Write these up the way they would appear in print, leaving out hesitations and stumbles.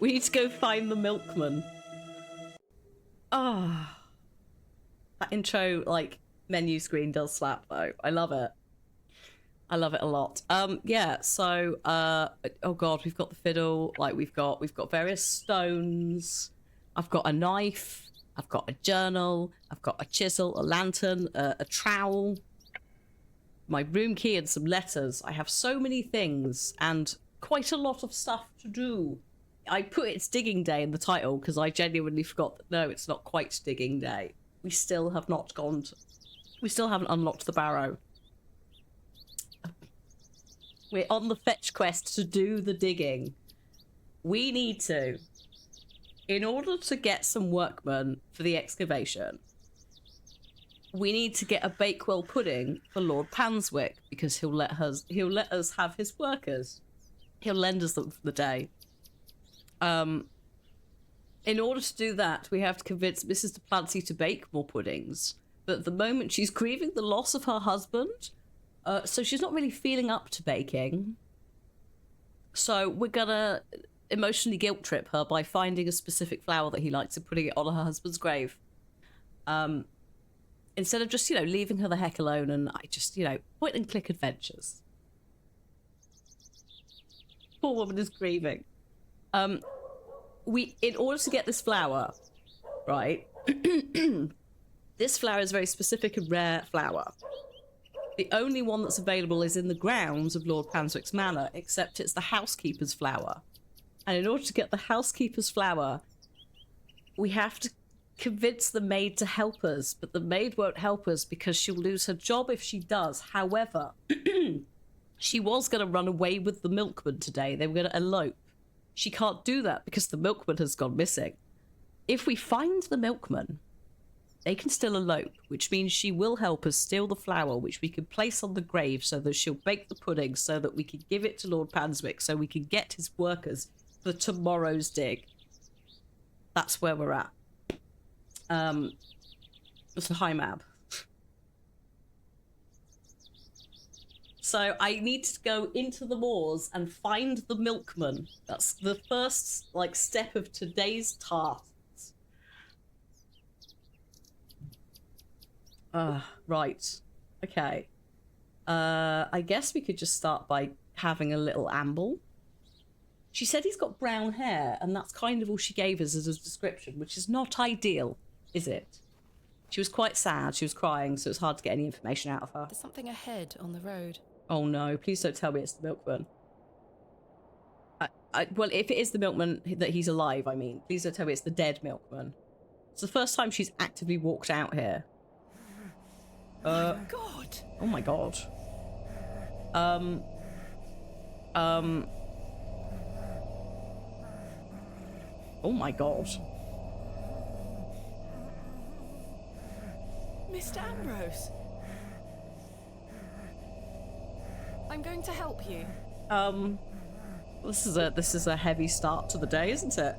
We need to go find the milkman. Ah. That intro, like, menu screen does slap, though. I love it. I love it a lot. Yeah, so, oh god, we've got the fiddle, like, we've got various stones. I've got a knife. I've got a journal. I've got a chisel, a lantern, a trowel, my room key, and some letters. I have so many things and quite a lot of stuff to do. I put it's digging day in the title because I genuinely forgot that no, it's not quite digging day. We still have not gone to... We still haven't unlocked the Barrow. We're on the fetch quest to do the digging. We need to, in order to get some workmen for the excavation, we need to get a Bakewell pudding for Lord Panswick because he'll let us have his workers. He'll lend us them for the day. In order to do that, we have to convince Mrs. de Plancy to bake more puddings. But at the moment, she's grieving the loss of her husband, so she's not really feeling up to baking. So we're gonna emotionally guilt trip her by finding a specific flower that he likes and putting it on her husband's grave. Instead of just, leaving her the heck alone and I just, point and click adventures. Poor woman is grieving. In order to get this flower, right, this flower is a very specific and rare flower. The only one that's available is in the grounds of Lord Panswick's manor, except it's the housekeeper's flower. And in order to get the housekeeper's flower, we have to convince the maid to help us, but the maid won't help us because she'll lose her job if she does. However, she was going to run away with the milkman today. They were going to elope. She can't do that because the milkman has gone missing. If we find the milkman, they can still elope, which means she will help us steal the flower, which we can place on the grave so that she'll bake the pudding so that we can give it to Lord Panswick so we can get his workers for tomorrow's dig. That's where we're at. So hi, Mab. So I need to go into the moors and find the milkman. That's the first, step of today's tasks. Right. Okay. I guess we could just start by having a little amble. She said he's got brown hair, and that's kind of all she gave us as a description, which is not ideal, is it? She was quite sad. She was crying, so it's hard to get any information out of her. There's something ahead on the road. Oh no, please don't tell me it's the milkman. Well, if it is the milkman, that he's alive, I mean. Please don't tell me it's the dead milkman. It's the first time she's actively walked out here. My God! Oh my God. Oh my God. Mr. Ambrose! I'm going to help you. This is a heavy start to the day, isn't it?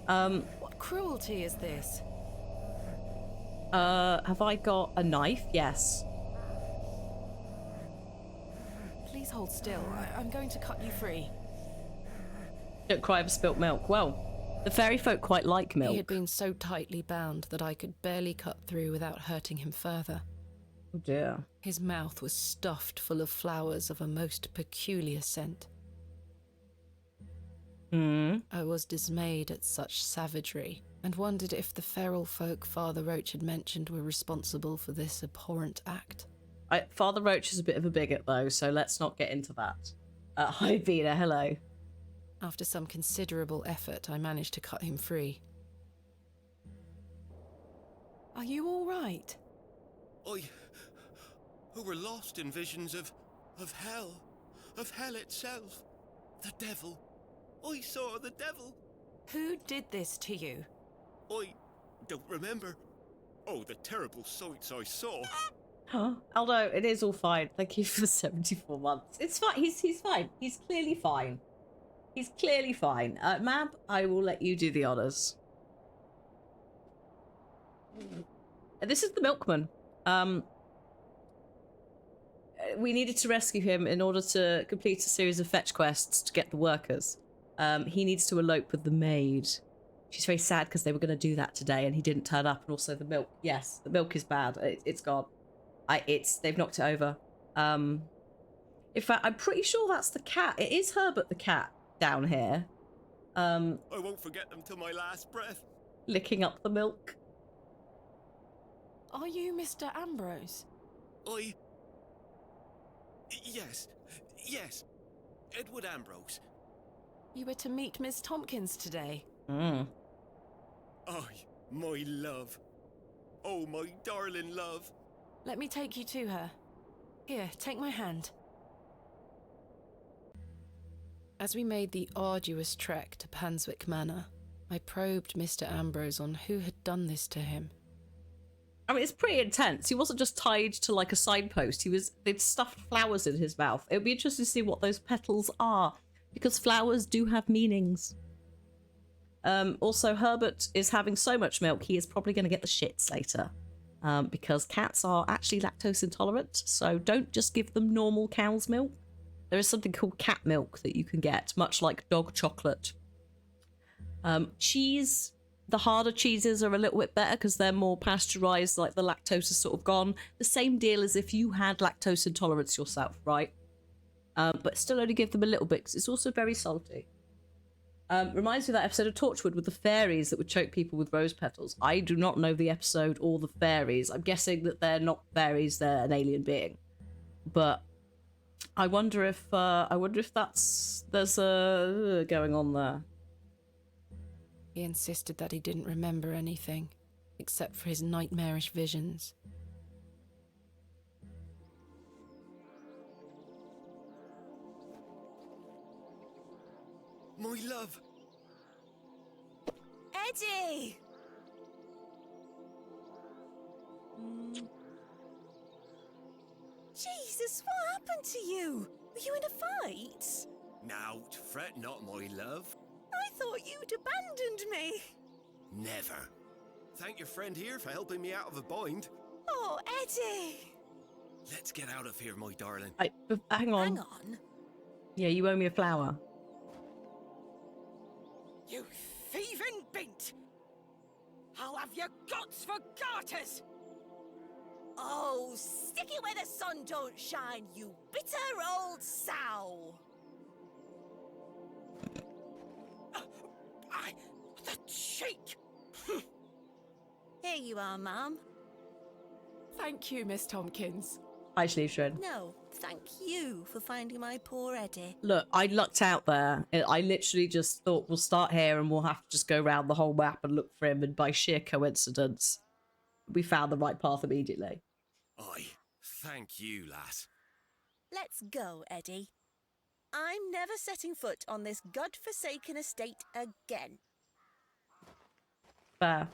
What cruelty is this? Have I got a knife? Yes. Please hold still. I'm going to cut you free. Don't cry over spilt milk. Well, the fairy folk quite like milk. He had been so tightly bound that I could barely cut through without hurting him further. Oh dear. His mouth was stuffed full of flowers of a most peculiar scent. I was dismayed at such savagery and wondered if the feral folk Father Roach had mentioned were responsible for this abhorrent act. Father Roach is a bit of a bigot, though, so let's not get into that. Hi, Vina. Hello. After some considerable effort, I managed to cut him free. Are you all right? Who were lost in visions of hell itself, the devil. I saw the devil. Who did this to you? I don't remember. Oh, the terrible sights I saw. Huh? Although it is all fine. Thank you for the 74 months. It's fine. He's fine. He's clearly fine. He's clearly fine. Mab, I will let you do the honors. This is the milkman. We needed to rescue him in order to complete a series of fetch quests to get the workers. He needs to elope with the maid. She's very sad because they were going to do that today and he didn't turn up. And also the milk. Yes, the milk is bad. It's gone. They've knocked it over. In fact, I'm pretty sure that's the cat. It is Herbert the cat down here. I won't forget them till my last breath. Licking up the milk. Are you Mr. Ambrose? Yes. Edward Ambrose. You were to meet Miss Tompkins today. Mm. My love. Oh, my darling love. Let me take you to her. Here, take my hand. As we made the arduous trek to Panswick Manor, I probed Mr. Ambrose on who had done this to him. I mean, it's pretty intense. He wasn't just tied to like a signpost. They'd stuffed flowers in his mouth. It would be interesting to see what those petals are, because flowers do have meanings. Also, Herbert is having so much milk, he is probably going to get the shits later. Because cats are actually lactose intolerant, so don't just give them normal cow's milk. There is something called cat milk that you can get, much like dog chocolate. Cheese, the harder cheeses are a little bit better because they're more pasteurized, like the lactose is sort of gone. The same deal as if you had lactose intolerance yourself, right? But still only give them a little bit because it's also very salty. Reminds me of that episode of Torchwood with the fairies that would choke people with rose petals. I do not know the episode or the fairies. I'm guessing that they're not fairies, they're an alien being. But I wonder if there's a going on there. He insisted that he didn't remember anything, except for his nightmarish visions. My love. Eddie! Jesus, what happened to you? Were you in a fight? Now, fret not, my love. I thought you'd abandoned me. Never. Thank your friend here for helping me out of a bind. Oh, Eddie! Let's get out of here, my darling. Hang on. Hang on. Yeah, you owe me a flower. You thieving beat! I'll have your guts for garters! Oh, stick it where the sun don't shine, you bitter old sow! The cheek! Here you are, ma'am. Thank you, Miss Tompkins. Actually, Shred. No, thank you for finding my poor Eddie. Look, I lucked out there. I literally just thought we'll start here and we'll have to just go around the whole map and look for him. And by sheer coincidence, we found the right path immediately. Aye, thank you, lass. Let's go, Eddie. I'm never setting foot on this godforsaken estate again. Fair.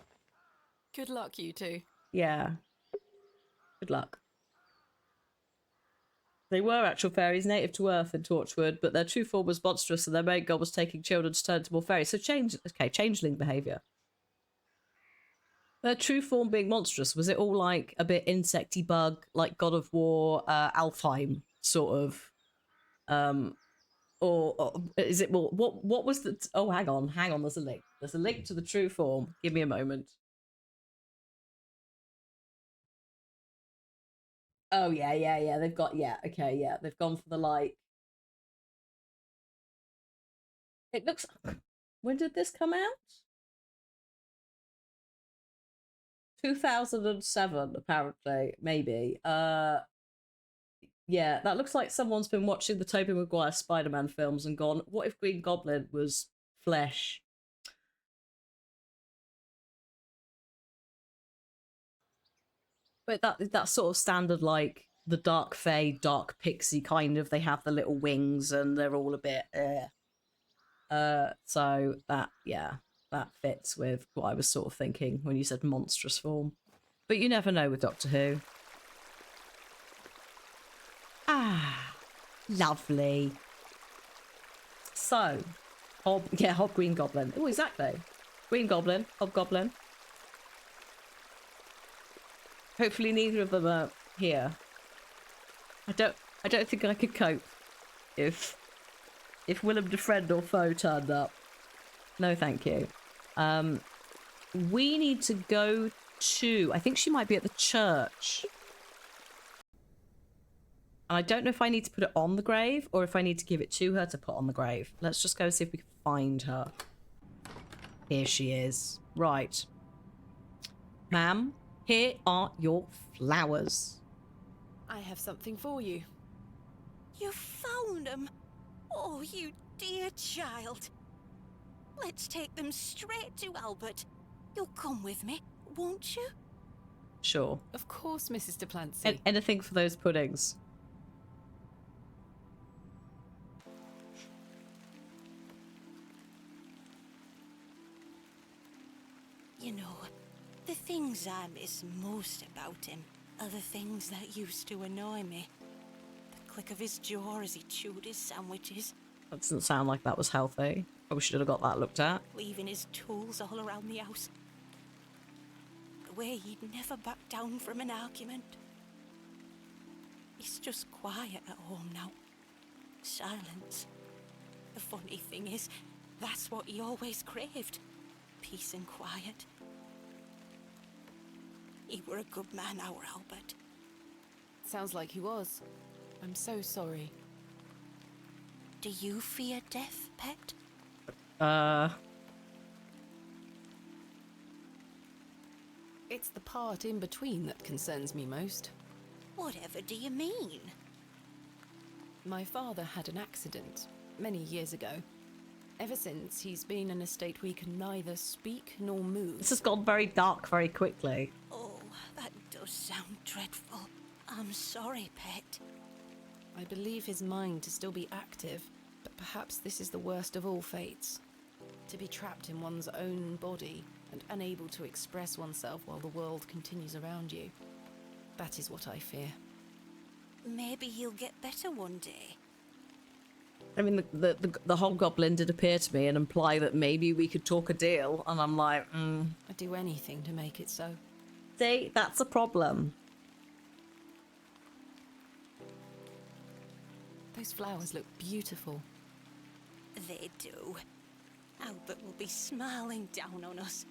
Good luck, you two. Yeah. Good luck. They were actual fairies native to Earth in Torchwood, but their true form was monstrous and their main goal was taking children to turn into more fairies. So changeling behaviour. Their true form being monstrous, was it all like a bit insecty bug, like God of War, Alfheim sort of? Or is it more, what was the, oh, hang on, there's a link. There's a link to the true form. Give me a moment. Oh, yeah. They've got, they've gone for the, like... It looks... When did this come out? 2007, apparently. Maybe. Yeah, that looks like someone's been watching the Tobey Maguire Spider-Man films and gone, what if Green Goblin was flesh? But that sort of standard, like, the dark fae, dark pixie kind of, they have the little wings and they're all a bit, so that, yeah, that fits with what I was sort of thinking when you said monstrous form. But you never know with Doctor Who. Ah, lovely. So, Hob Green Goblin. Oh, exactly. Green Goblin, Hobgoblin. Hopefully neither of them are here. I don't think I could cope if if Willem de friend or foe turned up. No, thank you. We need to go to... I think she might be at the church. And I don't know if I need to put it on the grave or if I need to give it to her to put on the grave. Let's just go see if we can find her. Here she is. Right. Ma'am, here are your flowers. I have something for you. You found them? Oh, you dear child. Let's take them straight to Albert. You'll come with me, won't you? Sure. Of course, Mrs. de Plancy. Anything for those puddings. You know, the things I miss most about him are the things that used to annoy me. The click of his jaw as he chewed his sandwiches, That doesn't sound like that was healthy. Probably should have got that looked at. leaving his tools all around the house. The way he'd never back down from an argument. He's just quiet at home now. Silence. The funny thing is, that's what he always craved. Peace and quiet. He were a good man, our Albert. Sounds like he was. I'm so sorry. Do you fear death, pet? It's the part in between that concerns me most. Whatever do you mean? My father had an accident many years ago. Ever since, he's been in a state where he can neither speak nor move. This has gone very dark very quickly. Oh, that does sound dreadful. I'm sorry, pet. I believe his mind to still be active, but perhaps this is the worst of all fates. To be trapped in one's own body and unable to express oneself while the world continues around you. That is what I fear. Maybe he'll get better one day. I mean, the hobgoblin did appear to me and imply that maybe we could talk a deal, and I'm like, I'd do anything to make it so. See, that's a problem. Those flowers look beautiful. They do. Albert will be smiling down on us.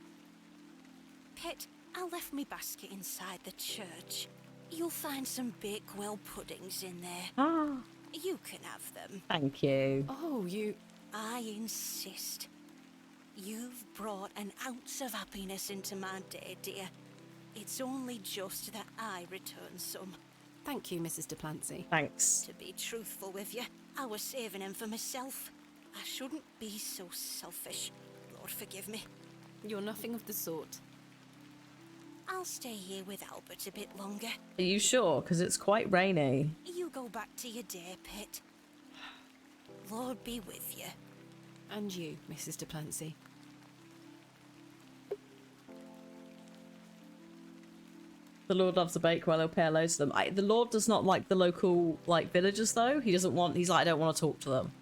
Pet, I left me basket inside the church. You'll find some Bakewell puddings in there. Ah, You can have them. thank you. Oh, you... I insist. You've brought an ounce of happiness into my day, dear. It's only just that I return some. Thank you, Mrs. de Plancy. Thanks. To be truthful with you, I was saving them for myself. I shouldn't be so selfish. Lord forgive me. You're nothing of the sort. I'll stay here with Albert a bit longer. Are you sure? Because it's quite rainy. You go back to your day, Pet. Lord be with you. And you, Mrs. de Plancy. The Lord loves a Bakewell, he'll pay loads of them. The Lord does not like the local, villagers, though. He doesn't want... He's like, I don't want to talk to them.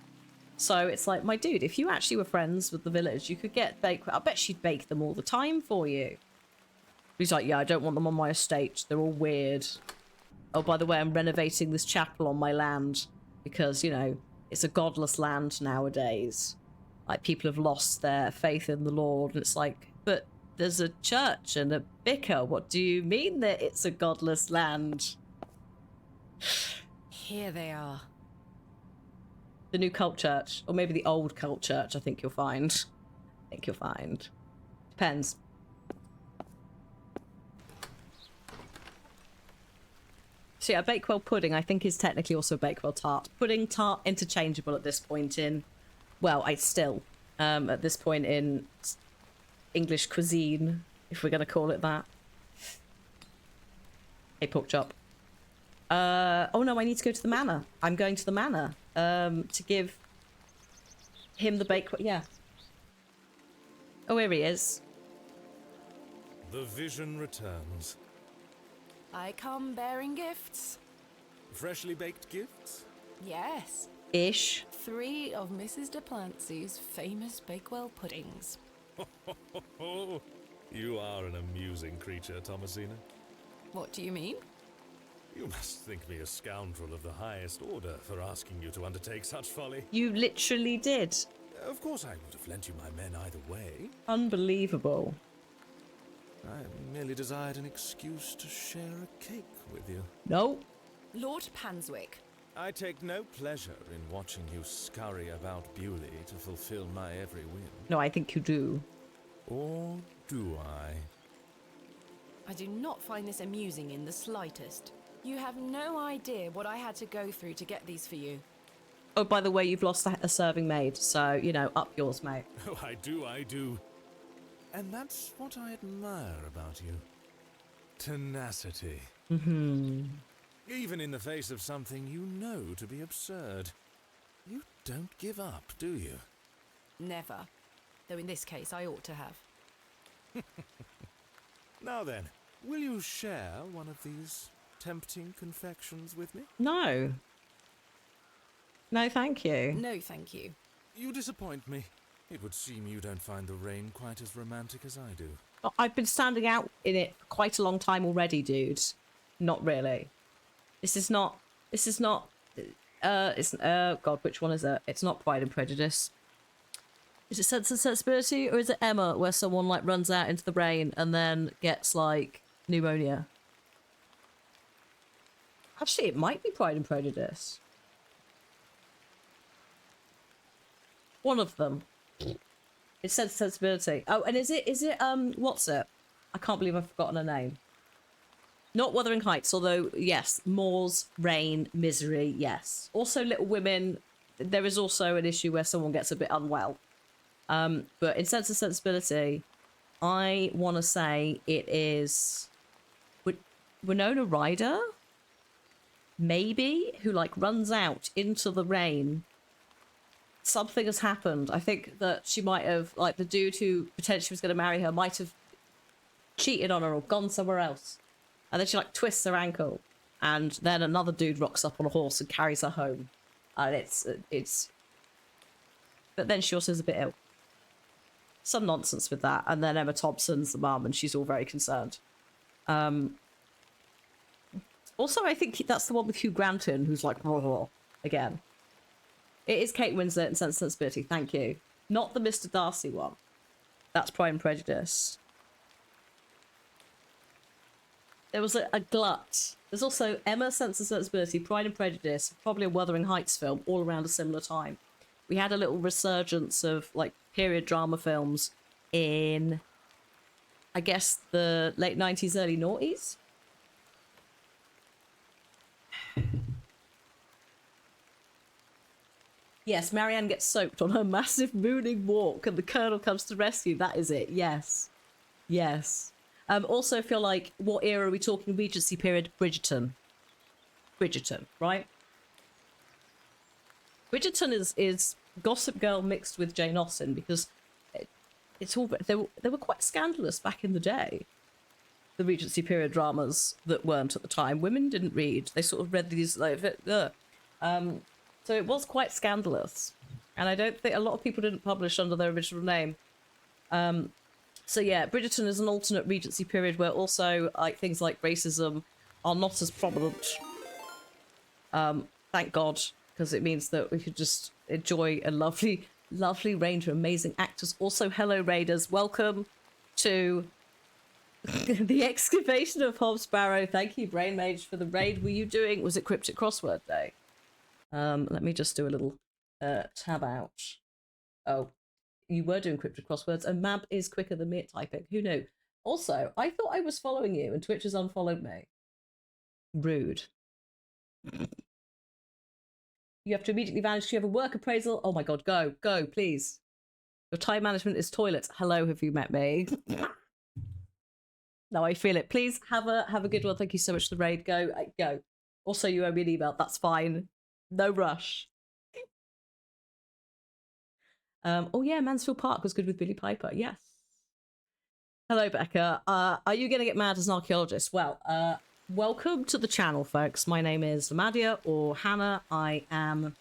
So it's like, my dude, if you actually were friends with the village, you could get Bakewell. I bet she'd bake them all the time for you. He's like, yeah, I don't want them on my estate. They're all weird. Oh, by the way, I'm renovating this chapel on my land. Because, you know, it's a godless land nowadays. Like, people have lost their faith in the Lord. And it's like, but there's a church and a vicar. What do you mean that it's a godless land? Here they are. The new cult church. Or maybe the old cult church, I think you'll find. Depends. So yeah, Bakewell pudding, I think, is technically also a Bakewell tart. Pudding, tart, interchangeable at this point in... Well, at this point in English cuisine, if we're going to call it that. Hey, pork chop. Oh no, I need to go to the manor. I'm going to the manor to give him the Bakewell... Yeah. Oh, here he is. The vision returns. I come bearing gifts. Freshly baked gifts? Yes. Ish. 3 of Mrs. de Plancy's famous Bakewell puddings. Oh, you are an amusing creature, Thomasina. What do you mean? You must think me a scoundrel of the highest order for asking you to undertake such folly. You literally did. Of course I would have lent you my men either way. Unbelievable. I merely desired an excuse to share a cake with you. No. Lord Panswick. I take no pleasure in watching you scurry about Bewley to fulfill my every whim. No, I think you do. Or do I? I do not find this amusing in the slightest. You have no idea what I had to go through to get these for you. Oh, by the way, you've lost a serving maid, so, you know, up yours, mate. Oh, I do. And that's what I admire about you. Tenacity. Mm-hmm. Even in the face of something you know to be absurd. You don't give up, do you? Never. Though in this case, I ought to have. Now then, will you share one of these tempting confections with me? No. No, thank you. No, thank you. You disappoint me. It would seem you don't find the rain quite as romantic as I do. I've been standing out in it for quite a long time already, dude. Not really. It's God, which one is it? It's not Pride and Prejudice. Is it Sense and Sensibility, or is it Emma, where someone, like, runs out into the rain and then gets, like, pneumonia? Actually, it might be Pride and Prejudice. One of them. It's Sense and Sensibility. Oh, and is it, what's it? I can't believe I've forgotten her name. Not Wuthering Heights, although, yes, Moors, Rain, Misery, yes. Also Little Women, there is also an issue where someone gets a bit unwell. But in Sense and Sensibility, I want to say it is Winona Ryder, maybe, who, like, runs out into the rain. Something has happened. I think that she might have, like, the dude who potentially was going to marry her might have cheated on her or gone somewhere else. And then she, like, twists her ankle. And then another dude rocks up on a horse and carries her home. And it's... But then she also is a bit ill. Some nonsense with that. And then Emma Thompson's the mum, and she's all very concerned. Also, I think that's the one with Hugh Granton, who's like, "Whoa," again. It is Kate Winslet in Sense and Sensibility, thank you. Not the Mr. Darcy one. That's Pride and Prejudice. There was a glut. There's also Emma, Sense and Sensibility, Pride and Prejudice, probably a Wuthering Heights film, all around a similar time. We had a little resurgence of, like, period drama films in, I guess, the late 90s, early noughties. Yes, Marianne gets soaked on her massive mooning walk and the Colonel comes to rescue. That is it. Yes. Yes. Also feel like, what era are we talking? Regency period? Bridgerton. Bridgerton, right? Bridgerton is Gossip Girl mixed with Jane Austen, because it's all... They were quite scandalous back in the day. The Regency period dramas that weren't at the time. Women didn't read. They sort of read these, like... So it was quite scandalous. And I don't think... A lot of people didn't publish under their original name. So yeah, Bridgerton is an alternate Regency period where also, like, things like racism are not as prominent. Thank God, because it means that we could just enjoy a lovely, lovely range of amazing actors. Also, hello, Raiders. Welcome to the excavation of Hobbs Barrow. Thank you, Brain Mage, for the raid. Were you doing... Was it Cryptic Crossword Day? Let me just do a little tab out. Oh, you were doing cryptic crosswords, and Mab is quicker than me at typing. Who knew? Also, I thought I was following you, and Twitch has unfollowed me. Rude. You have to immediately vanish. You have a work appraisal. Oh my god, go, please. Your time management is toilet. Hello, have you met me? No, I feel it. Please have a good one. Thank you so much for the raid. Go. Also, you owe me an email. That's fine. No rush. Oh yeah, Mansfield Park was good with Billy Piper. Yes. Hello, Becca. Are you going to get mad as an archaeologist? Well, welcome to the channel, folks. My name is Lamadia, or Hannah. I am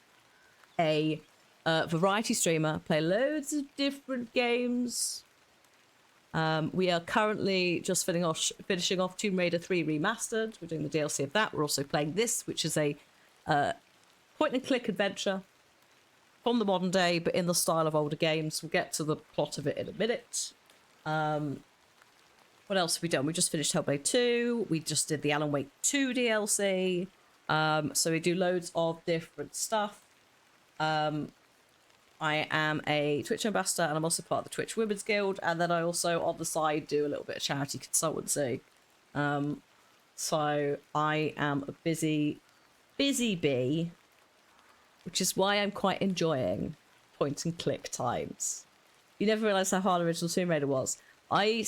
a variety streamer. Play loads of different games. We are currently just finishing off Tomb Raider 3 Remastered. We're doing the DLC of that. We're also playing this, which is a point-and-click adventure from the modern day, but in the style of older games. We'll get to the plot of it in a minute. What else have we done? We just finished Hellblade 2. We just did the Alan Wake 2 DLC. So we do loads of different stuff. I am a Twitch ambassador, and I'm also part of the Twitch Women's Guild, and then I also, on the side, do a little bit of charity consultancy. So I am a busy bee, which is why I'm quite enjoying point-and-click times. You never realise how hard original Tomb Raider was. I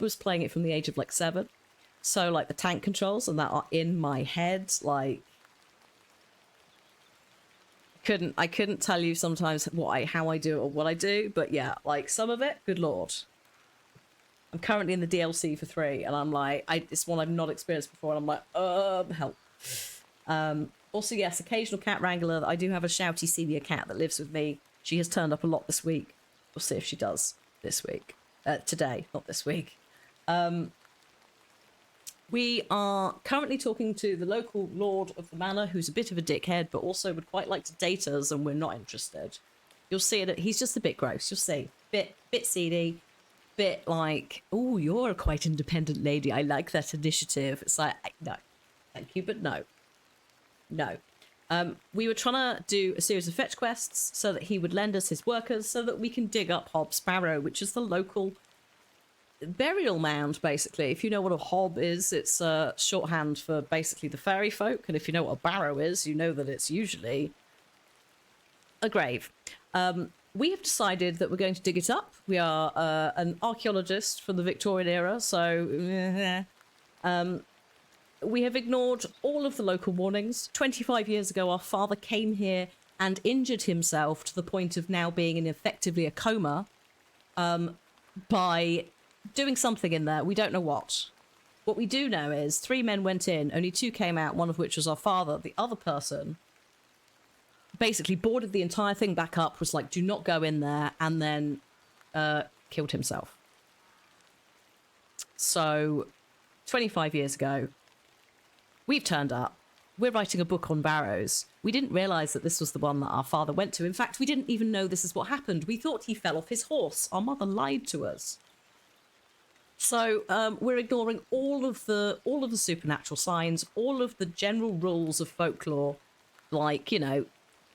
was playing it from the age of, like, 7, so, like, the tank controls and that are in my head, like... I couldn't tell you sometimes how I do it or what I do, but yeah, like some of it, good lord. I'm currently in the DLC for 3, and I'm like, it's one I've not experienced before, and I'm like, help. Also, yes, occasional cat wrangler. I do have a shouty senior cat that lives with me. She has turned up a lot this week. We'll see if she does this week. Today, not this week. We are currently talking to the local lord of the manor, who's a bit of a dickhead, but also would quite like to date us, and we're not interested. You'll see it. He's just a bit gross. You'll see. Bit seedy. Bit like, oh, you're a quite independent lady. I like that initiative. It's like, no, thank you, but no. No. We were trying to do a series of fetch quests so that he would lend us his workers so that we can dig up Hobbs Barrow, which is the local burial mound, basically. If you know what a hob is, it's shorthand for basically the fairy folk, and if you know what a barrow is, you know that it's usually a grave. We have decided that we're going to dig it up. We are an archaeologist from the Victorian era, so we have ignored all of the local warnings. 25 years ago, our father came here and injured himself to the point of now being in effectively a coma by doing something in there. We don't know what. What we do know is 3 men went in, only 2 came out, one of which was our father. The other person basically boarded the entire thing back up, was like, do not go in there, and then killed himself. So 25 years ago, we've turned up. We're writing a book on barrows. We didn't realise that this was the one that our father went to. In fact, we didn't even know this is what happened. We thought he fell off his horse. Our mother lied to us. So we're ignoring all of the supernatural signs, all of the general rules of folklore, like, you know,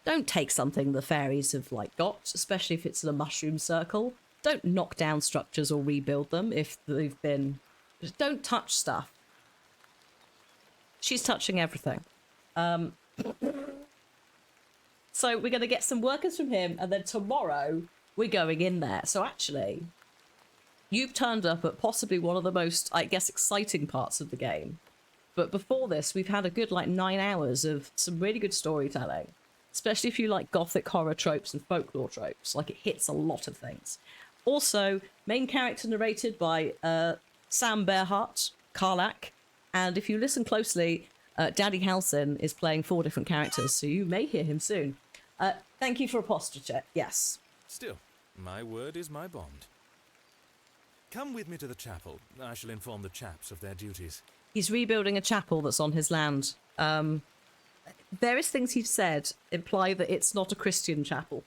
don't take something the fairies have like got, especially if it's in a mushroom circle. Don't knock down structures or rebuild them if they've been. Just don't touch stuff. She's touching everything. So we're going to get some workers from him, and then tomorrow we're going in there. So actually, you've turned up at possibly one of the most, I guess, exciting parts of the game. But before this, we've had a good, 9 hours of some really good storytelling. Especially if you like gothic horror tropes and folklore tropes. Like, it hits a lot of things. Also, main character narrated by Sam Bearhart, Karlak. And if you listen closely, Daddy Halsin is playing 4 different characters, so you may hear him soon. Thank you for a posture check, yes. Still, my word is my bond. Come with me to the chapel. I shall inform the chaps of their duties. He's rebuilding a chapel that's on his land. Various things he's said imply that it's not a Christian chapel.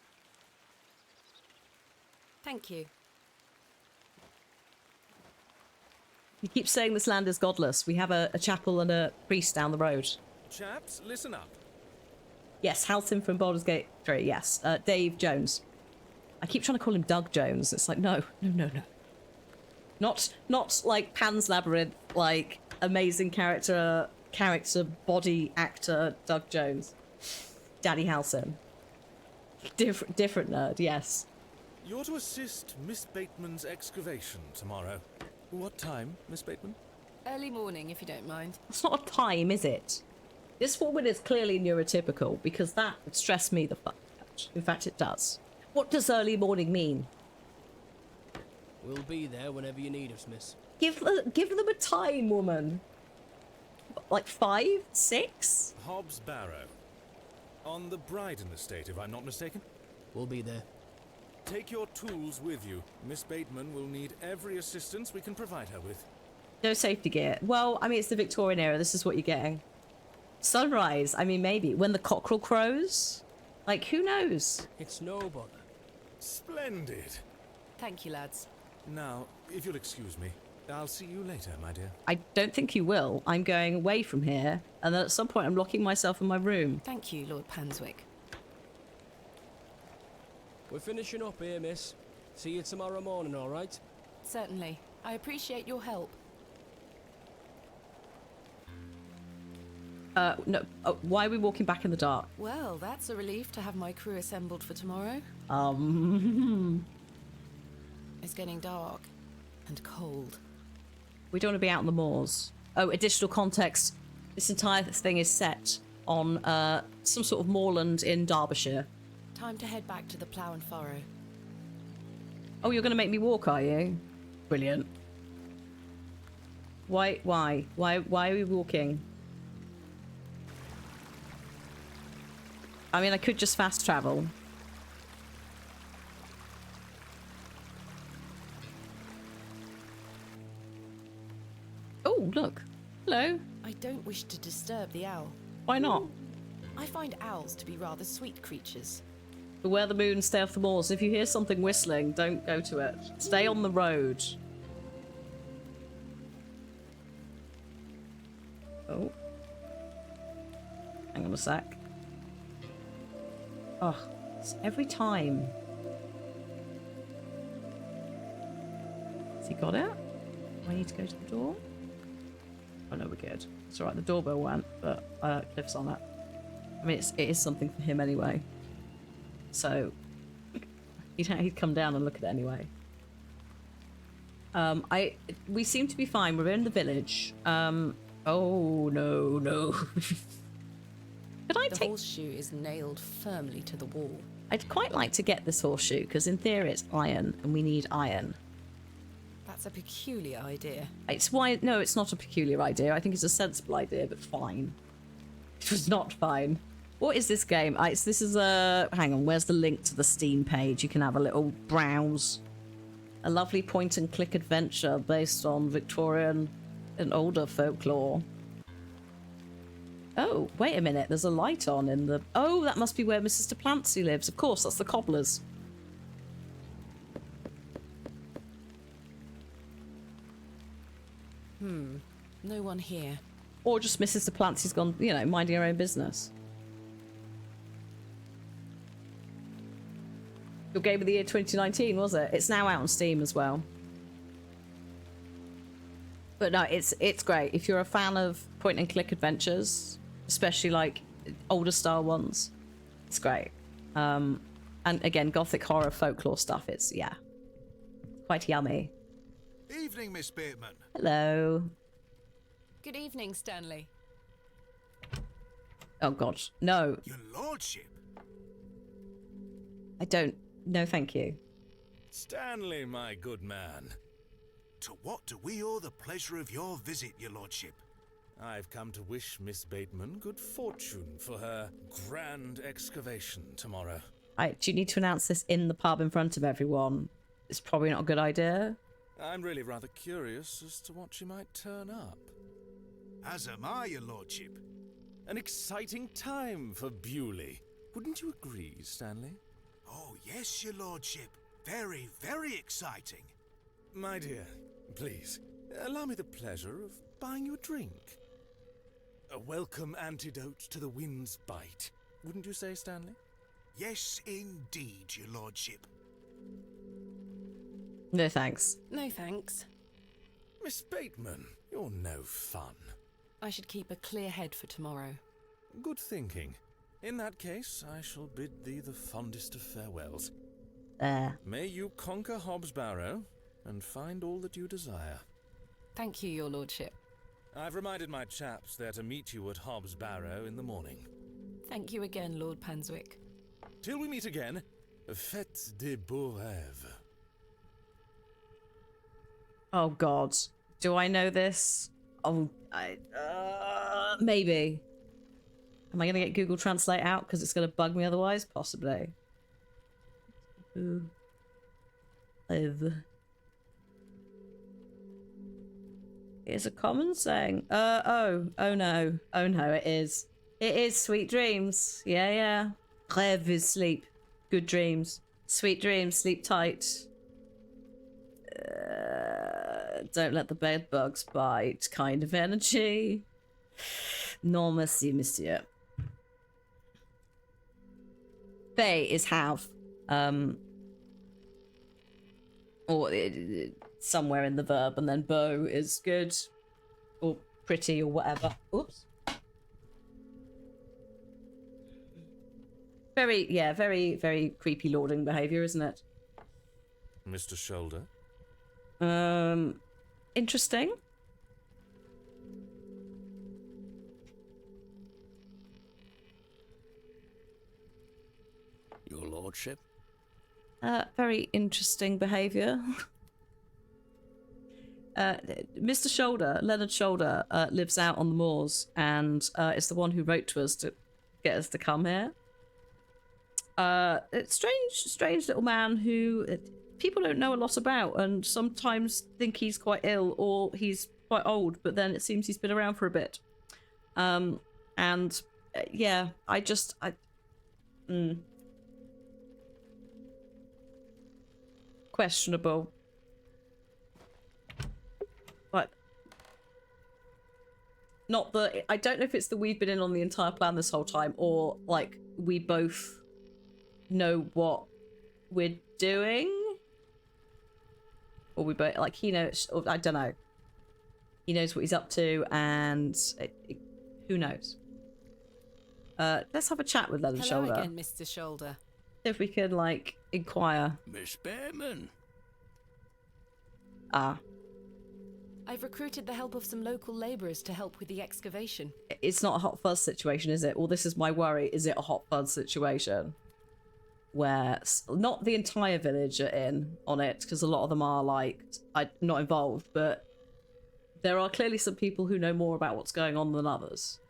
Thank you. He keeps saying this land is godless. We have a chapel and a priest down the road. Chaps, listen up. Yes, Halsin from Baldur's Gate 3, yes. Dave Jones. I keep trying to call him Doug Jones. It's like, no. Not like Pan's Labyrinth, like amazing character, body actor Doug Jones. Daddy Halsin. Different nerd, yes. You're to assist Miss Bateman's excavation tomorrow. What time, Miss Bateman? Early morning, if you don't mind. It's not a time, is it? This woman is clearly neurotypical, because that would stress me the fuck out. In fact, it does. What does early morning mean? We'll be there whenever you need us, miss. Give them a time, woman. Like 5, 6? Hobbs Barrow. On the Bryden estate, if I'm not mistaken. We'll be there. take your tools with you. Miss Bateman will need every assistance we can provide her with. No safety gear. Well, I mean, it's the Victorian era. This is what you're getting. Sunrise. I mean, maybe. When the cockerel crows? Like, who knows? It's no bother. Splendid. Thank you, lads. Now, if you'll excuse me, I'll see you later, my dear. I don't think you will. I'm going away from here, and then at some point I'm locking myself in my room. Thank you, Lord Panswick. We're finishing up here, miss. See you tomorrow morning, all right? Certainly. I appreciate your help. No. Why are we walking back in the dark? Well, that's a relief to have my crew assembled for tomorrow. It's getting dark and cold. We don't want to be out on the moors. Oh, additional context. This entire thing is set on some sort of moorland in Derbyshire. Time to head back to the plough and furrow. Oh, you're going to make me walk, are you? Brilliant. Why are we walking? I mean, I could just fast travel. Oh, look. Hello. I don't wish to disturb the owl. Why not? I find owls to be rather sweet creatures. Beware the moon, stay off the moors. If you hear something whistling, don't go to it. Stay on the road. Oh. Hang on a sec. Oh, it's every time. Has he got it? Do I need to go to the door? Oh no, we're good. It's alright, the doorbell went, but Cliff's on it. I mean, it is something for him anyway. So, he'd come down and look at it anyway. We seem to be fine. We're in the village. Oh, no. Could I The take... horseshoe is nailed firmly to the wall. I'd quite like to get this horseshoe, because in theory it's iron, and we need iron. That's a peculiar idea. It's why... No, it's not a peculiar idea. I think it's a sensible idea, but fine. It was not fine. What is this game? This is a... Hang on, where's the link to the Steam page? You can have a little browse. A lovely point-and-click adventure based on Victorian and older folklore. Oh, wait a minute. There's a light on in the... Oh, that must be where Mrs. de Plancy lives. Of course, that's the cobblers. No one here. Or just Mrs. de Plancy's gone, you know, minding her own business. Your game of the year 2019, was it? It's now out on Steam as well. But no, it's great. If you're a fan of point-and-click adventures, especially like older style ones, it's great. And again, gothic horror, folklore stuff, it's, yeah, quite yummy. Evening, Miss Bateman. Hello. Good evening, Stanley. Oh, God. No, Your lordship. I don't. No, thank you. Stanley, my good man. To what do we owe the pleasure of your visit, your lordship? I've come to wish Miss Bateman good fortune for her grand excavation tomorrow. Do you need to announce this in the pub in front of everyone? It's probably not a good idea. I'm really rather curious as to what she might turn up. As am I, your lordship. An exciting time for Bewley. Wouldn't you agree, Stanley? Oh, yes, your lordship. Very, very exciting. My dear, please, allow me the pleasure of buying you a drink. A welcome antidote to the wind's bite. Wouldn't you say, Stanley? Yes, indeed, your lordship. No, thanks. No thanks. Miss Bateman, you're no fun. I should keep a clear head for tomorrow. Good thinking. In that case, I shall bid thee the fondest of farewells. May you conquer Hobbs Barrow and find all that you desire. Thank you, your lordship. I've reminded my chaps they're to meet you at Hobbs Barrow in the morning. Thank you again, Lord Panswick. Till we meet again, faites des beaux rêves. Oh, God. Do I know this? Oh, maybe. Am I going to get Google Translate out because it's going to bug me otherwise? Possibly. Cleve. It's a common saying. Oh no, it is. It is sweet dreams. Yeah. Cleve is sleep. Good dreams. Sweet dreams, sleep tight. Don't let the bed bugs bite kind of energy. Non merci, monsieur. Bay is have. Or somewhere in the verb, and then beau is good. Or pretty, or whatever. Oops. Very, very creepy lording behaviour, isn't it? Mr. Shoulder? Interesting. Your lordship? Very interesting behaviour. Mr. Shoulder, Leonard Shoulder, lives out on the moors and is the one who wrote to us to get us to come here. It's strange little man who people don't know a lot about and sometimes think he's quite ill or he's quite old, but then it seems he's been around for a bit. Questionable. But not that I don't know if it's that we've been in on the entire plan this whole time or like we both know what we're doing, or we both like he knows, or I don't know, he knows what he's up to, and who knows. Let's have a chat with Leonard Hello Shoulder. again, Mr. Shoulder. If we could like inquire. Miss Behrman. I've recruited the help of some local labourers to help with the excavation. It's not a hot fuzz situation, is it? Well, this is my worry. Is it a hot fuzz situation where not the entire village are in on it, because a lot of them are like not involved, but there are clearly some people who know more about what's going on than others,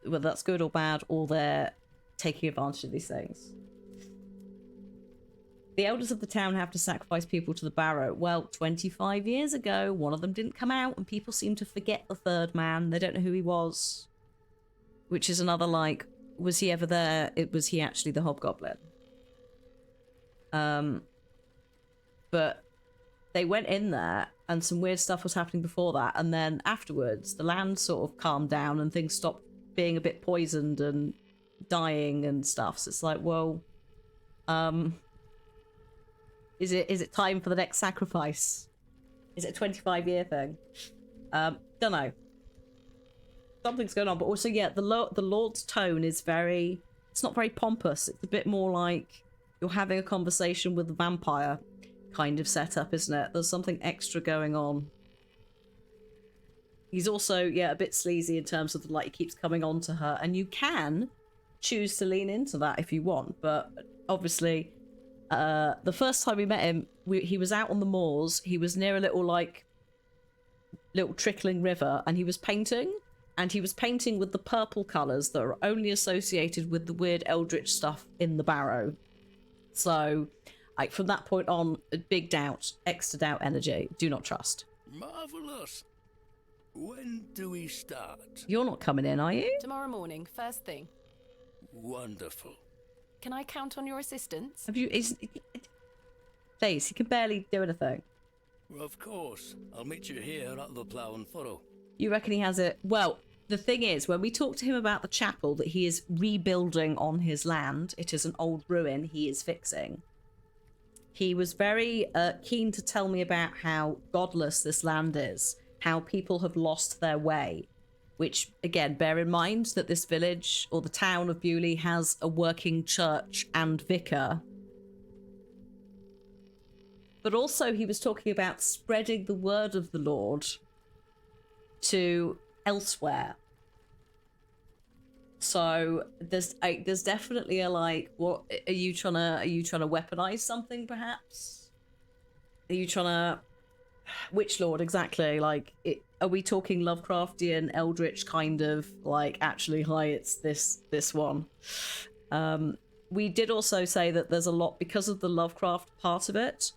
whether that's good or bad, or they're taking advantage of these things. The elders of the town have to sacrifice people to the Barrow. Well, 25 years ago, one of them didn't come out, and people seem to forget the third man. They don't know who he was. Which is another, like, was he ever there? Was he actually the hobgoblin? But they went in there, and some weird stuff was happening before that, and then afterwards, the land sort of calmed down, and things stopped being a bit poisoned and dying and stuff. So it's like, well, Is it time for the next sacrifice? Is it a 25-year thing? Don't know. Something's going on, but also, yeah, the Lord's tone is very... It's not very pompous. It's a bit more like you're having a conversation with a vampire kind of setup, isn't it? There's something extra going on. He's also, yeah, a bit sleazy in terms of the light he keeps coming on to her, and you can choose to lean into that if you want, but obviously... the first time we met him, he was out on the moors. He was near a little trickling river, and he was painting. And he was painting with the purple colours that are only associated with the weird eldritch stuff in the Barrow. So, like, from that point on, big doubt, extra doubt energy. Do not trust. Marvellous. When do we start? You're not coming in, are you? Tomorrow morning, first thing. Wonderful. Can I count on your assistance? Have you... Please, he can barely do anything. Of course. I'll meet you here at the Plough and Furrow. You reckon he has it? Well, the thing is, when we talked to him about the chapel that he is rebuilding on his land, it is an old ruin he is fixing. He was very keen to tell me about how godless this land is, how people have lost their way. Which, again, bear in mind that this village, or the town of Bewley, has a working church and vicar. But also he was talking about spreading the word of the Lord to elsewhere. So there's definitely a like, what are you trying to weaponize something perhaps? Are you trying to... Which Lord exactly? Like, are we talking Lovecraftian, Eldritch kind of like? Actually, hi, it's this one. We did also say that there's a lot because of the Lovecraft part of it.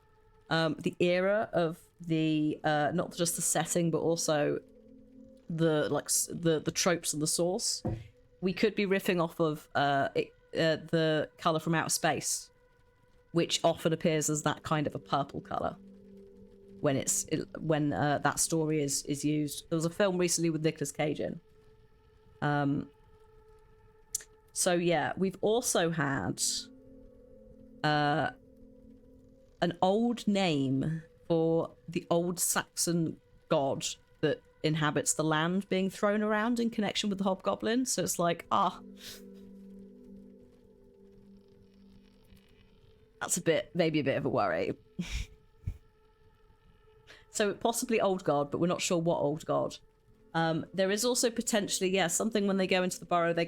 the era of the not just the setting but also the tropes and the source. We could be riffing off of the color from outer space, which often appears as that kind of a purple color when that story is used. There was a film recently with Nicolas Cage in. So yeah, we've also had an old name for the old Saxon god that inhabits the land being thrown around in connection with the hobgoblin. So it's like, that's maybe a bit of a worry. So possibly old god, but we're not sure what old god. There is also potentially, something when they go into the Barrow, they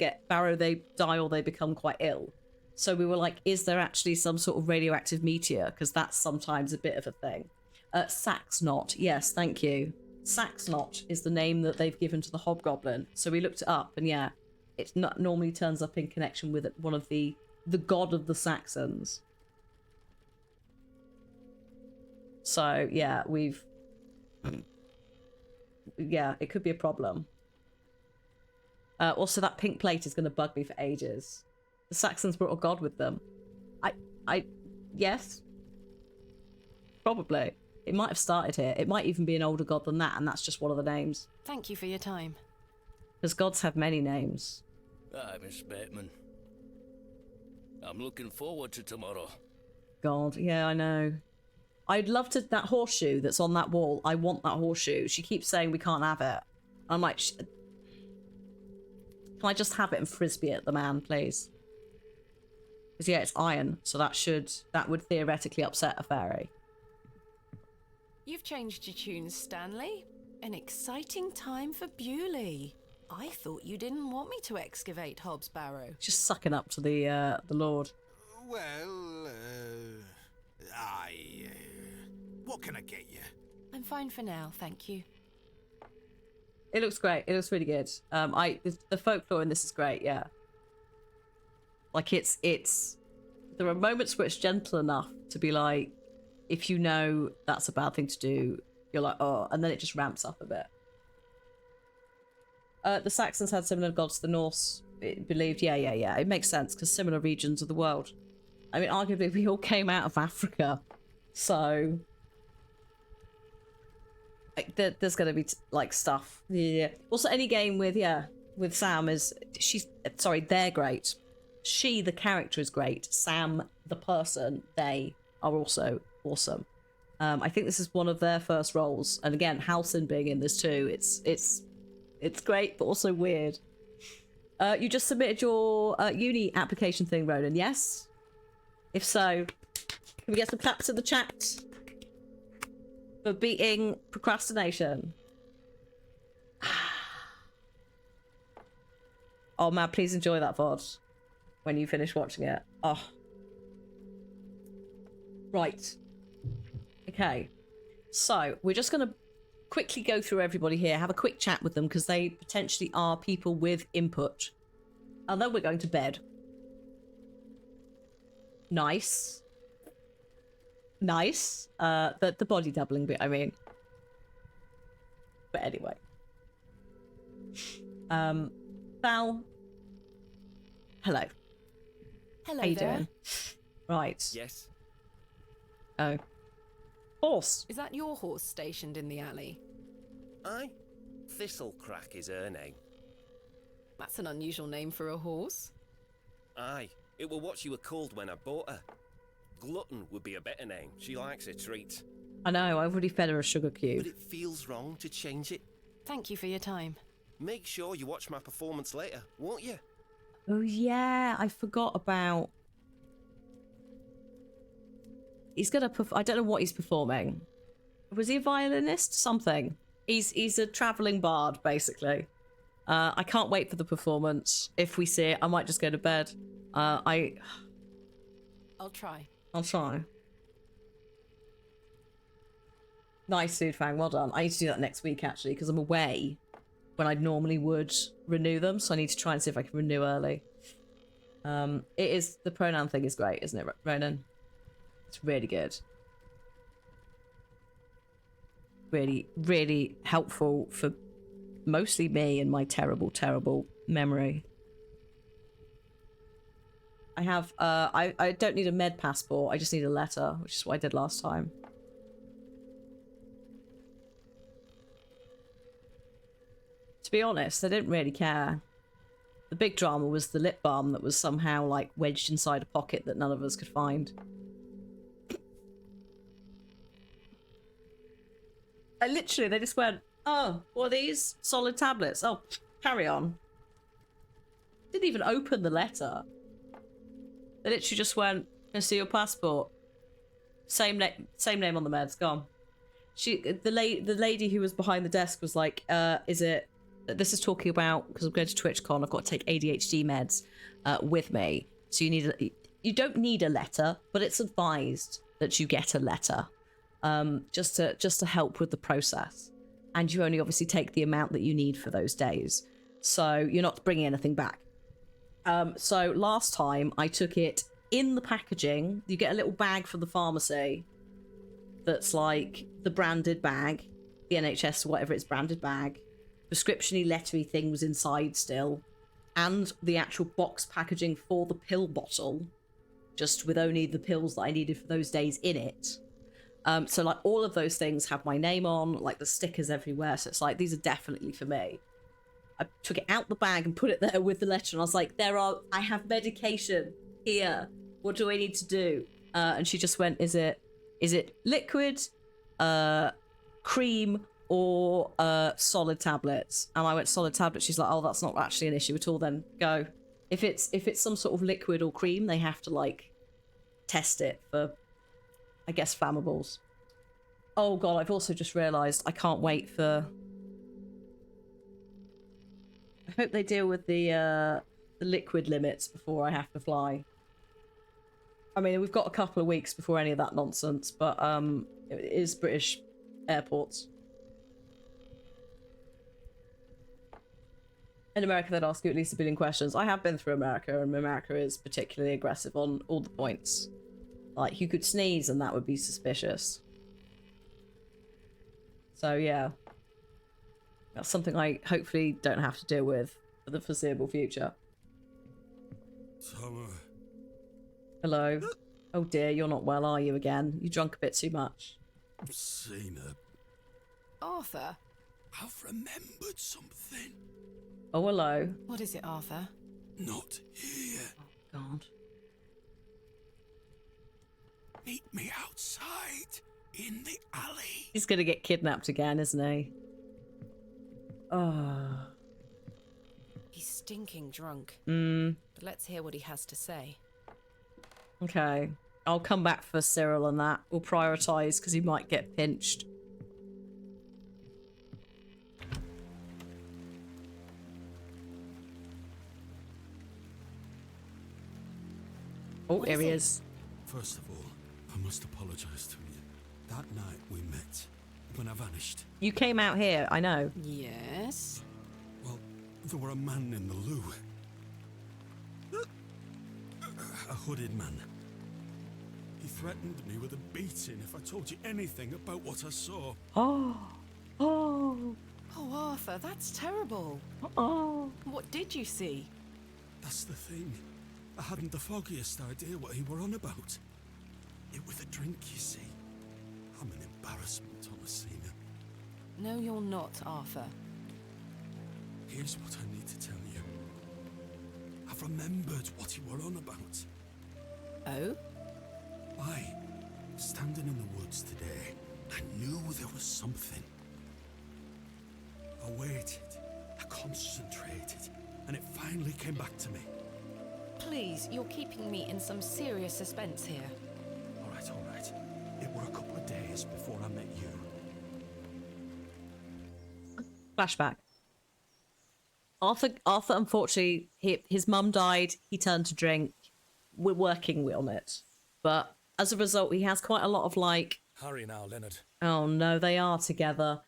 die or they become quite ill. So we were like, is there actually some sort of radioactive meteor? Because that's sometimes a bit of a thing. Saxnot, yes, thank you. Saxnot is the name that they've given to the hobgoblin. So we looked it up, and it normally turns up in connection with one of the god of the Saxons. So it could be a problem. Also, that pink plate is going to bug me for ages. The Saxons brought a god with them. Yes. Probably. It might have started here. It might even be an older god than that, and that's just one of the names. Thank you for your time. Because gods have many names. Aye, Miss Bateman. I'm looking forward to tomorrow. God, yeah, I know. I'd love to... That horseshoe that's on that wall, I want that horseshoe. She keeps saying we can't have it. I'm like... Can I just have it and frisbee it, the man, please? Because, it's iron, so that would theoretically upset a fairy. You've changed your tunes, Stanley. An exciting time for Bewley. I thought you didn't want me to excavate Hobbs Barrow. Just sucking up to the Lord. Well, what can I get you? I'm fine for now, thank you. It looks great. It looks really good. The folklore in this is great. Yeah. Like it's. There are moments where it's gentle enough to be like, if you know that's a bad thing to do, you're like, oh, and then it just ramps up a bit. The Saxons had similar gods to the Norse. It believed, yeah. It makes sense because similar regions of the world. I mean, arguably, we all came out of Africa, so there's going to be like stuff. Yeah. Also, any game with Sam they're great. She, the character, is great. Sam, the person, they are also awesome. I think this is one of their first roles, and again, Halcyon being in this too. It's great, but also weird. You just submitted your uni application thing, Ronan. Yes. If so, can we get some claps in the chat for beating procrastination? Oh man, please enjoy that VOD when you finish watching it. Oh. Right. Okay. So, we're just going to quickly go through everybody here, have a quick chat with them, because they potentially are people with input. And then we're going to bed. Nice. The body doubling bit, I mean. But anyway. Val. Hello. Hello How you there. doing? Right. Yes. Oh. Horse. Is that your horse stationed in the alley? Aye. Thistlecrack is her name. That's an unusual name for a horse. Aye. It were what she were called when I bought her. Glutton would be a better name. She likes her treats. I know, I've already fed her a sugar cube. But it feels wrong to change it. Thank you for your time. Make sure you watch my performance later, won't you? Oh yeah, I forgot about... He's gonna I don't know what he's performing. Was he a violinist? Something. He's a travelling bard, basically. I can't wait for the performance. If we see it, I might just go to bed. I'll try. I'll try. Nice, Food Fang. Well done. I need to do that next week, actually, because I'm away when I normally would renew them, so I need to try and see if I can renew early. The pronoun thing is great, isn't it, Ronan? It's really good. really, really helpful for mostly me and my terrible, terrible memory. I have, I don't need a med passport. I just need a letter, which is what I did last time. To be honest, I didn't really care. The big drama was the lip balm that was somehow, like, wedged inside a pocket that none of us could find. Literally, they just went, oh, what are these? Solid tablets. Oh, carry on. Didn't even open the letter. They literally just went, "Can I see your passport?" Same name on the meds. Gone. The lady who was behind the desk was like, "Is it?" This is talking about, because I'm going to TwitchCon. I've got to take ADHD meds with me, so you don't need a letter, but it's advised that you get a letter, just to help with the process. And you only obviously take the amount that you need for those days, so you're not bringing anything back. So last time I took it in the packaging. You get a little bag from the pharmacy that's like the branded bag, the NHS, whatever it's branded bag. Prescription-y, lettery thing was inside still, and the actual box packaging for the pill bottle, just with only the pills that I needed for those days in it. So like all of those things have my name on, like the stickers everywhere. So it's like, these are definitely for me. I took it out the bag and put it there with the letter, and I was like, I have medication here. What do I need to do? And she just went, is it liquid, cream, or solid tablets? And I went, solid tablets. She's like, oh, that's not actually an issue at all, then go. If it's some sort of liquid or cream, they have to like test it for, I guess, flammables. Oh god, I've also just realised I can't wait for... I hope they deal with the liquid limits before I have to fly. I mean, we've got a couple of weeks before any of that nonsense, but it is British airports. In America, they'd ask you at least 1 billion questions. I have been through America, and America is particularly aggressive on all the points. Like, you could sneeze and that would be suspicious. So, yeah. That's something I hopefully don't have to deal with for the foreseeable future. Summer. Hello. Oh dear, you're not well, are you again? You drunk a bit too much. Seen her. Arthur? I've remembered something. Oh, hello. What is it, Arthur? Not here. Oh, God. Meet me outside in the alley. He's gonna get kidnapped again, isn't he? Oh. He's stinking drunk. Mm. But let's hear what he has to say. Okay. I'll come back for Cyril and that. We'll prioritise because he might get pinched. Oh, here he is. First of all, I must apologise to you. That night we met, when I vanished. You came out here, I know. Yes? Well, there were a man in the loo. A hooded man. He threatened me with a beating if I told you anything about what I saw. Oh. Oh. Oh, Arthur, that's terrible. Oh. What did you see? That's the thing. I hadn't the foggiest idea what he were on about. It was a drink, you see. I'm an embarrassment, Thomasina. No, you're not, Arthur. Here's what I need to tell you. I've remembered what he were on about. Oh? Why, standing in the woods today, I knew there was something. I waited, I concentrated, and it finally came back to me. Please, you're keeping me in some serious suspense here. All right, all right. It were a couple of days before I met you. Flashback. Arthur, unfortunately, his mum died. He turned to drink. We're working on it. But as a result, he has quite a lot of like... Hurry now, Leonard. Oh no, they are together.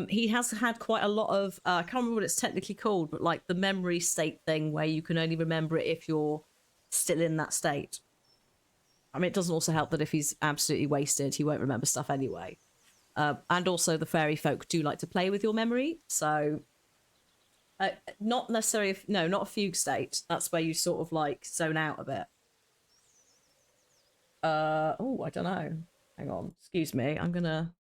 He has had quite a lot of... I can't remember what it's technically called, but like the memory state thing where you can only remember it if you're still in that state. I mean, it doesn't also help that if he's absolutely wasted, he won't remember stuff anyway. And also the fairy folk do like to play with your memory. So not necessarily, not a fugue state. That's where you sort of like zone out a bit. I don't know. Hang on. Excuse me. I'm gonna...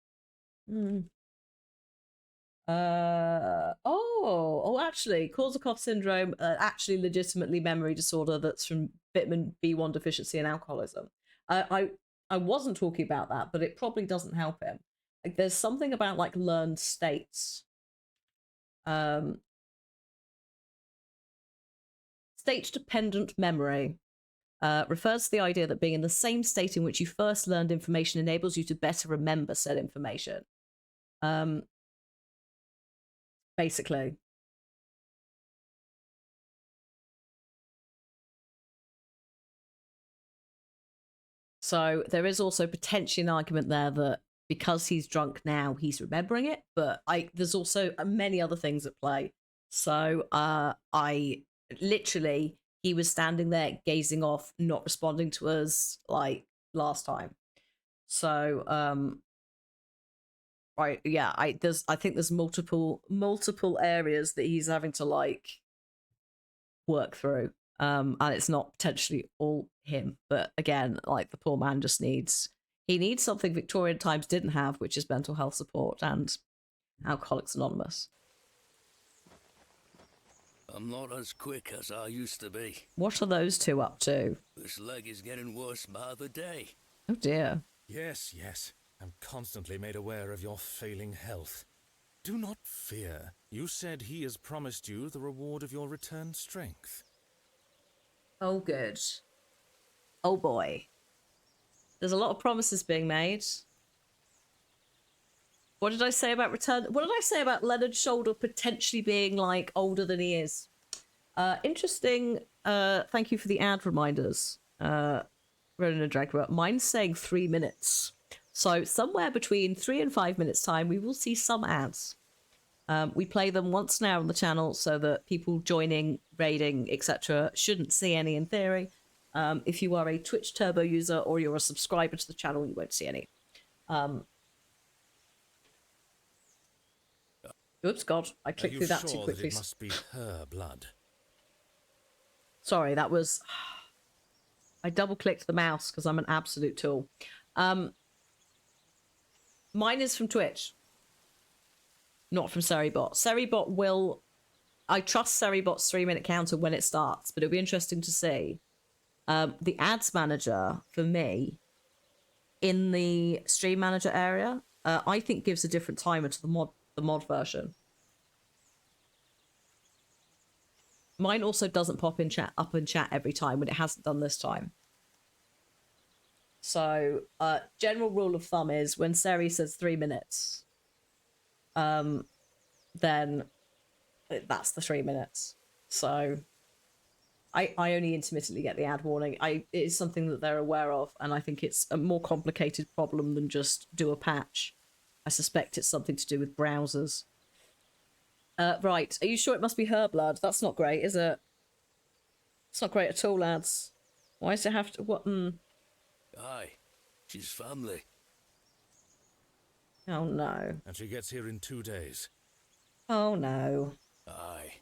actually, Korsakoff syndrome, actually legitimately memory disorder that's from vitamin B1 deficiency and alcoholism. I wasn't talking about that, but it probably doesn't help him. Like, there's something about like learned states. State-dependent memory refers to the idea that being in the same state in which you first learned information enables you to better remember said information. Basically. So there is also potentially an argument there that because he's drunk now, he's remembering it. But there's also many other things at play. So I literally, he was standing there gazing off, not responding to us like last time. So I think there's multiple areas that he's having to like work through. And it's not potentially all him, but again, like the poor man just needs something Victorian times didn't have, which is mental health support and Alcoholics Anonymous. I'm not as quick as I used to be. What are those two up to? This leg is getting worse by the day. Oh dear. Yes, yes. I'm constantly made aware of your failing health. Do not fear. You said he has promised you the reward of your returned strength. Oh, good. Oh, boy. There's a lot of promises being made. What did I say about return? What did I say about Leonard Shoulder potentially being, like, older than he is? Interesting. Thank you for the ad reminders, Ronan and Dragma. Mine's saying 3 minutes. So somewhere between 3 and 5 minutes time, we will see some ads. We play them once an hour on the channel so that people joining, raiding, etc. shouldn't see any in theory. If you are a Twitch Turbo user or you're a subscriber to the channel, you won't see any. Oops, God, I clicked through that too quickly. That it must be her blood? Sorry, that was... I double-clicked the mouse because I'm an absolute tool. Mine is from Twitch. Not from Seribot. Seribot will... I trust Seribot's 3-minute counter when it starts, but it'll be interesting to see. The ads manager, for me, in the stream manager area, I think gives a different timer to the mod version. Mine also doesn't pop in up in chat every time when it hasn't done this time. So, general rule of thumb is when Seri says 3 minutes, then that's the 3 minutes. So I only intermittently get the ad warning. It is something that they're aware of, and I think it's a more complicated problem than just do a patch. I suspect it's something to do with browsers. Right, are you sure it must be her blood? That's not great, is it? It's not great at all, lads. Why does it have to... What? Aye, she's family. Oh, no. And she gets here in 2 days. Oh, no. Aye.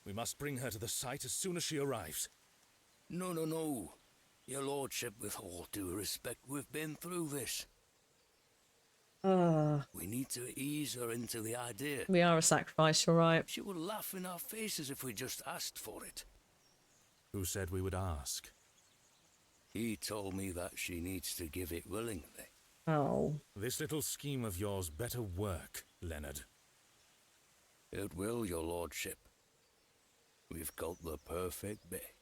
We must bring her to the site as soon as she arrives. No, no, no. Your lordship, with all due respect, we've been through this. We need to ease her into the idea. We are a sacrifice, you're right. She would laugh in our faces if we just asked for it. Who said we would ask? He told me that she needs to give it willingly. Oh. This little scheme of yours better work, Leonard. It will, your lordship. We've got the perfect bait.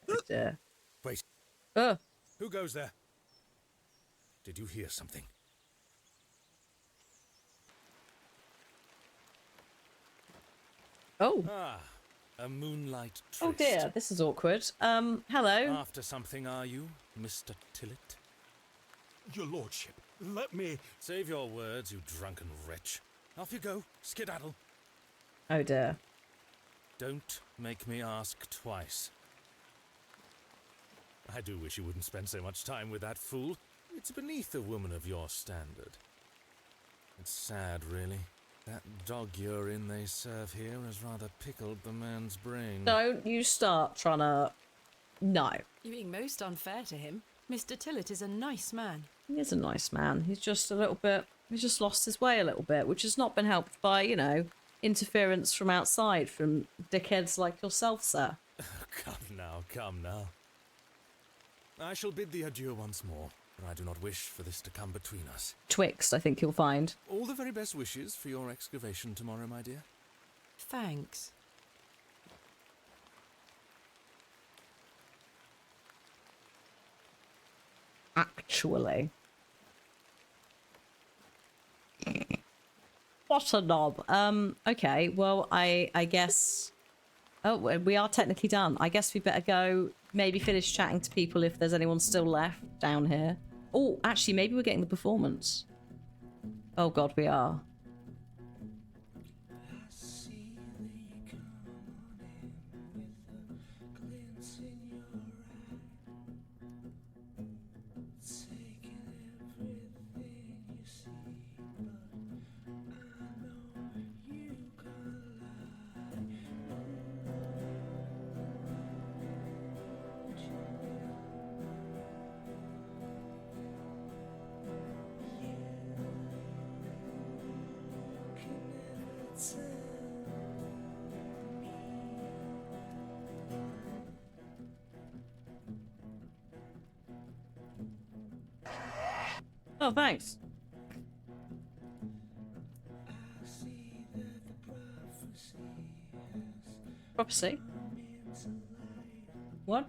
Oh, dear. Wait. Who goes there? Did you hear something? Oh. Ah, a moonlight tryst. Oh dear, this is awkward. Hello. After something, are you, Mr. Tillett? Your lordship, let me... Save your words, you drunken wretch. Off you go, skedaddle. Oh dear. Don't make me ask twice. I do wish you wouldn't spend so much time with that fool. It's beneath a woman of your standard. It's sad, really. That dog urine they serve here has rather pickled the man's brain. Don't you start trying to... No. You're being most unfair to him. Mr. Tillett is a nice man. He is a nice man. He's just a little bit... He's just lost his way a little bit, which has not been helped by, you know, interference from outside, from dickheads like yourself, sir. Come now, come now. I shall bid thee adieu once more, but I do not wish for this to come between us. Twixt, I think you'll find. All the very best wishes for your excavation tomorrow, my dear. Thanks. Actually. What a knob. Okay, well, I guess... Oh, we are technically done. I guess we better go maybe finish chatting to people if there's anyone still left down here. Oh, actually, maybe we're getting the performance. Oh, God, we are. Oh, thanks. Prophecy? What?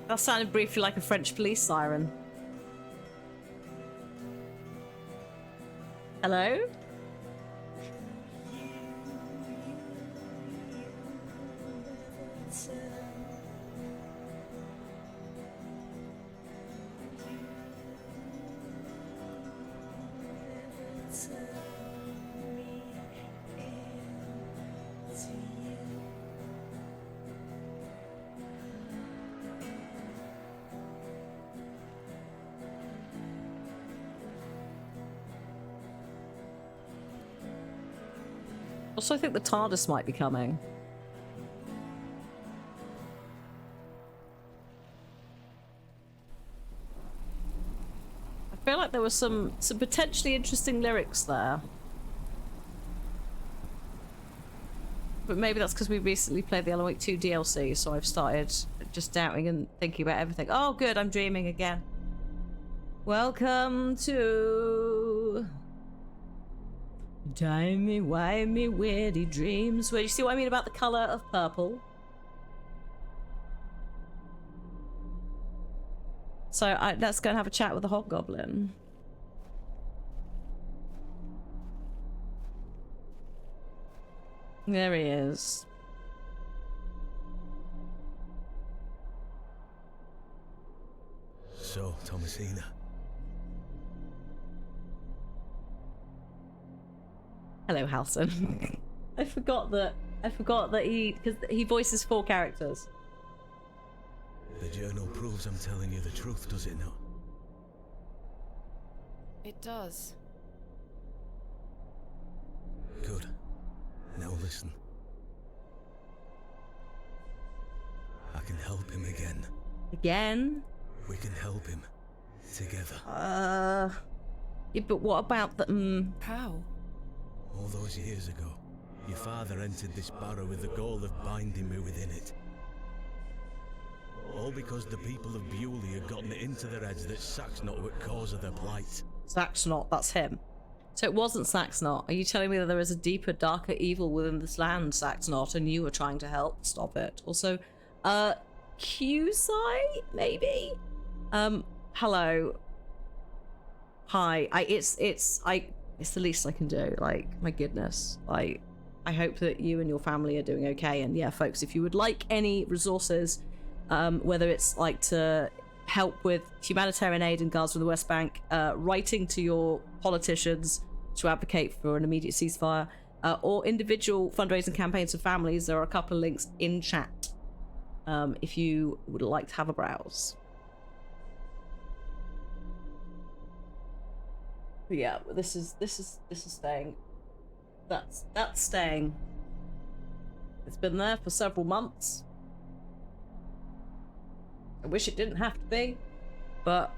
That sounded briefly like a French police siren. Hello? Also, I think the TARDIS might be coming. I feel like there were some potentially interesting lyrics there. But maybe that's because we recently played the Alan Wake 2 DLC, so I've started just doubting and thinking about everything. Oh, good, I'm dreaming again. Welcome to... Timey-wimey weirdy dreams. Where you see what I mean about the colour of purple? So let's go and have a chat with the hobgoblin. There he is. So, Thomasina. Hello, Halson. I forgot that because he voices 4 characters. The journal proves I'm telling you the truth, does it not? It does. Good. Now listen. I can help him again. Again? We can help him. Together. Yeah, but what about the... How? All those years ago, your father entered this barrow with the goal of binding me within it. All because the people of Bewley had gotten it into their heads that Saxnot were cause of their plight. Saxnot, that's him. So it wasn't Saxnot. Are you telling me that there is a deeper, darker evil within this land, Saxnot, and you were trying to help stop it? Also, Qsai, maybe? Hello. Hi. It's the least I can do. Like, my goodness. I hope that you and your family are doing okay. And yeah, folks, if you would like any resources, whether it's like to help with humanitarian aid and guards from the West Bank, writing to your politicians to advocate for an immediate ceasefire, or individual fundraising campaigns for families, there are a couple of links in chat if you would like to have a browse. But yeah, this is staying. That's staying. It's been there for several months. I wish it didn't have to be, but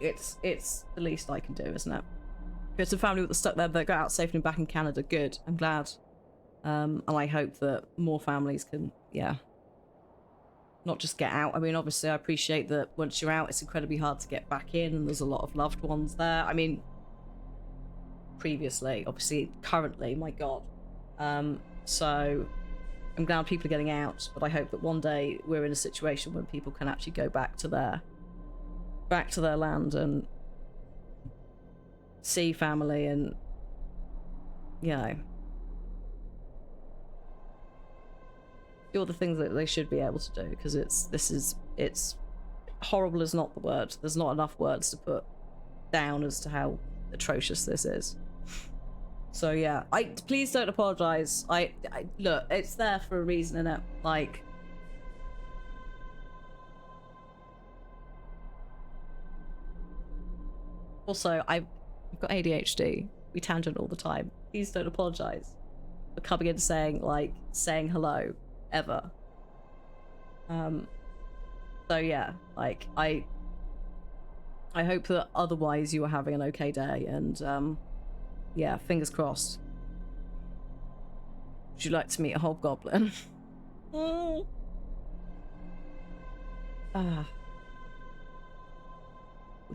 it's the least I can do, isn't it? If it's a family that stuck there that got out safely and back in Canada, good. I'm glad. And I hope that more families can, yeah, not just get out. I mean, obviously, I appreciate that once you're out, it's incredibly hard to get back in, and there's a lot of loved ones there. I mean, previously, obviously, currently, my God. So I'm glad people are getting out, but I hope that one day we're in a situation when people can actually go back to their land and see family and, you know, do all the things that they should be able to do, because it's horrible is not the word. There's not enough words to put down as to how atrocious this is. So yeah, please don't apologize. I look, it's there for a reason, innit? Like, also I've got ADHD. We tangent all the time. Please don't apologize for coming in saying hello ever. So yeah, like I hope that otherwise you are having an okay day, and yeah, fingers crossed. Would you like to meet a hobgoblin? Would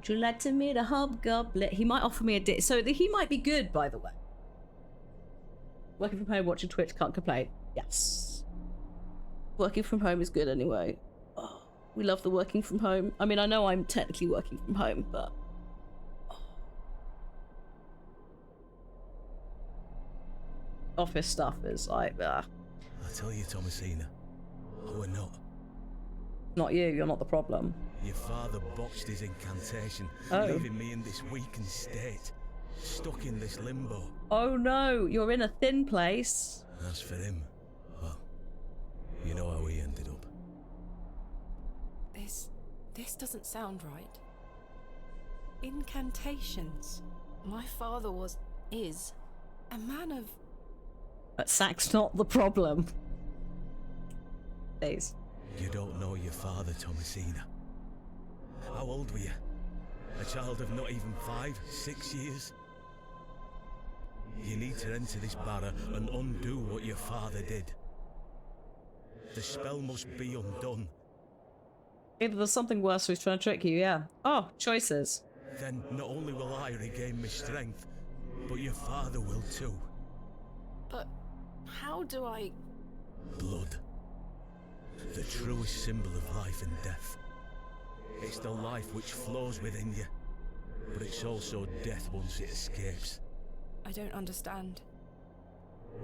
you like to meet a hobgoblin? He might offer me a date. So he might be good, by the way. Working from home, watching Twitch, can't complain. Yes. Working from home is good anyway. Oh, we love the working from home. I mean, I know I'm technically working from home, but... office stuff is like, I tell you, Thomasina, we're not. Not you, you're not the problem. Your father botched his incantation, leaving me in this weakened state, stuck in this limbo. Oh no, you're in a thin place. As for him, well, you know how he ended up. This doesn't sound right. Incantations. My father is a man of... But Sack's not the problem. Please. You don't know your father, Thomasina. How old were you? A child of not even 5, 6 years? You need to enter this barrow and undo what your father did. The spell must be undone. Either there's something worse or he's trying to trick you, yeah. Oh, choices. Then not only will I regain my strength, but your father will too. But how do I... Blood. The truest symbol of life and death. It's the life which flows within you, but it's also death once it escapes. I don't understand.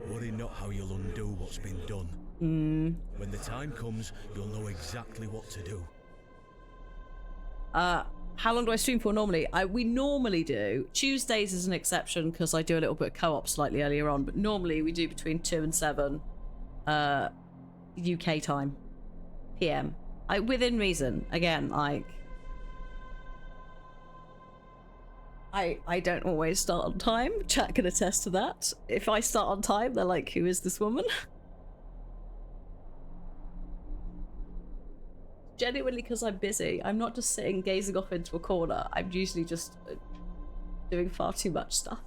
Worry not how you'll undo what's been done. When the time comes, you'll know exactly what to do. How long do I stream for normally? We normally do. Tuesdays is an exception because I do a little bit of co-op slightly earlier on, but normally we do between 2 and 7 UK time. PM. Within reason. Again, like... I don't always start on time. Chat can attest to that. If I start on time, they're like, who is this woman? Genuinely because I'm busy. I'm not just sitting gazing off into a corner. I'm usually just doing far too much stuff.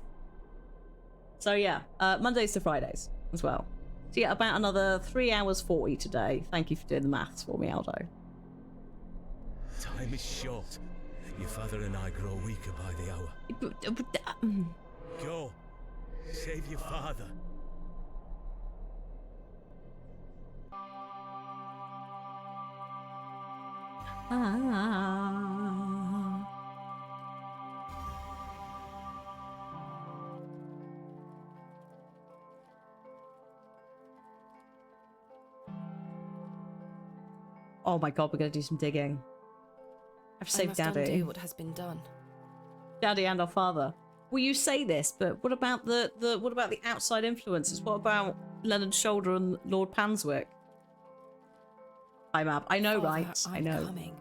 So yeah, Mondays to Fridays as well. So yeah, about another 3 hours 40 today. Thank you for doing the maths for me, Aldo. Time is short. Your father and I grow weaker by the hour. Go. Save your father. Oh my god, we're gonna do some digging. I've saved I must Daddy. undo what has been done. Daddy and our father. Well, you say this, but what about the what about the outside influences? What about Leonard Shoulder and Lord Panswick? Hi, Mab. I know, Father, right? I I'm know. coming.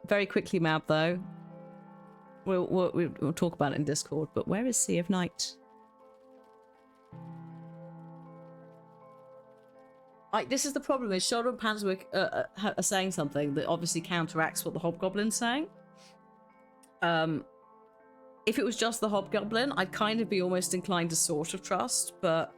Very quickly, Mab, though. We'll talk about it in Discord, but where is Sea of Night? This is the problem, is Shoulder and Panswick are saying something that obviously counteracts what the Hobgoblin's saying. If it was just the Hobgoblin, I'd kind of be almost inclined to sort of trust, but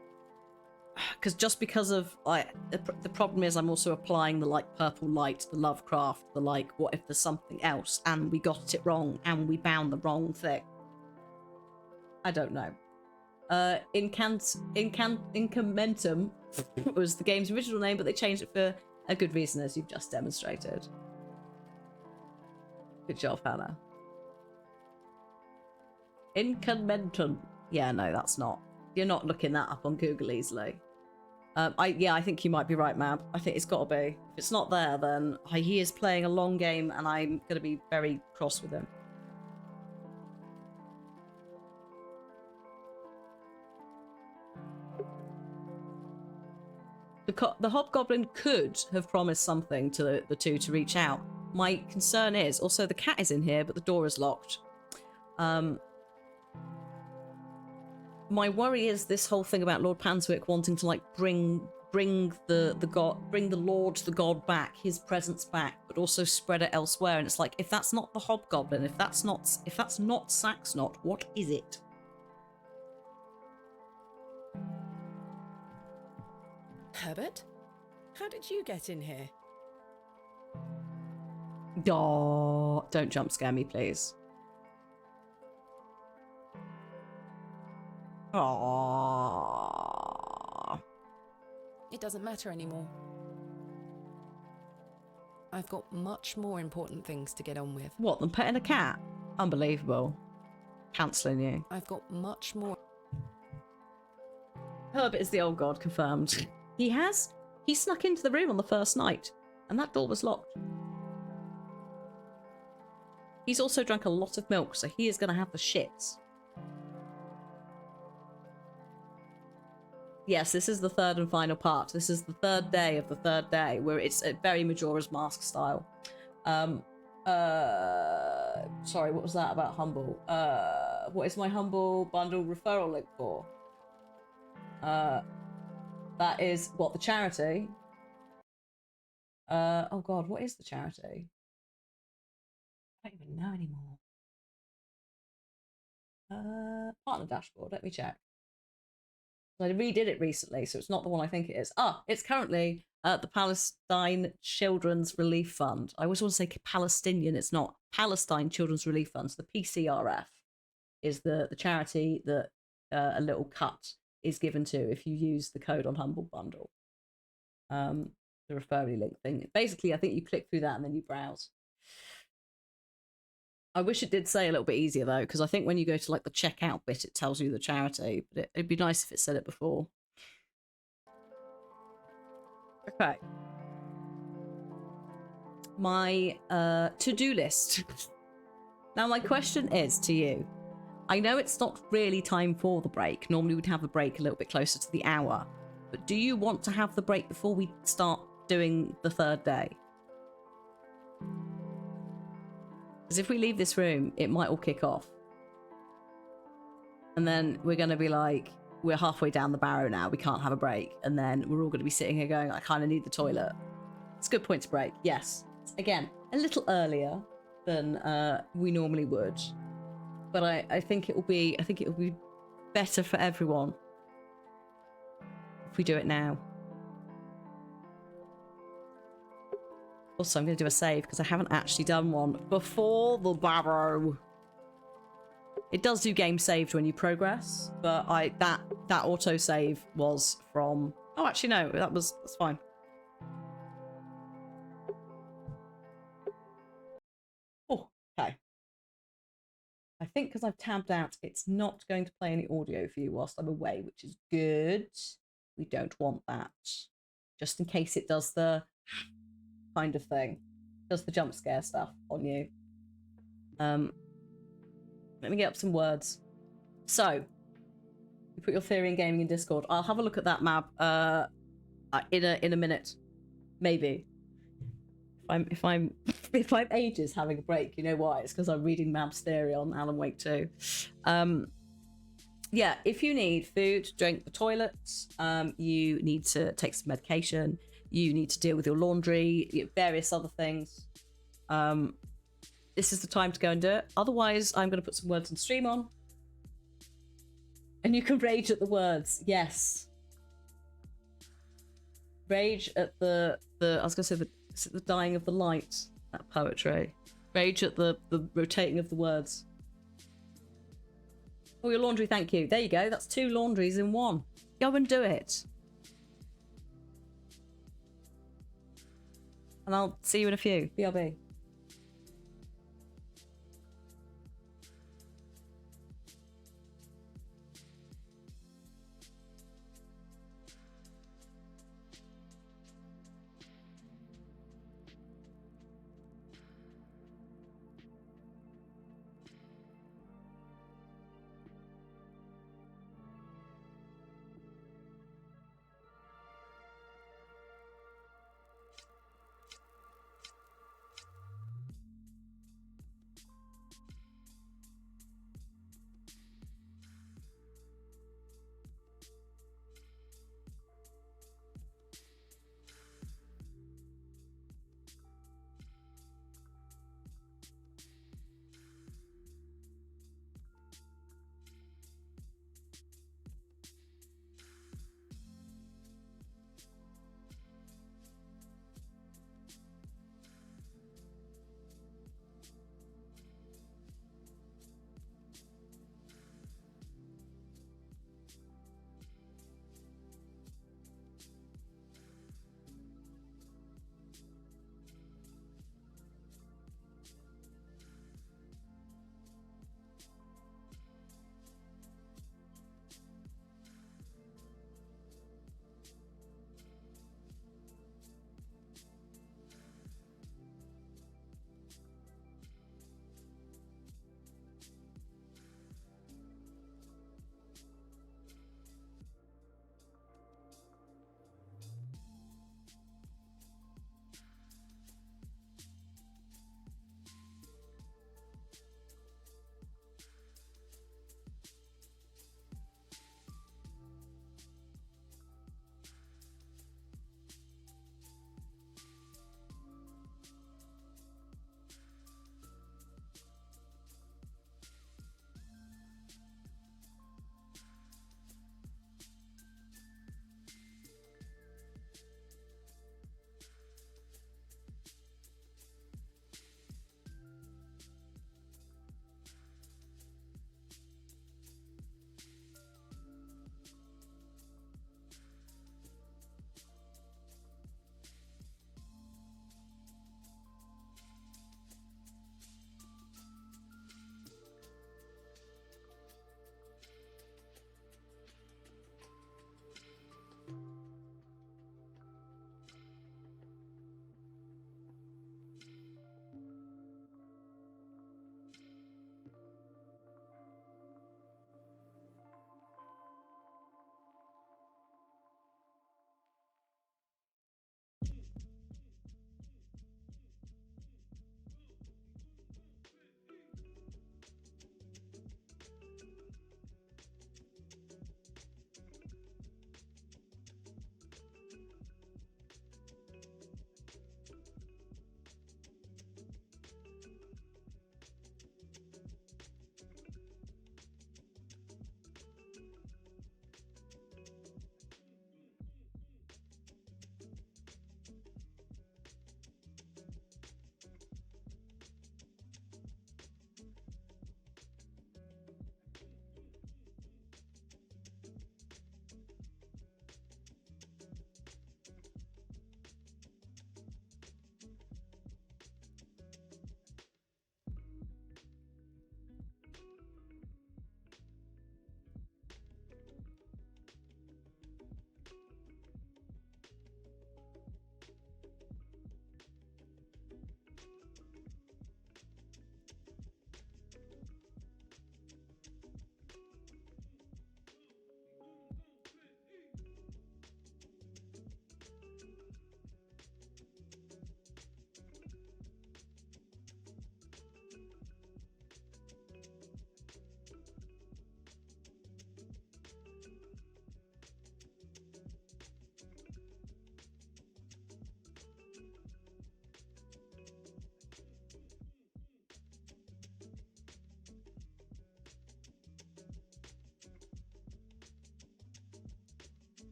because of the problem is I'm also applying the like purple light, the Lovecraft, the like what if there's something else and we got it wrong and we bound the wrong thing. I don't know. Incamentum was the game's original name, but they changed it for a good reason, as you've just demonstrated. Good job, Hannah. Incamentum. Yeah, no, that's not. You're not looking that up on Google easily. I think you might be right, Mab. I think it's got to be. If it's not there, then he is playing a long game, and I'm going to be very cross with him. The Hobgoblin could have promised something to the two to reach out. My concern is, also the cat is in here, but the door is locked. My worry is this whole thing about Lord Panswick wanting to like bring the Lord, the god back, his presence back, but also spread it elsewhere. And it's like, if that's not the Hobgoblin, if that's not Saxnot, what is it? Herbert? How did you get in here? Oh, don't jump scare me, please. Aww. It doesn't matter anymore. I've got much more important things to get on with. What, than petting a cat? Unbelievable. Cancelling you. I've got much more. Herbert is the old god, confirmed. He snuck into the room on the first night, and that door was locked. He's also drunk a lot of milk, so he is going to have the shits. Yes, this is the third and final part. This is the third day of the third day, where it's very Majora's Mask style. Sorry, what was that about Humble? What is my Humble bundle referral link for? That is, what, the charity? Oh god, what is the charity? I don't even know anymore. Partner dashboard, let me check. I redid it recently, so it's not the one I think it is. It's currently the Palestine Children's Relief Fund. I always want to say Palestinian, it's not. Palestine Children's Relief Fund. So the PCRF is the charity that a little cut is given to if you use the code on Humble Bundle. The referral link thing. Basically, I think you click through that and then you browse. I wish it did say a little bit easier though, because I think when you go to like the checkout bit, it tells you the charity, but it'd be nice if it said it before. Okay. My to-do list. Now my question is to you. I know it's not really time for the break. Normally we'd have a break a little bit closer to the hour. But do you want to have the break before we start doing the third day? Because if we leave this room, it might all kick off. And then we're going to be like, we're halfway down the Barrow now, we can't have a break. And then we're all going to be sitting here going, I kind of need the toilet. It's a good point to break, yes. Again, a little earlier than we normally would. But I think it will be better for everyone if we do it now. Also, I'm going to do a save because I haven't actually done one before the Barrow. It does do game saved when you progress, but that auto save was from. Oh, actually no, that's fine. Oh, okay. I think because I've tabbed out, it's not going to play any audio for you whilst I'm away, which is good. We don't want that, just in case it does the kind of thing, does the jump scare stuff on you. Let me get up some words. So, you put your theory in gaming in Discord. I'll have a look at that map in a minute, maybe. If I'm ages having a break, you know why? It's because I'm reading Mab's theory on Alan Wake 2. Yeah, if you need food, drink, the toilets, you need to take some medication, you need to deal with your laundry, various other things. This is the time to go and do it. Otherwise, I'm going to put some words on stream on. And you can rage at the words. Yes. Rage at the I was going to say the dying of the light. That poetry. Rage at the rotating of the words. Oh, your laundry, thank you. There you go. That's 2 laundries in 1. Go and do it. And I'll see you in a few. BRB.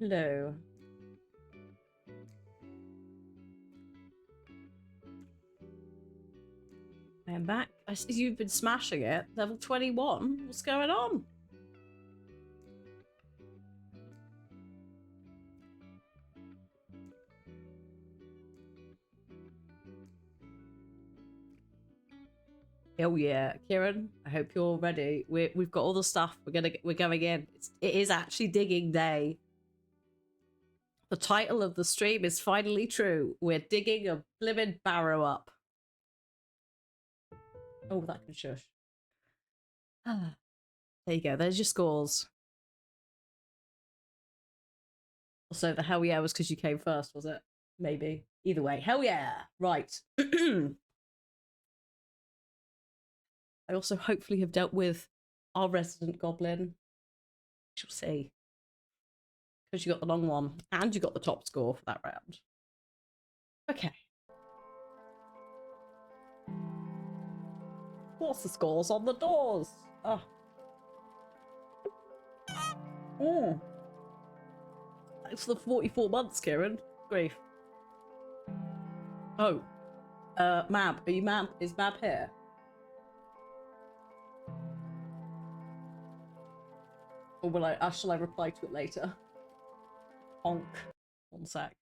Hello. I am back. I see you've been smashing it. Level 21. What's going on? Oh yeah, Kieran. I hope you're ready. We've got all the stuff. We're going in. It is actually digging day. The title of the stream is finally true. We're digging a blimmin' barrow up. Oh, that can shush. Ah, there you go. There's your scores. Also, the hell yeah was because you came first, was it? Maybe. Either way, hell yeah. Right. I also hopefully have dealt with our resident goblin. We shall see. Because you got the long one, and you got the top score for that round. Okay. What's the scores on the doors? Oh. Oh. Thanks for the 44 months, Kieran. Grief. Oh. Mab. Are you Mab? Is Mab here? Or will shall I reply to it later? Honk. One sec.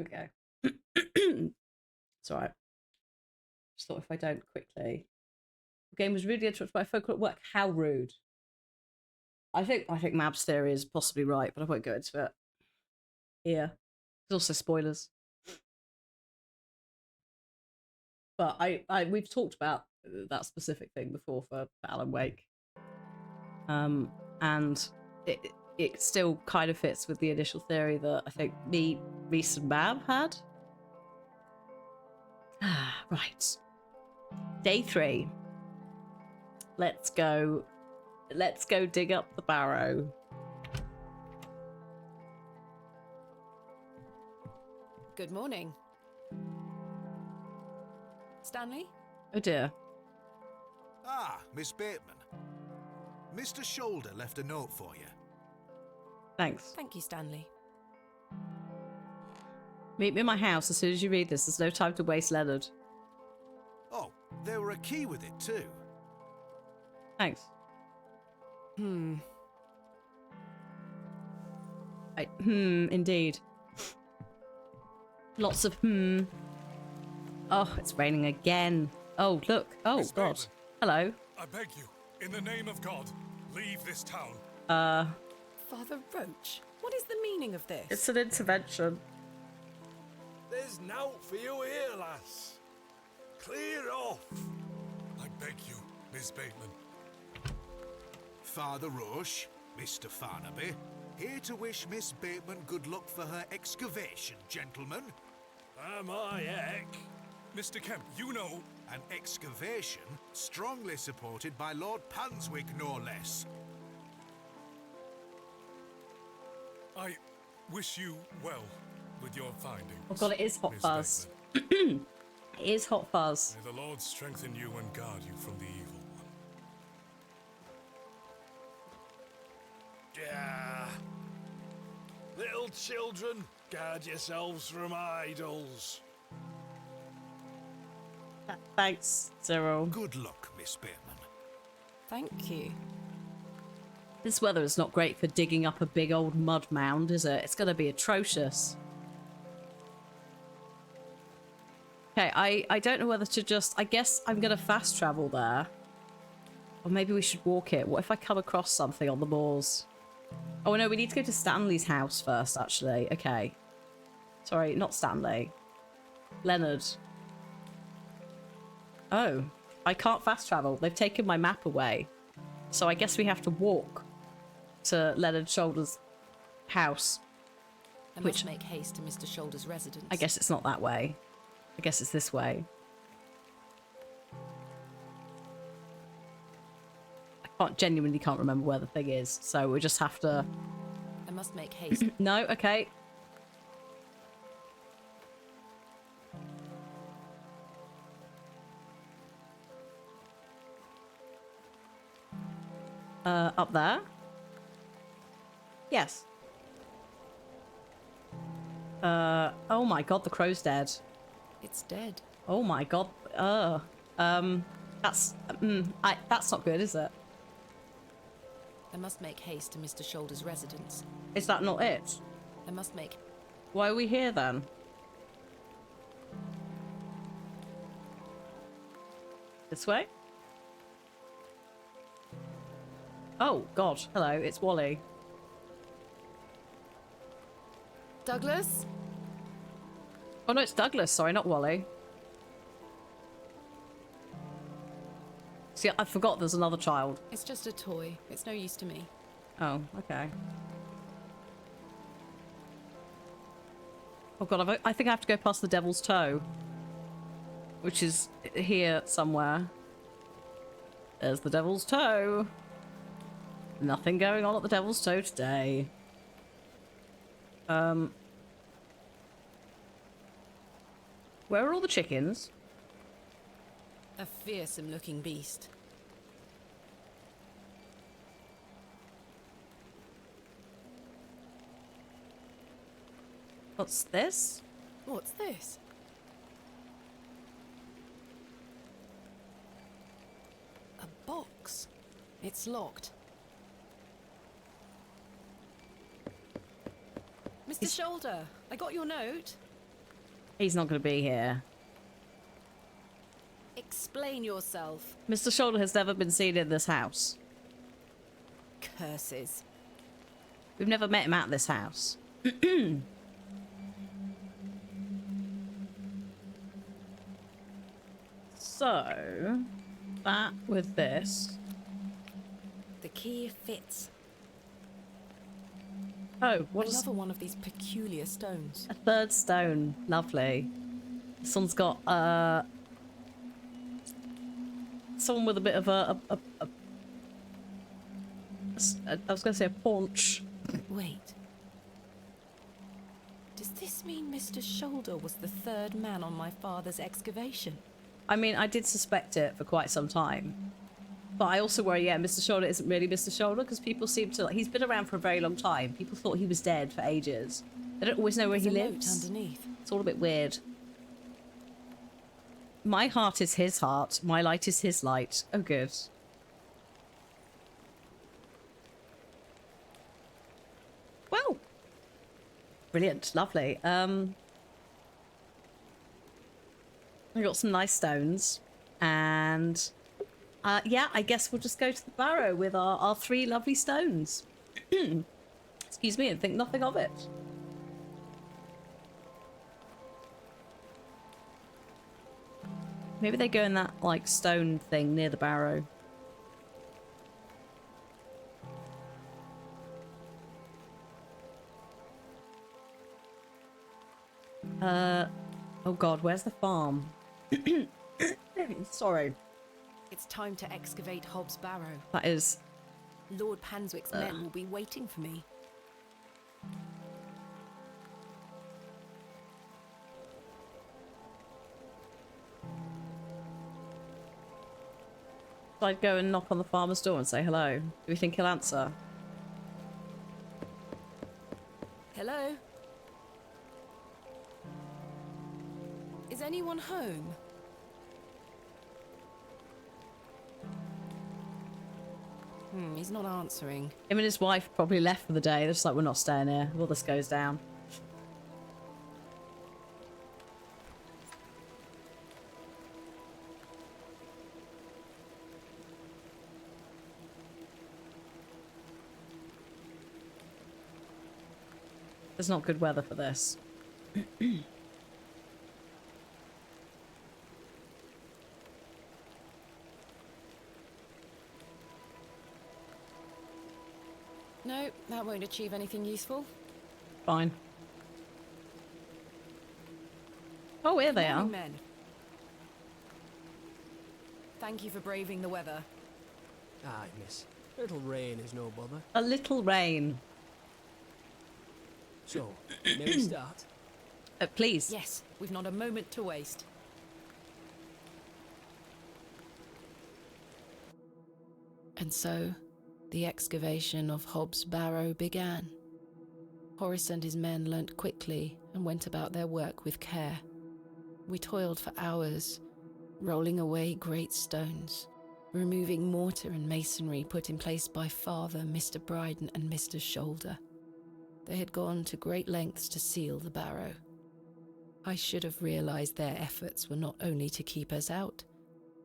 Okay. It's alright. Just thought if I don't quickly. The game was rudely interrupted by a phone call at work. How rude. I think Mab's theory is possibly right, but I won't go into it. Yeah. There's also spoilers. But we've talked about that specific thing before for Alan Wake. And it still kind of fits with the initial theory that I think me, Reese, and Mab had. Right. Day 3. Let's go dig up the barrow. Good morning. Stanley? Oh dear. Ah, Miss Bateman. Mr. Shoulder left a note for you. Thanks. Thank you, Stanley. Meet me in my house as soon as you read this. There's no time to waste, Leonard. Oh, there were a key with it too. Thanks. Indeed. Lots of Oh, it's raining again. Oh, look. Oh, Miss God. Bateman. Hello. I beg you, in the name of God, leave this town. Father Roach, what is the meaning of this? It's an intervention. There's nought for you here, lass. Clear off. I beg you, Miss Bateman. Father Roche, Mr. Farnaby, here to wish Miss Bateman good luck for her excavation, gentlemen. Am I heck? Mr. Kemp, you know... An excavation strongly supported by Lord Panswick, no less. I wish you well with your findings. Oh God, it is Hot Miss Fuzz. Bateman. It is Hot Fuzz. May the Lord strengthen you and guard you from the evil one. Yeah. Little children, guard yourselves from idols. Thanks, Cyril. Good luck, Miss Bateman. Thank you. This weather is not great for digging up a big old mud mound, is it? It's going to be atrocious. Okay, I don't know whether to just... I guess I'm going to fast travel there. Or maybe we should walk it. What if I come across something on the moors? Oh, no, we need to go to Stanley's house first, actually. Okay. Sorry, not Stanley. Leonard. Oh, I can't fast travel. They've taken my map away. So I guess we have to walk to Leonard Shoulder's house. I must make haste to Mr. Shoulder's residence. I guess it's not that way. I guess it's this way. Genuinely can't remember where the thing is, so we just have to... I must make haste. No, okay. Up there? Yes. Oh my god, the crow's dead. It's dead. Oh my god. That's not good, is it? I must make haste to Mr. Shoulder's residence. Is that not it? I must make... Why are we here then? This way? Oh god, hello, it's Wally. Douglas? Oh no, it's Douglas, sorry, not Wally. See, I forgot there's another child. It's just a toy. It's no use to me. Oh, okay. Oh god, I think I have to go past the Devil's Toe. Which is here somewhere. There's the Devil's Toe. Nothing going on at the Devil's Toe today. Where are all the chickens? A fearsome looking beast. What's this? What's this? A box. It's locked. Mr. Shoulder, I got your note. He's not going to be here. Explain yourself. Mr. Shoulder has never been seen in this house. Curses. We've never met him at this house. So, that with this. The key fits. Oh, what is... Another one of these peculiar stones. A third stone. Lovely. This one's got, someone with a bit of I was going to say a paunch. Wait. Does this mean Mr. Shoulder was the third man on my father's excavation? I mean, I did suspect it for quite some time. But I also worry, yeah, Mr. Shoulder isn't really Mr. Shoulder, because people seem to... He's been around for a very long time. People thought he was dead for ages. They don't always know where he lives. Underneath. It's all a bit weird. My heart is his heart. My light is his light. Oh, good. Well. Brilliant. Lovely. We got some nice stones. And... yeah, I guess we'll just go to the Barrow with our 3 lovely stones. Excuse me, and think nothing of it. Maybe they go in that, like, stone thing near the Barrow. Oh god, where's the farm? Sorry. It's time to excavate Hobbs Barrow. That is... Lord Panswick's men will be waiting for me. I'd go and knock on the farmer's door and say hello. Do we think he'll answer? Hello? Is anyone home? He's not answering. Him and his wife probably left for the day. They're just like, we're not staying here. Well, this goes down. There's not good weather for this. No, that won't achieve anything useful. Fine. Oh, here they Good are. morning, men. Thank you for braving the weather. Aye, miss. Little rain is no bother. A little rain. So, may we start? Please. Yes, we've not a moment to waste. And so, the excavation of Hobbs' Barrow began. Horace and his men learnt quickly and went about their work with care. We toiled for hours, rolling away great stones, removing mortar and masonry put in place by Father, Mr. Bryden and Mr. Shoulder. They had gone to great lengths to seal the barrow. I should have realised their efforts were not only to keep us out,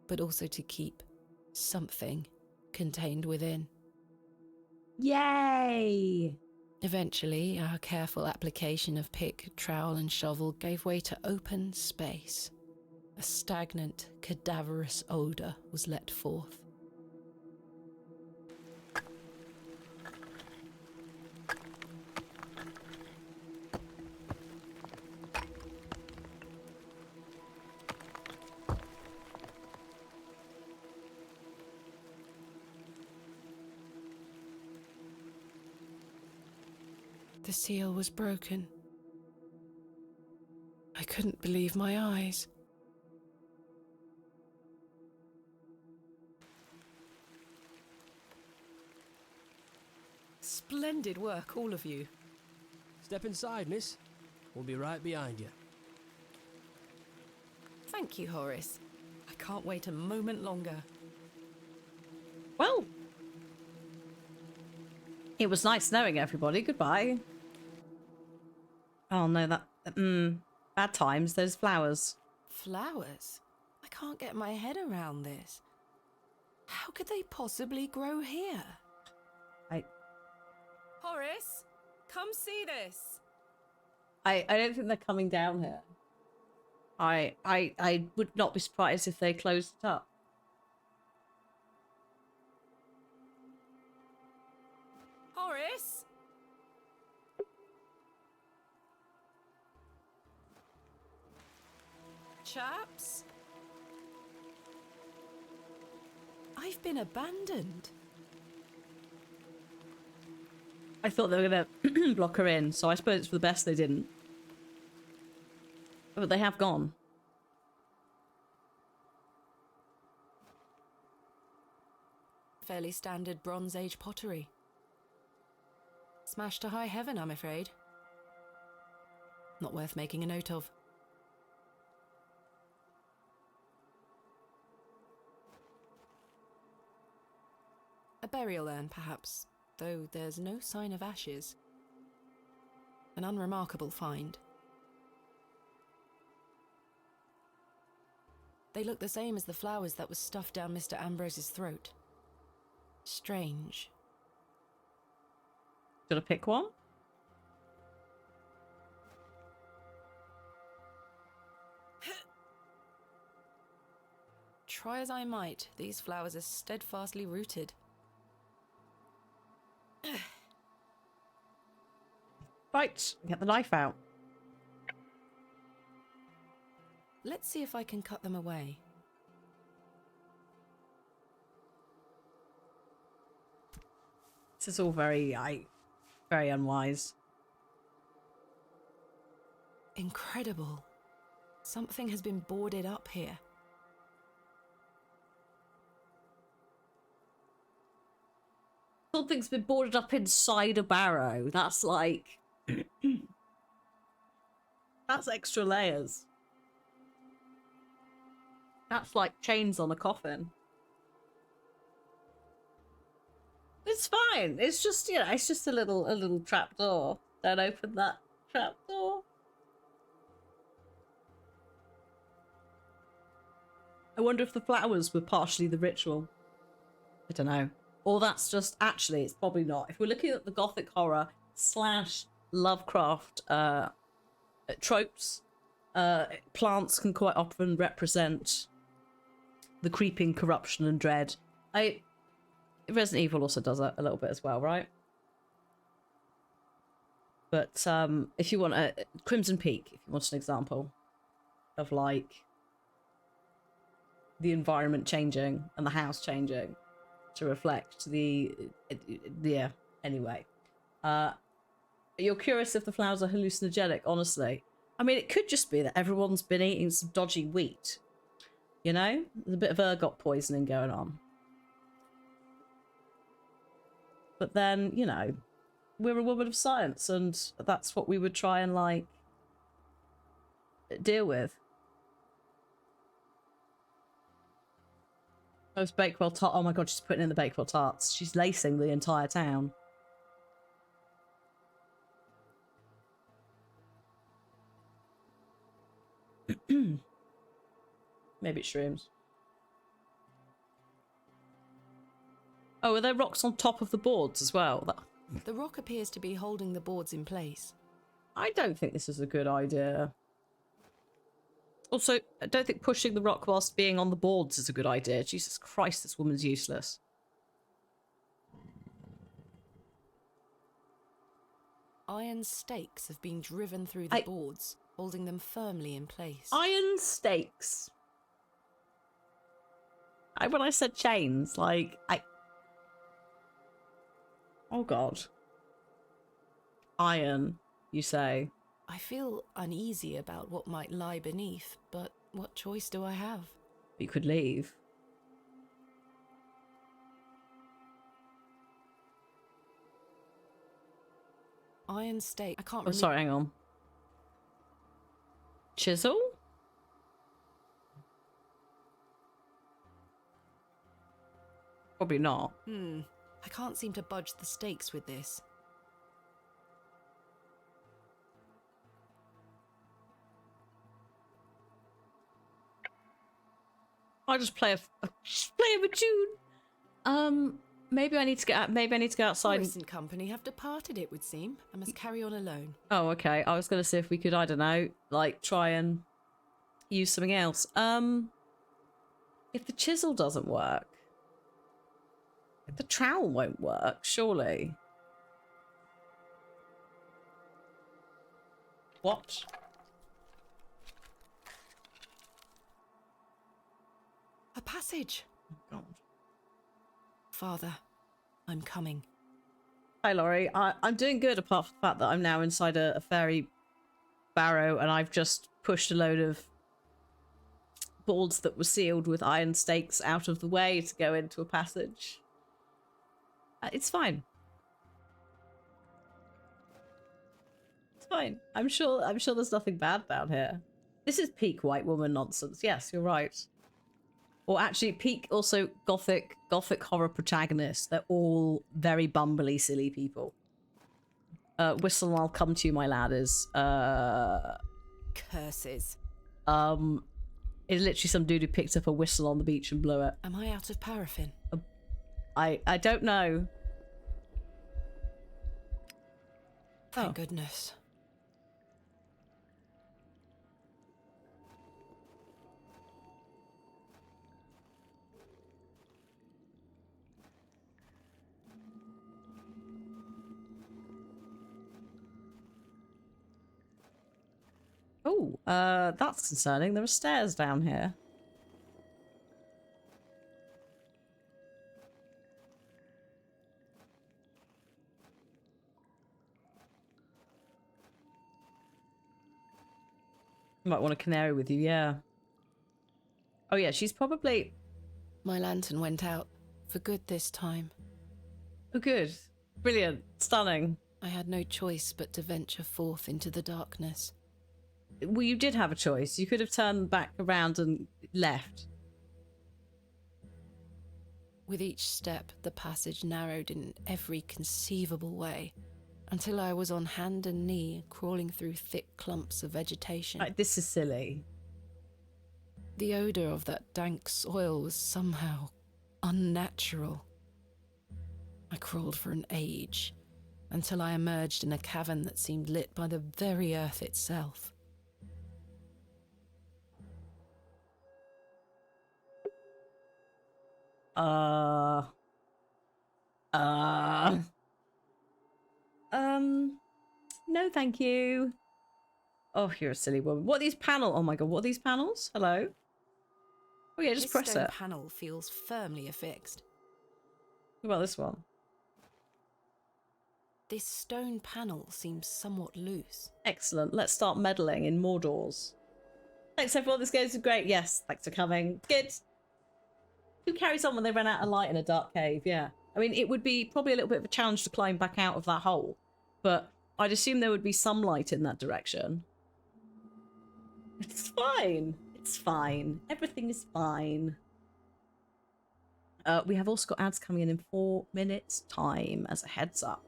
but also to keep something contained within. Yay! Eventually, our careful application of pick, trowel and shovel gave way to open space. A stagnant, cadaverous odour was let forth. The seal was broken. I couldn't believe my eyes. Splendid work, all of you. Step inside, miss. We'll be right behind you. Thank you, Horace. I can't wait a moment longer. Well, it was nice knowing everybody. Goodbye. Oh no, that bad times. Those flowers. Flowers? I can't get my head around this. How could they possibly grow here? Horace, come see this. I don't think they're coming down here. I would not be surprised if they closed it up. Horace? Chaps? I've been abandoned. I thought they were gonna block her in, so I suppose it's for the best they didn't. But they have gone. Fairly standard Bronze Age pottery. Smashed to high heaven, I'm afraid. Not worth making a note of. A burial urn, perhaps, though there's no sign of ashes. An unremarkable find. They look the same as the flowers that was stuffed down Mr. Ambrose's throat. Strange. Should I pick one? Try as I might, these flowers are steadfastly rooted. Right, get the knife out. Let's see if I can cut them away. This is all very unwise. Incredible. Something has been boarded up here. Something's been boarded up inside a barrow. That's like... That's extra layers. That's like chains on a coffin. It's fine. It's just, you know, it's just a little trap door. Don't open that trap door. I wonder if the flowers were partially the ritual. I don't know. Or that's just, actually, it's probably not. If we're looking at the Gothic horror / Lovecraft tropes, plants can quite often represent the creeping corruption and dread. Resident Evil also does that a little bit as well, right? But if you want a Crimson Peak, if you want an example, of like the environment changing and the house changing to reflect the yeah. Anyway, you're curious if the flowers are hallucinogenic. Honestly, I mean, it could just be that everyone's been eating some dodgy wheat. You know, there's a bit of ergot poisoning going on. But then, you know, we're a woman of science, and that's what we would try and like deal with. Those Bakewell tart. Oh my god, she's putting in the Bakewell tarts. She's lacing the entire town. Maybe it's shrooms. Oh, are there rocks on top of the boards as well? The rock appears to be holding the boards in place. I don't think this is a good idea. Also, I don't think pushing the rock whilst being on the boards is a good idea. Jesus Christ, this woman's useless. Iron stakes have been driven through the boards, holding them firmly in place. Iron stakes? When I said chains, like, oh god. Iron, you say? I feel uneasy about what might lie beneath, but what choice do I have? You could leave. Iron stake. I can't Oh, sorry, hang on. Chisel? Probably not. I can't seem to budge the stakes with this. I'll just play a tune. Maybe I need to get out. Maybe I need to go outside. Morris and company have departed, it would seem. I must carry on alone. Oh, okay. I was gonna see if we could, I don't know, like try and use something else. If the chisel doesn't work, if the trowel won't work, surely. What? A passage. Oh, God. Father, I'm coming. Hi, Laurie. I'm doing good, apart from the fact that I'm now inside a fairy barrow, and I've just pushed a load of boards that were sealed with iron stakes out of the way to go into a passage. It's fine. It's fine. I'm sure there's nothing bad down here. This is peak white woman nonsense. Yes, you're right. Or actually, peak also gothic horror protagonists. They're all very bumbly, silly people. Whistle, I'll come to you, my lad, is Curses. It's literally some dude who picked up a whistle on the beach and blew it. Am I out of paraffin? I don't know. Thank goodness. Oh, that's concerning. There are stairs down here. Might want a canary with you, yeah. Oh yeah, she's probably... My lantern went out. For good this time. Oh good. Brilliant. Stunning. I had no choice but to venture forth into the darkness. Well, you did have a choice. You could have turned back around and left. With each step, the passage narrowed in every conceivable way, until I was on hand and knee, crawling through thick clumps of vegetation. This is silly. The odour of that dank soil was somehow unnatural. I crawled for an age, until I emerged in a cavern that seemed lit by the very earth itself. No thank you. Oh, you're a silly woman. What are these panels? Oh my god, what are these panels? Hello? Oh yeah, just This press stone it. panel feels firmly affixed. What about this one? This stone panel seems somewhat loose. Excellent. Let's start meddling in more doors. Thanks everyone, this game's great. Yes, thanks for coming. Good. Who carries on when they run out of light in a dark cave? Yeah. I mean, it would be probably a little bit of a challenge to climb back out of that hole, but I'd assume there would be some light in that direction. It's fine. It's fine. Everything is fine. We have also got ads coming in 4 minutes time as a heads up.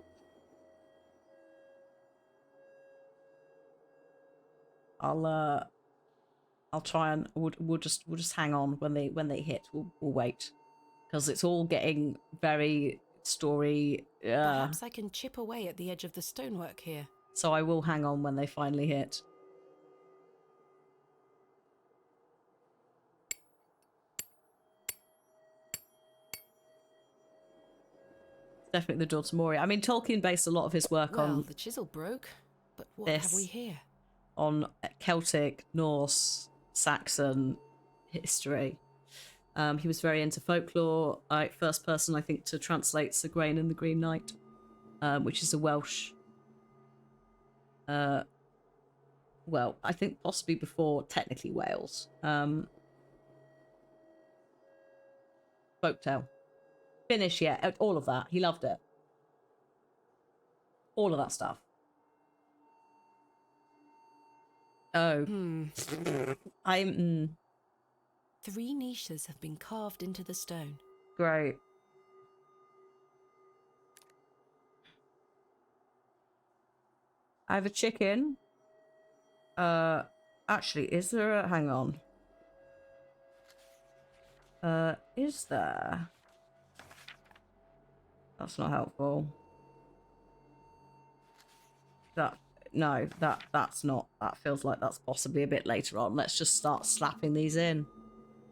I'll try and we'll just hang on when they hit. We'll wait because it's all getting very story. Perhaps I can chip away at the edge of the stonework here. So I will hang on when they finally hit. Definitely the door to Moria. I mean, Tolkien based a lot of his work on the chisel broke, but what this, have we here? On Celtic, Norse, Saxon history. He was very into folklore. First person, I think, to translate Sir Gawain and the Green Knight, which is a Welsh. Well, I think possibly before technically Wales. Folktale. Finnish, yeah, all of that. He loved it. All of that stuff. Oh. I'm... 3 niches have been carved into the stone. Great. I have a chicken. Actually, is there a... Hang on. Is there... That's not helpful. That's not. That feels like that's possibly a bit later on. Let's just start slapping these in and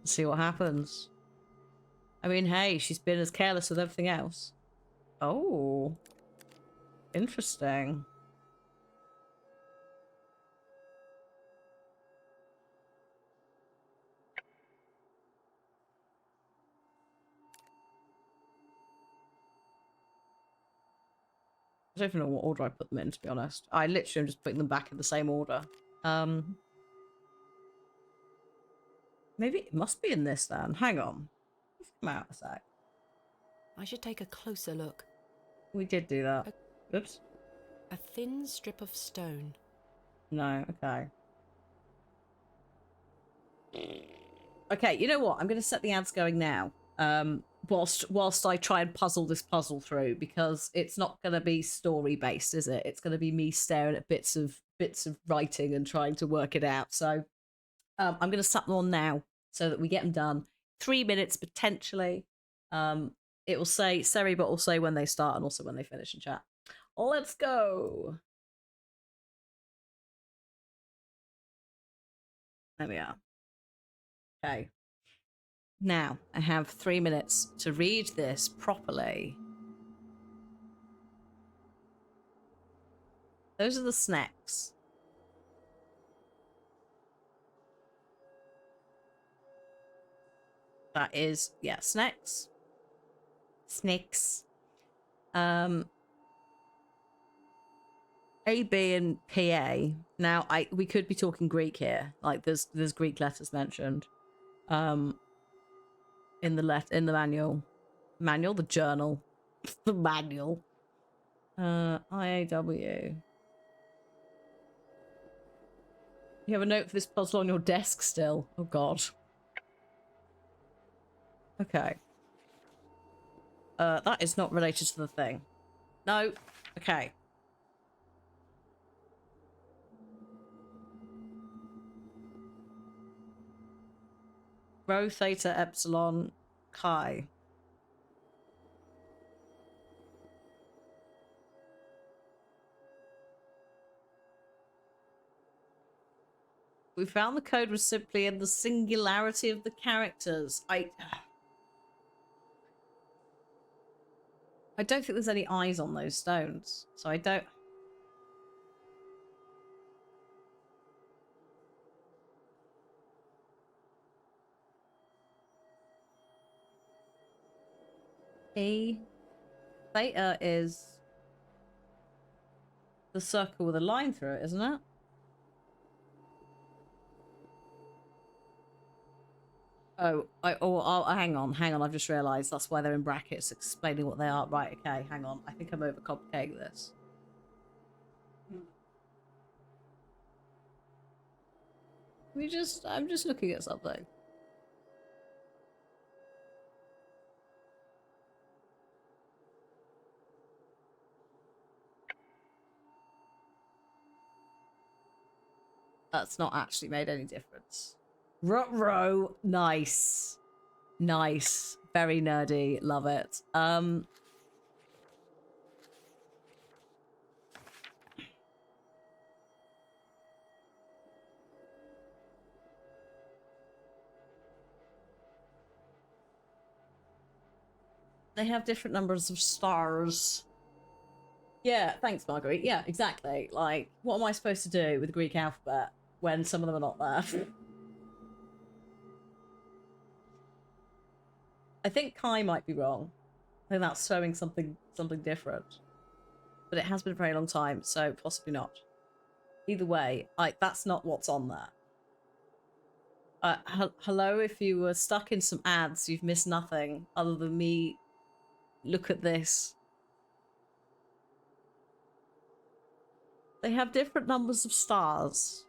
see what happens. I mean, hey, she's been as careless with everything else. Oh. Interesting. I don't even know what order I put them in, to be honest. I literally am just putting them back in the same order. Maybe it must be in this then. Hang on. Let's come out a sec. I should take a closer look. We did do that. Oops. A thin strip of stone. No, okay. Okay, you know what? I'm going to set the ads going now. Whilst I try and puzzle this puzzle through, because it's not going to be story based, is it? It's going to be me staring at bits of writing and trying to work it out. So I'm going to set them on now so that we get them done. 3 minutes potentially. It will say Seri, but will say when they start and also when they finish in chat. Let's go. There we are. Okay. Now, I have 3 minutes to read this properly. Those are the snacks. That is, yeah, snacks. Snakes. A, B, and PA. Now, we could be talking Greek here. Like, there's Greek letters mentioned. In the manual, the journal, the manual. IAW. You have a note for this puzzle on your desk still. Oh god. Okay. That is not related to the thing. No. Okay. Rho, theta, epsilon, chi. We found the code was simply in the singularity of the characters. I don't think there's any eyes on those stones, so I don't... E. Theta is the circle with a line through it, isn't it? Hang on. I've just realised that's why they're in brackets, explaining what they are. Right, okay, hang on. I think I'm overcomplicating this. I'm just looking at something. That's not actually made any difference. Ruh-roh, nice. Nice. Very nerdy. Love it. They have different numbers of stars. Yeah, thanks, Marguerite. Yeah, exactly. Like, what am I supposed to do with the Greek alphabet when some of them are not there? I think Kai might be wrong. I think that's showing something different. But it has been a very long time, so possibly not. Either way, that's not what's on there. Hello, if you were stuck in some ads, you've missed nothing other than me. Look at this. They have different numbers of stars.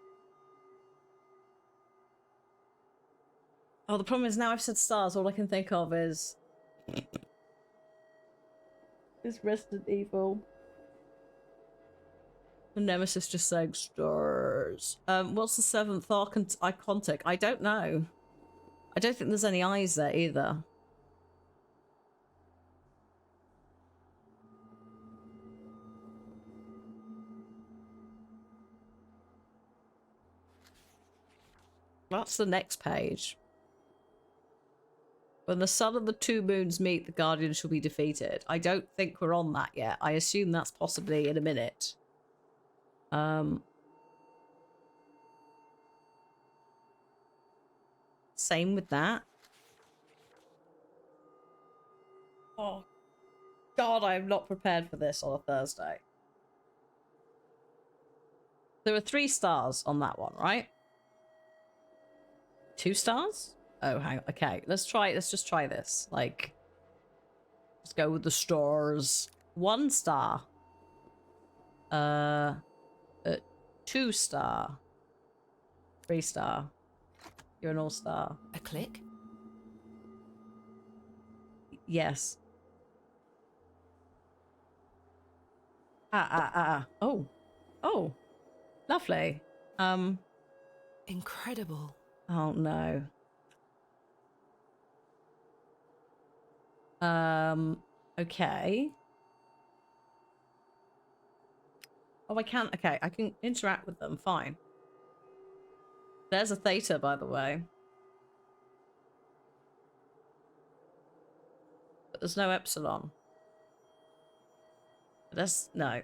Oh, the problem is now I've said stars, all I can think of is Resident Evil. The Nemesis just saying stars. What's the 7th Icontic? I don't know. I don't think there's any eyes there either. That's the next page. When the sun and the 2 moons meet, the Guardian shall be defeated. I don't think we're on that yet. I assume that's possibly in a minute. Same with that. Oh, God, I am not prepared for this on a Thursday. There are 3 stars on that one, right? 2 stars? Oh, hang on. Okay, let's just try this. Like, let's go with the stars. 1 star. 2 star. 3 star. You're an all-star. A click? Yes. Oh. Oh. Lovely. Incredible. Oh no. Okay. Oh, I can't. Okay, I can interact with them. Fine. There's a theta, by the way. But there's no epsilon. There's no.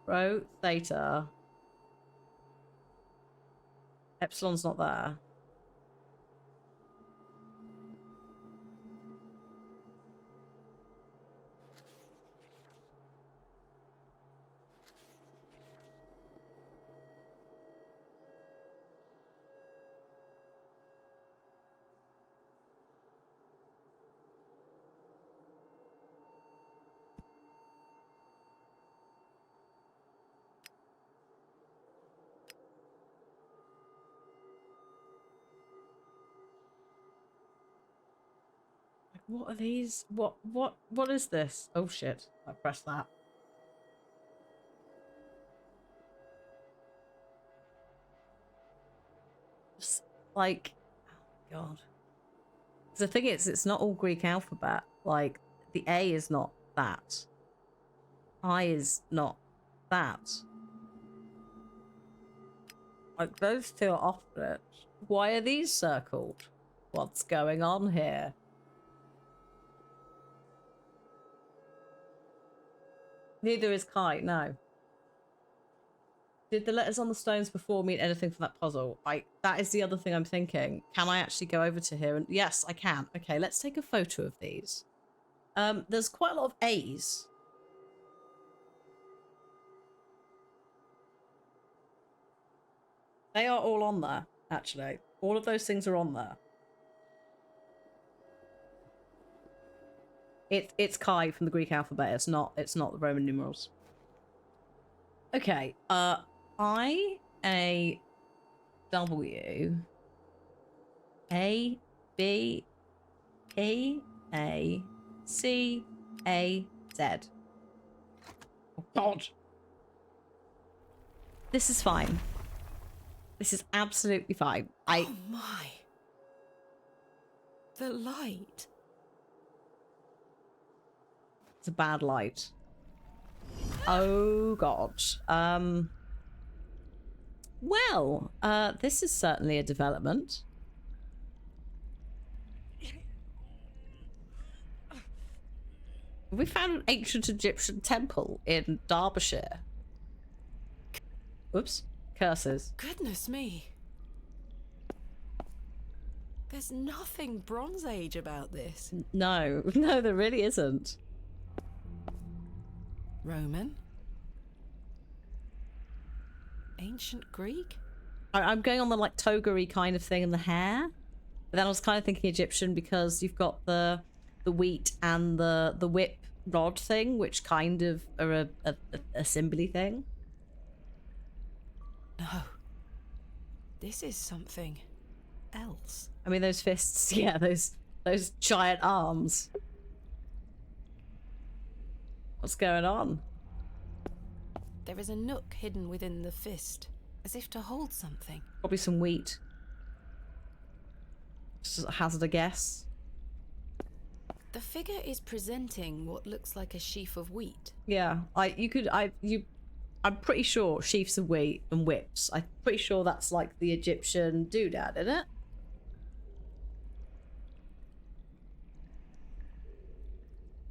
Rho, theta. Epsilon's not there. What are these? What is this? Oh shit. I pressed that. Just like, oh god. The thing is, it's not all Greek alphabet. Like, the A is not that. I is not that. Like, those 2 are off it. Why are these circled? What's going on here? Neither is Kai, no. Did the letters on the stones before mean anything for that puzzle? That is the other thing I'm thinking. Can I actually go over to here? And yes, I can. Okay, let's take a photo of these. There's quite a lot of A's. They are all on there, actually. All of those things are on there. It's Chi from the Greek alphabet. It's not the Roman numerals. Okay. I A W A B E A C A Z. Oh God. This is fine. This is absolutely fine. Oh my. The light. It's a bad light. Oh God. Well, this is certainly a development. We found an ancient Egyptian temple in Derbyshire. Oops. Curses. Goodness me. There's nothing Bronze Age about this. No, there really isn't. Roman? Ancient Greek? I'm going on the like toga-y kind of thing and the hair. But then I was kind of thinking Egyptian because you've got the wheat and the whip rod thing, which kind of are a symbol-y thing. No. This is something else. I mean, those fists, yeah, those giant arms. What's going on? There is a nook hidden within the fist, as if to hold something. Probably some wheat. Just hazard a guess. The figure is presenting what looks like a sheaf of wheat. Yeah, I'm pretty sure sheafs of wheat and whips. I'm pretty sure that's like the Egyptian doodad, isn't it?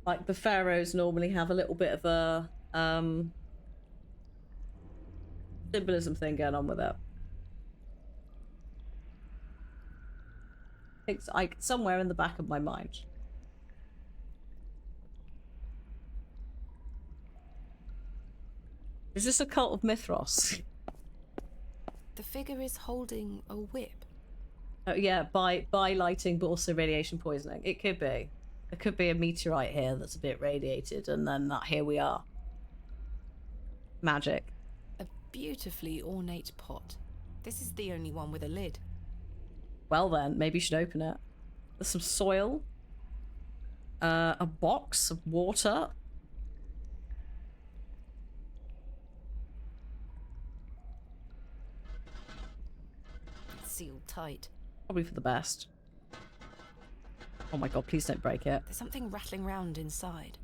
Like the pharaohs normally have a little bit of a symbolism thing going on with it. It's like somewhere in the back of my mind. Is this a cult of Mithras? The figure is holding a whip. Oh yeah, by lighting, but also radiation poisoning. It could be. There could be a meteorite here that's a bit radiated, and then here we are. Magic. A beautifully ornate pot. This is the only one with a lid. Well then, maybe you should open it. There's some soil. A box of water. It's sealed tight. Probably for the best. Oh my God, please don't break it. There's something rattling round inside.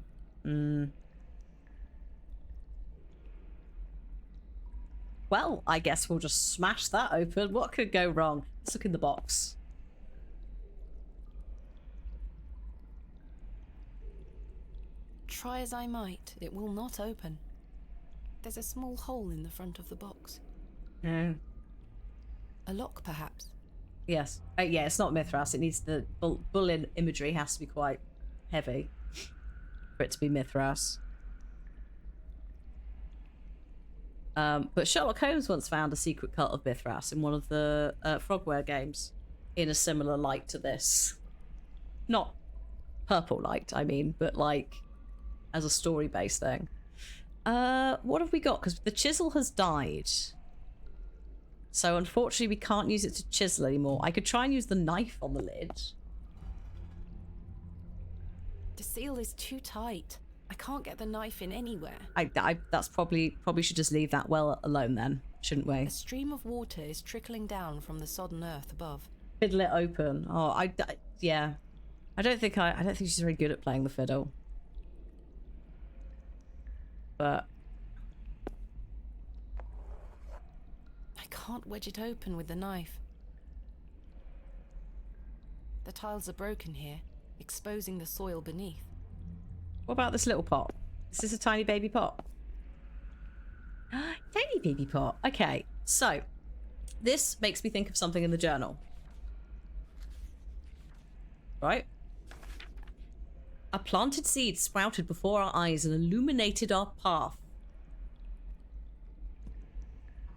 Well, I guess we'll just smash that open. What could go wrong? Let's look in the box. Try as I might, it will not open. There's a small hole in the front of the box. No. A lock, perhaps? Yes. Yeah, it's not Mithras. It needs the bull imagery has to be quite heavy for it to be Mithras. But Sherlock Holmes once found a secret cult of Mithras in one of the Frogware games in a similar light to this. Not purple light, I mean, but like as a story-based thing. What have we got? Because the chisel has died. So unfortunately we can't use it to chisel anymore. I could try and use the knife on the lid. The seal is too tight. I can't get the knife in anywhere. That's probably should just leave that well alone then, shouldn't we? A stream of water is trickling down from the sodden earth above. Fiddle it open. Oh, yeah. I don't think she's very good at playing the fiddle. But I can't wedge it open with the knife. The tiles are broken here, exposing the soil beneath. What about this little pot? Is this a tiny baby pot? Tiny baby pot. Okay, so this makes me think of something in the journal. Right? A planted seed sprouted before our eyes and illuminated our path.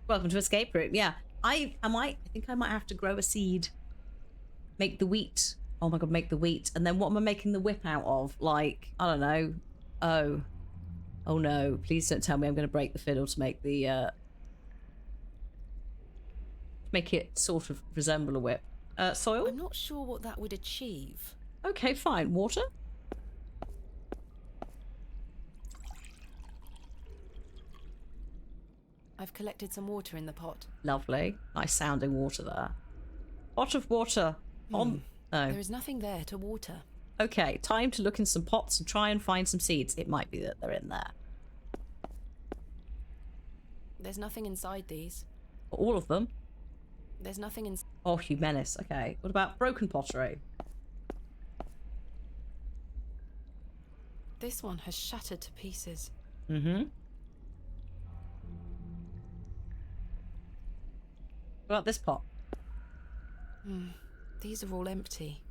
Welcome to Escape Room. Yeah, I think I might have to grow a seed. Make the wheat. Oh my god, make the wheat. And then what am I making the whip out of? Like, I don't know. Oh no, please don't tell me I'm going to break the fiddle to make the make it sort of resemble a whip. Soil? I'm not sure what that would achieve. Okay, fine. Water? I've collected some water in the pot. Lovely. Nice sounding water there. Pot of water. On. Oh. There is nothing there to water. Okay, time to look in some pots and try and find some seeds. It might be that they're in there. There's nothing inside these. All of them? There's nothing in... Oh, you menace. Okay. What about broken pottery? This one has shattered to pieces. Mm-hmm. What about this pot? These are all empty.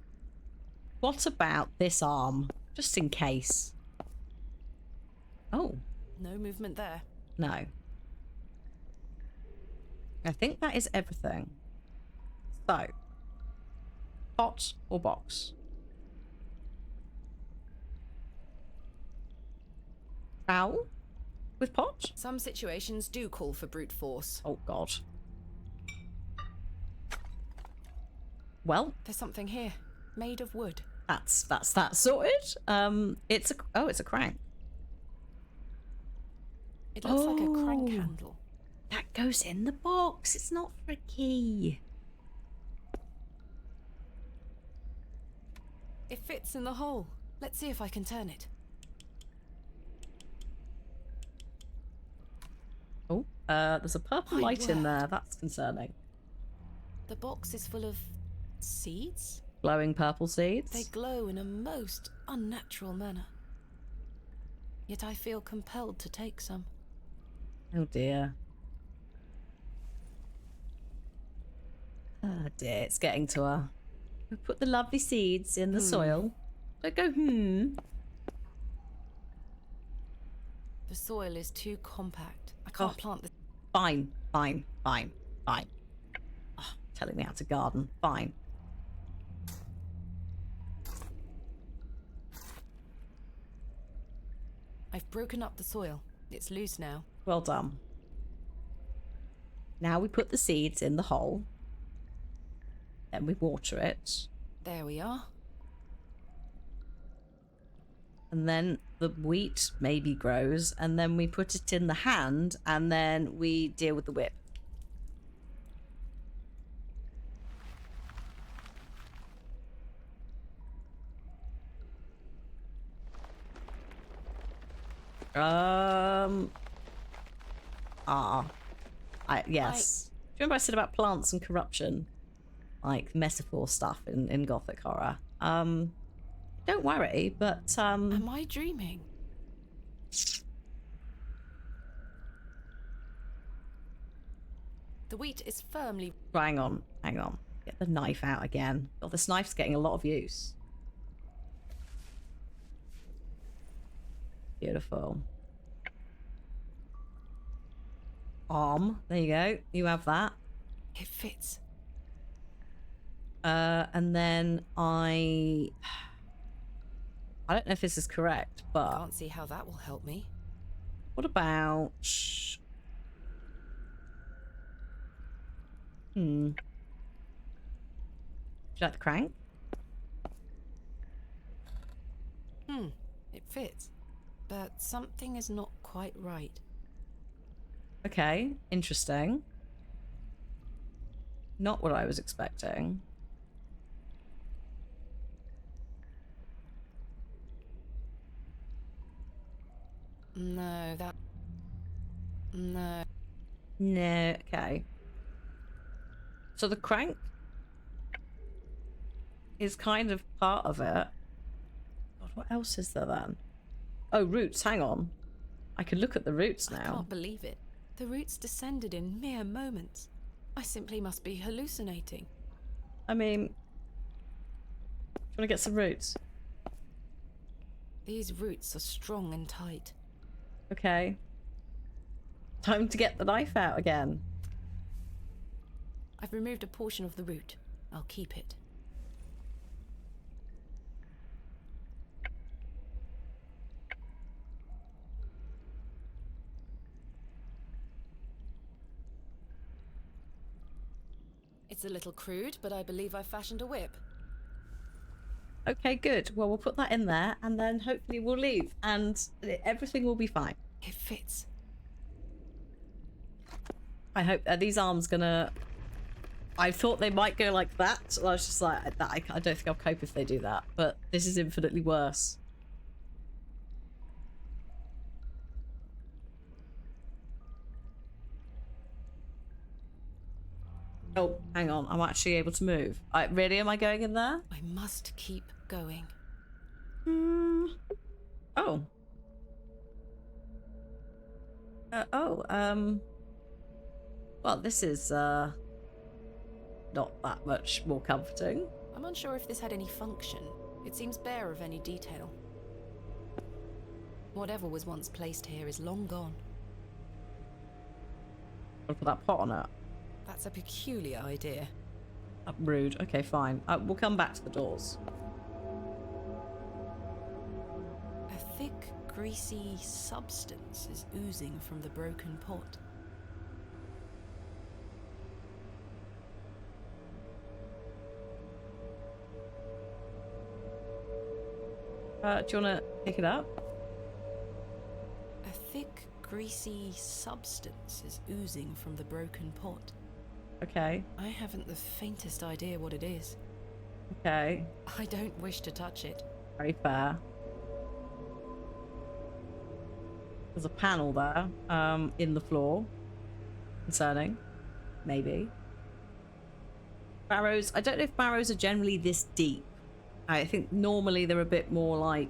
What about this arm? Just in case. Oh. No movement there. No. I think that is everything. So. Pot or box? Trowel? With pot? Some situations do call for brute force. Oh, God. Well, There's something here, made of wood. that's that sorted. It's a crank. It looks like a crank Oh. handle. That goes in the box. It's not for a key. It fits in the hole. Let's see if I can turn it. Oh, there's a purple My light in word. there. That's concerning. The box is full of seeds. Glowing purple seeds. They glow in a most unnatural manner. Yet I feel compelled to take some. Oh dear. Oh dear, it's getting to her. We put the lovely seeds in the soil. Don't go, The soil is too compact. I can't plant this. Fine. Oh, telling me how to garden. Fine. I've broken up the soil. It's loose now. Well done. Now we put the seeds in the hole. Then we water it. There we are. And then the wheat maybe grows. And then we put it in the hand. And then we deal with the whip. Yes. Do you remember I said about plants and corruption? Like metaphor stuff in Gothic horror. Don't worry, but Am I dreaming? The wheat is firmly... hang on. Get the knife out again. God, this knife's getting a lot of use. Beautiful. Arm. There you go. You have that. It fits. And then I don't know if this is correct, but Can't see how that will help me. what about... Do you like the crank? It fits. But something is not quite right. Okay, interesting. Not what I was expecting. No, that... No. No, okay. So the crank is kind of part of it. God, what else is there then? Oh, roots, hang on. I can look at the roots I now. can't believe it. The roots descended in mere moments. I simply must be hallucinating. I mean, do you want to get some roots? These roots are strong and tight. Okay. Time to get the knife out again. I've removed a portion of the root. I'll keep it. It's a little crude, but I believe I fashioned a whip. Okay, good. Well, we'll put that in there, and then hopefully we'll leave, and everything will be fine. It fits. I hope these arms gonna... I thought they might go like that. I was just like, I don't think I'll cope if they do that. But this is infinitely worse. Oh, hang on. I'm actually able to move. Really? Am I going in there? I must keep going. Oh. Well, this is, not that much more comforting. I'm unsure if this had any function. It seems bare of any detail. Whatever was once placed here is long gone. I'll put that pot on it. That's a peculiar idea. Rude. Okay, fine. We'll come back to the doors. A thick, greasy substance is oozing from the broken pot. Do you want to pick it up? A thick, greasy substance is oozing from the broken pot. Okay. I haven't the faintest idea what it is. Okay. I don't wish to touch it. Very fair. There's a panel there, in the floor. Concerning. Maybe. Barrows. I don't know if barrows are generally this deep. I think normally they're a bit more like...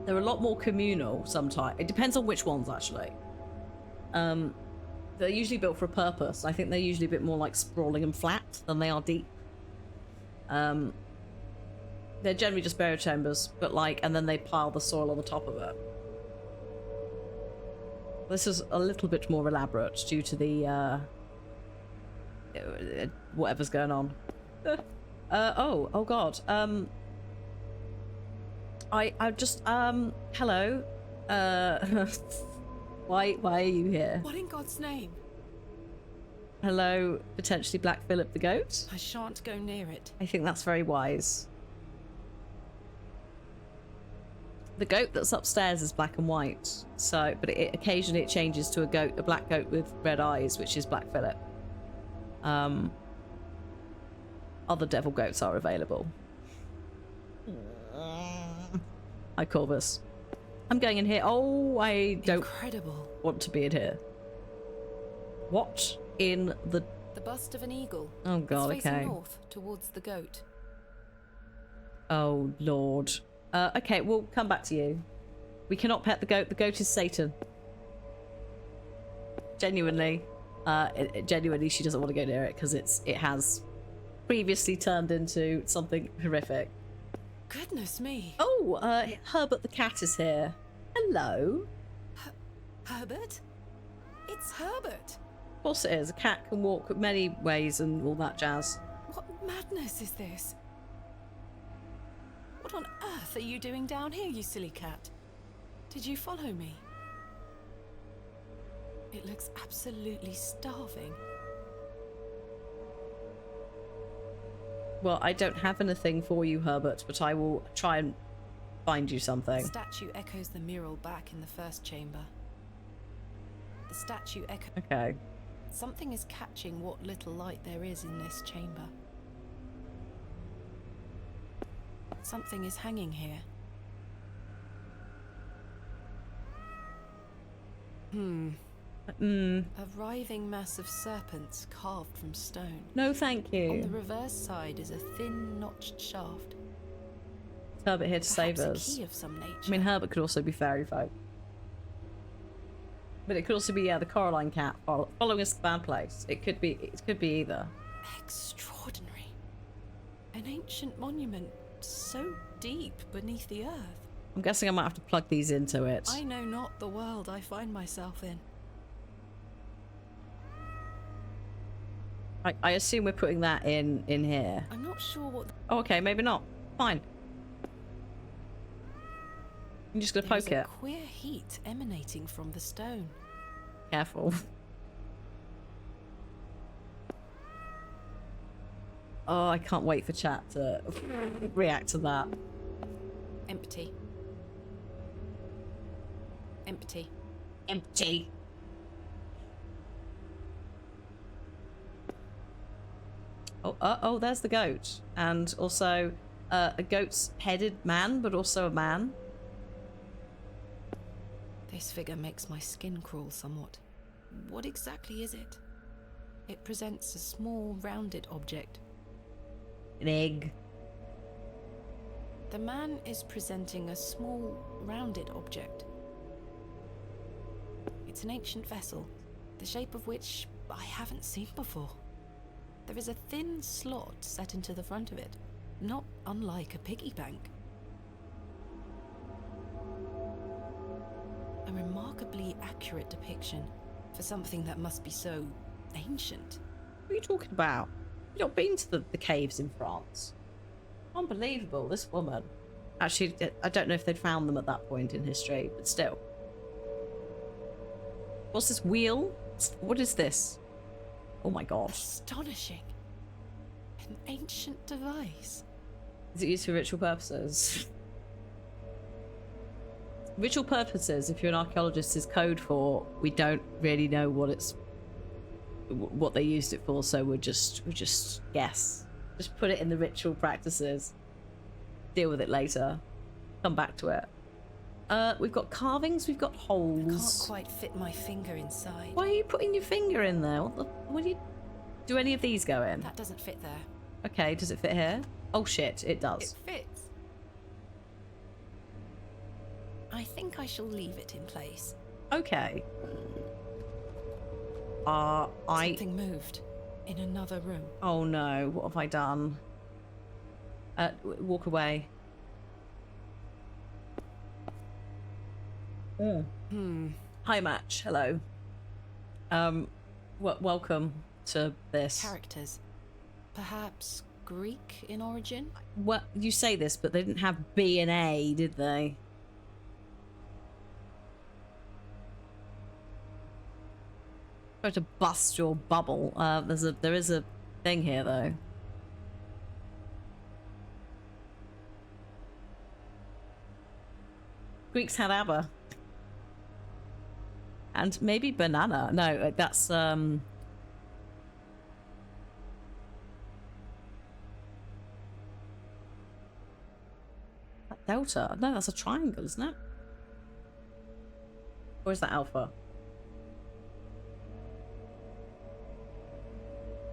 They're a lot more communal sometimes. It depends on which ones, actually. They're usually built for a purpose. I think they're usually a bit more like sprawling and flat than they are deep. They're generally just burial chambers, but like, and then they pile the soil on the top of it. This is a little bit more elaborate due to the, whatever's going on. Oh god. I just, hello. Why are you here? What in God's name? Hello, potentially Black Phillip the goat? I shan't go near it. I think that's very wise. The goat that's upstairs is black and white, so, but occasionally it changes to a black goat with red eyes, which is Black Phillip. Other devil goats are available. Hi, Corvus. I'm going in here. Oh, I don't want to be in here. What in the... The bust of an eagle. Oh god, it's facing okay. north towards the goat. Oh lord. Okay, we'll come back to you. We cannot pet the goat. The goat is Satan. Genuinely. Genuinely, she doesn't want to go near it because it has previously turned into something horrific. Goodness me. Oh, Herbert the cat is here. Hello. Herbert? It's Herbert. Of course it is. A cat can walk many ways and all that jazz. What madness is this? What on earth are you doing down here, you silly cat? Did you follow me? It looks absolutely starving. Well, I don't have anything for you, Herbert, but I will try and find you something. The statue echoes the mural back in the first chamber. The statue echoes... Okay. Something is catching what little light there is in this chamber. Something is hanging here. A writhing mass of serpents carved from stone. No, thank you. On the reverse side is a thin, notched shaft. It's Herbert here to save Perhaps us. a key of some nature. I mean, Herbert could also be fairy folk. But it could also be, yeah, the Coraline cat following us to the bad place. It could be either. Extraordinary. An ancient monument so deep beneath the earth. I'm guessing I might have to plug these into it. I know not the world I find myself in. I assume we're putting that in here. I'm not sure what... Oh, okay, maybe not. Fine. I'm just gonna poke There's it. a queer heat emanating from the stone. Careful. Oh, I can't wait for chat to react to that. Empty. Empty. Empty. Oh, oh, there's the goat. And also a goat's headed man, but also a man. This figure makes my skin crawl somewhat. What exactly is it? It presents a small, rounded object. An egg. The man is presenting a small, rounded object. It's an ancient vessel, the shape of which I haven't seen before. There is a thin slot set into the front of it, not unlike a piggy bank. A remarkably accurate depiction for something that must be so ancient. What are you talking about? You've not been to the caves in France. Unbelievable, this woman. Actually, I don't know if they'd found them at that point in history, but still. What's this wheel? What is this? Oh my gosh. Astonishing. An ancient device. Is it used for ritual purposes? Ritual purposes, if you're an archaeologist, is code for we don't really know what they used it for, so we just guess. Just put it in the ritual practices. Deal with it later. Come back to it. We've got carvings, we've got holes. I can't quite fit my finger inside. Why are you putting your finger in there? What do you... Do any of these go in? That doesn't fit there. Okay, does it fit here? Oh shit, it does. It fits. I think I shall leave it in place. Okay. Something moved in another room. Oh no, what have I done? Walk away. Hi Match, hello. Welcome to this. Characters. Perhaps Greek in origin? Well, you say this, but they didn't have B and A, did they? Try to bust your bubble. There is a thing here though. Greeks had ABBA. And maybe banana. No, that's Delta. No, that's a triangle, isn't it? Or is that alpha?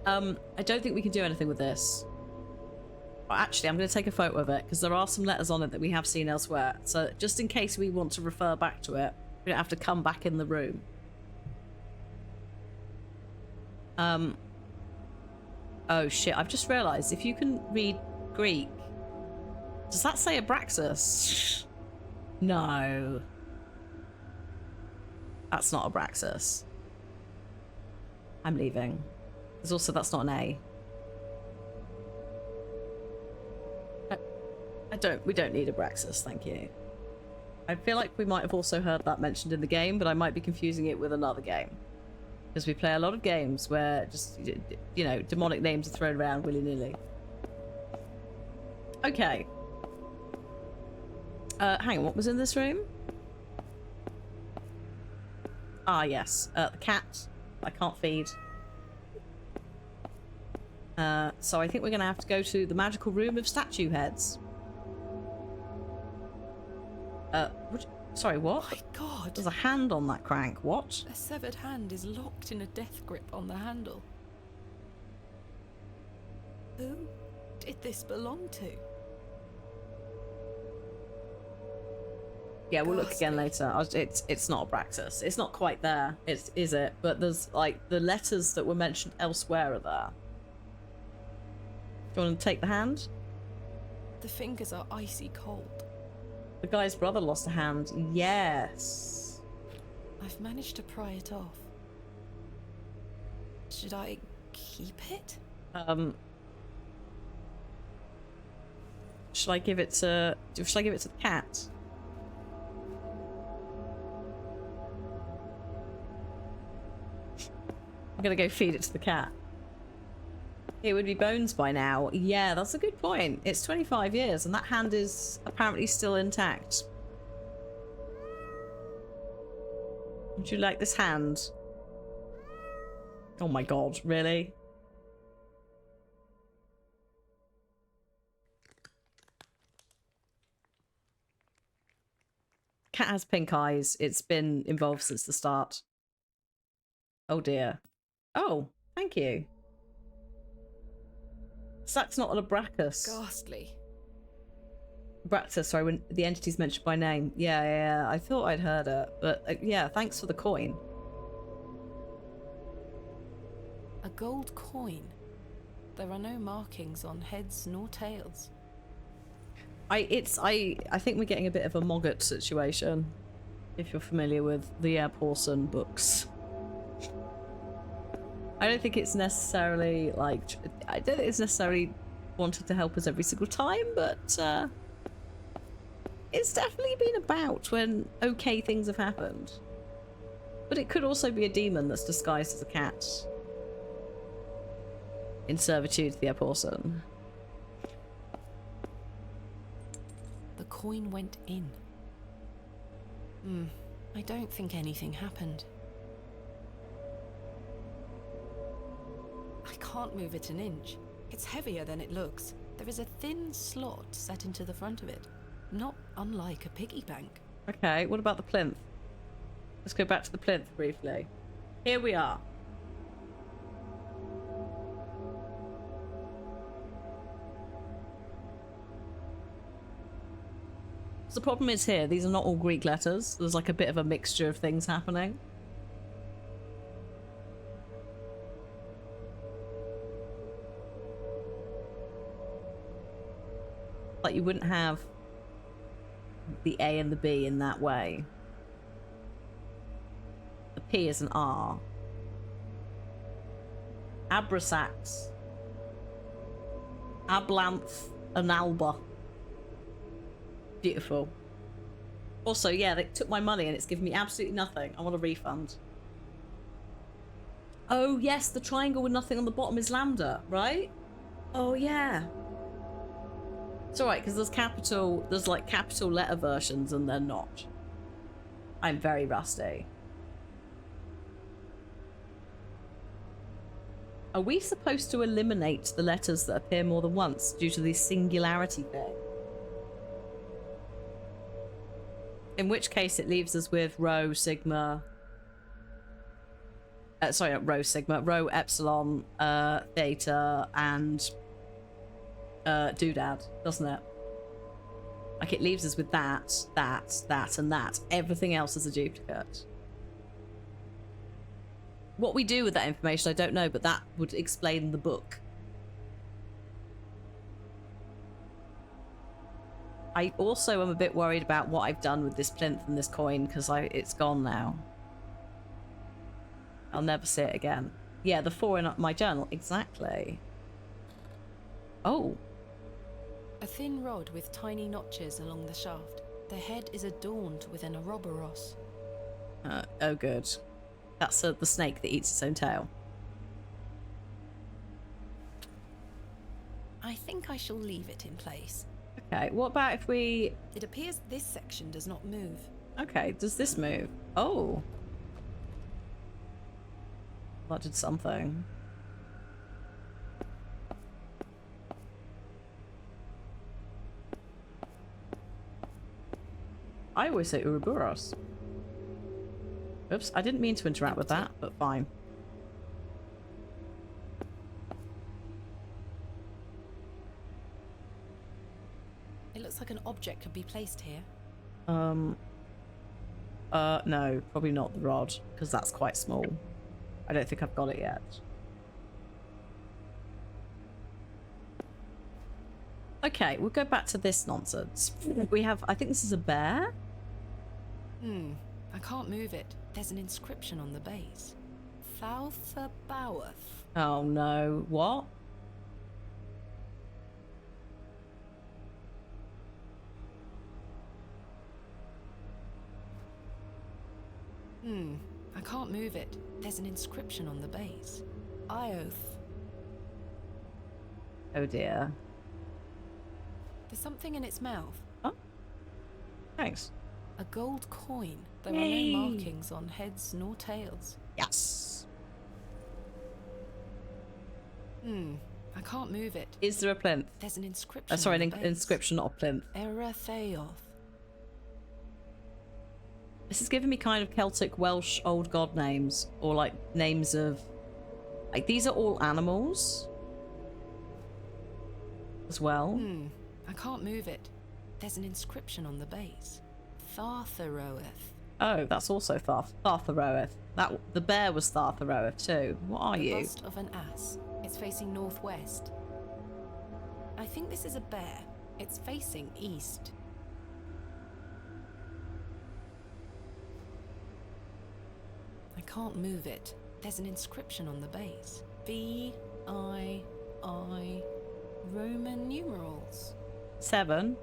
I don't think we can do anything with this. Well, actually, I'm going to take a photo of it because there are some letters on it that we have seen elsewhere. So just in case we want to refer back to it, we don't have to come back in the room. Oh shit, I've just realised if you can read Greek, does that say Abraxas? No. That's not Abraxas. I'm leaving. There's also, that's not an A. We don't need Abraxas, thank you. I feel like we might have also heard that mentioned in the game, but I might be confusing it with another game. Because we play a lot of games where just, you know, demonic names are thrown around willy-nilly. Okay. Hang on, what was in this room? Ah, yes. The cat. I can't feed. So I think we're going to have to go to the magical room of statue heads. Sorry, what? My God. There's a hand on that crank. What? A severed hand is locked in a death grip on the handle. Who did this belong to? Yeah, we'll look again Ghastly. later. It's not a Abraxas. It's not quite there. Is it? But there's like the letters that were mentioned elsewhere are there. Do you want to take the hand? The fingers are icy cold. The guy's brother lost a hand. Yes. I've managed to pry it off. Should I keep it? Should I give it to the cat? I'm gonna go feed it to the cat. It would be bones by now. Yeah, that's a good point. It's 25 years and that hand is apparently still intact. Would you like this hand? Oh my god, really? Cat has pink eyes. It's been involved since the start. Oh dear. Oh, thank you. So that's not an Abracus. Ghastly. Abraxas, sorry, when the entity's mentioned by name. Yeah, I thought I'd heard it. But yeah, thanks for the coin. A gold coin. There are no markings on heads nor tails. I think we're getting a bit of a Moggot situation. If you're familiar with the Porson books. I don't think it's necessarily like I don't think it's necessarily wanted to help us every single time, but it's definitely been about when okay things have happened. But it could also be a demon that's disguised as a cat in servitude to the Porson. The coin went in. I don't think anything happened. I can't move it an inch. It's heavier than it looks. There is a thin slot set into the front of it, not unlike a piggy bank. Okay, what about the plinth? Let's go back to the plinth briefly. Here we are. So the problem is here, these are not all Greek letters. There's like a bit of a mixture of things happening. Like you wouldn't have the A and the B in that way. The P is an R. Abrasax. Ablanth and Alba. Beautiful. Also, yeah, they took my money and it's given me absolutely nothing. I want a refund. Oh, yes, the triangle with nothing on the bottom is lambda, right? Oh, yeah. It's alright, because there's like capital letter versions and they're not. I'm very rusty. Are we supposed to eliminate the letters that appear more than once due to the singularity thing? In which case it leaves us with rho, sigma... sorry, not rho, sigma. Rho, epsilon, theta, and... doodad, doesn't it? Like it leaves us with that, and that. Everything else is a duplicate. What we do with that information, I don't know, but that would explain the book. I also am a bit worried about what I've done with this plinth and this coin, because it's gone now. I'll never see it again. Yeah, the 4 in my journal, exactly. Oh. A thin rod with tiny notches along the shaft. The head is adorned with an Ouroboros. Oh good. That's the snake that eats its own tail. I think I shall leave it in place. Okay, what about if we... It appears this section does not move. Okay, does this move? Oh. That did something. I always say Ouroboros. Oops, I didn't mean to interact with that, but fine. It looks like an object could be placed here. No, probably not the rod, because that's quite small. I don't think I've got it yet. Okay, we'll go back to this nonsense. We have, I think this is a bear. I can't move it. There's an inscription on the base. Falther Bowerth. Oh no, what? I can't move it. There's an inscription on the base. Ioth. Oh dear. There's something in its mouth. Oh, thanks. A gold coin. There Yay. are no markings on heads nor tails. Yes. I can't move it. Is there a plinth? There's an inscription. Sorry, on an the base. inscription, not a plinth. Eratheoth. This is giving me kind of Celtic Welsh old god names, or like names of, like, these are all animals as well. I can't move it. There's an inscription on the base. Thartheroeth. Oh, that's also Thartheroeth. That the bear was Thartheroeth too. What are The you? bust of an ass. It's facing northwest. I think this is a bear. It's facing east. I can't move it. There's an inscription on the base. V-I-I Roman numerals. 7.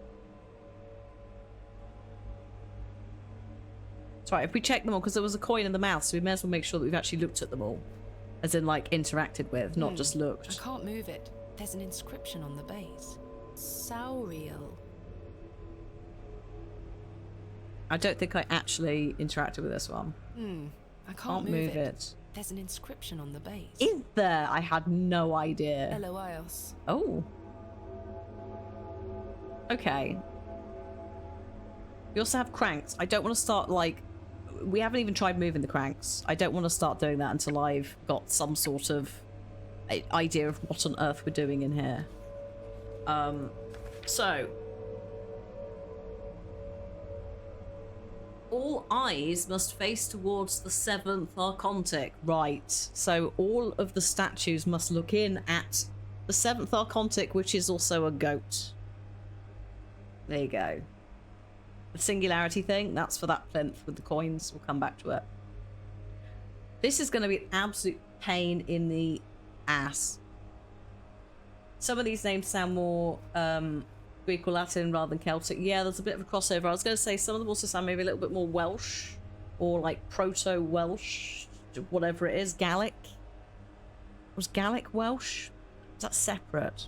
It's right, if we check them all, because there was a coin in the mouth, so we may as well make sure that we've actually looked at them all. As in, like, interacted with, not just I looked. can't move it. There's an inscription on the base. Sauriel. I don't think I actually interacted with this one. I can't move it. There's an inscription on the base. Is there? I had no idea. Eloios. Oh. Okay. We also have cranks. I don't want to start, like... We haven't even tried moving the cranks. I don't want to start doing that until I've got some sort of idea of what on earth we're doing in here. So... All eyes must face towards the 7th Archontic. Right. So all of the statues must look in at the 7th Archontic, which is also a goat. There you go. The singularity thing, that's for that plinth with the coins. We'll come back to it. This is going to be an absolute pain in the ass. Some of these names sound more Greek or Latin rather than Celtic. Yeah, there's a bit of a crossover. I was going to say some of them also sound maybe a little bit more Welsh or like Proto-Welsh, whatever it is. Gallic. Was Gallic Welsh? Is that separate?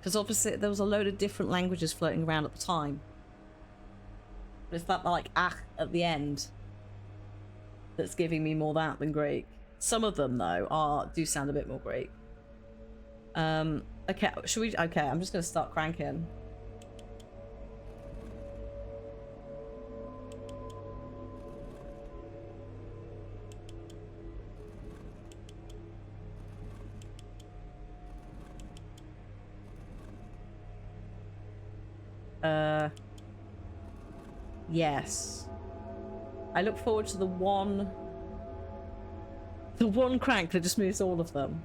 Because obviously there was a load of different languages floating around at the time. But it's that like at the end that's giving me more that than Greek. Some of them though do sound a bit more Greek. Okay, should we? Okay, I'm just gonna start cranking. Yes. I look forward to the one crank that just moves all of them.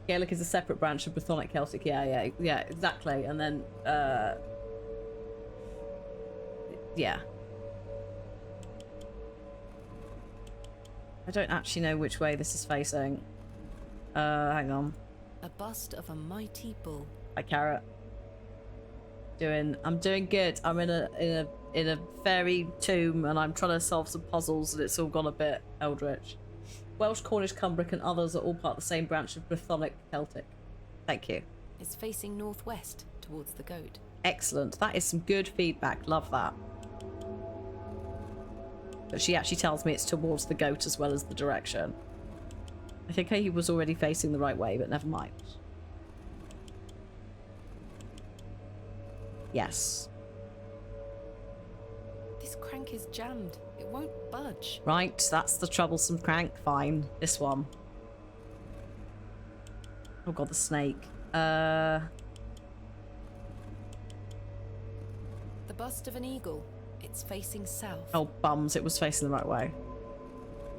Gaelic is a separate branch of Brythonic Celtic. Yeah, exactly. And then, yeah. I don't actually know which way this is facing. Hang on. A bust of a mighty bull. Hi, Carrot. I'm doing good. I'm in a fairy tomb, and I'm trying to solve some puzzles, and it's all gone a bit eldritch. Welsh, Cornish, Cumbric, and others are all part of the same branch of Brythonic Celtic. Thank you. It's facing northwest towards the goat. Excellent. That is some good feedback. Love that. But she actually tells me it's towards the goat as well as the direction. I think he was already facing the right way, but never mind. Yes. This crank is jammed. It won't budge. Right, that's the troublesome crank. Fine. This one. Oh god, the snake. The bust of an eagle. It's facing south. Oh, bums. It was facing the right way.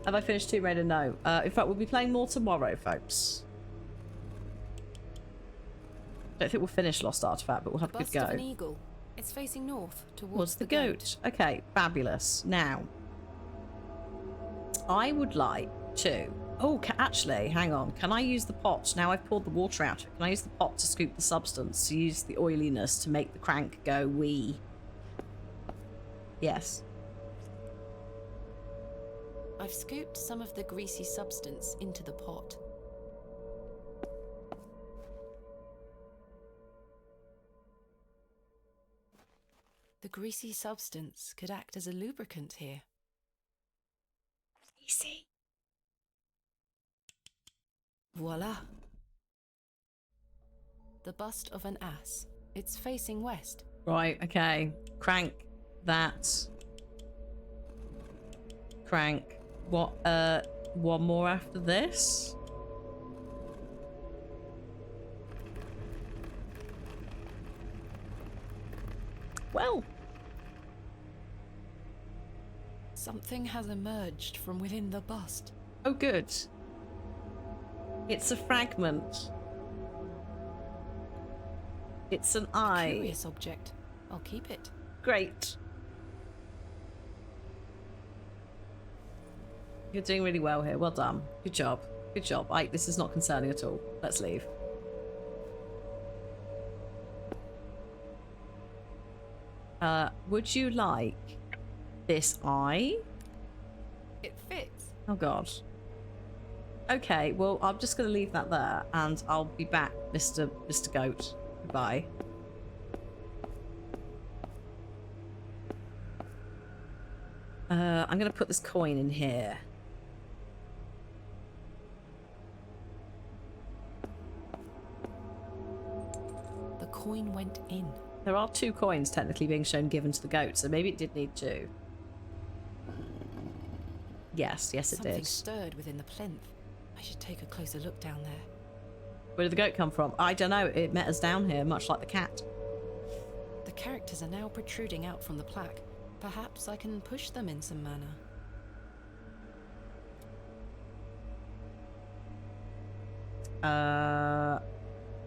Have I finished Tomb Raider? No. In fact, we'll be playing more tomorrow, folks. Don't think we'll finish Lost Artifact, but we'll have a good Bust go. of an eagle. It's facing north Towards the goat. Okay, fabulous. Now, I would like to... Oh, actually, hang on. Can I use the pot? Now I've poured the water out. Can I use the pot to scoop the substance, to use the oiliness to make the crank go wee? Yes. I've scooped some of the greasy substance into the pot. The greasy substance could act as a lubricant here. Greasy. Voila. The bust of an ass. It's facing west. Right, okay. Crank that. Crank. What, one more after this? Well. Something has emerged from within the bust. Oh, good. It's a fragment. It's an eye. Curious object. I'll keep it. Great. You're doing really well here. Well done. Good job. Good job. This is not concerning at all. Let's leave. Would you like this eye? It fits. Oh, God. Okay, well, I'm just going to leave that there, and I'll be back, Mr. Goat. Goodbye. I'm going to put this coin in here. The coin went in. There are 2 coins technically being shown given to the goat, so maybe it did need 2. Yes, it Something did. stirred within the plinth. I should take a closer look down there. Where did the goat come from? I don't know. It met us down here, much like the cat. The characters are now protruding out from the plaque. Perhaps I can push them in some manner.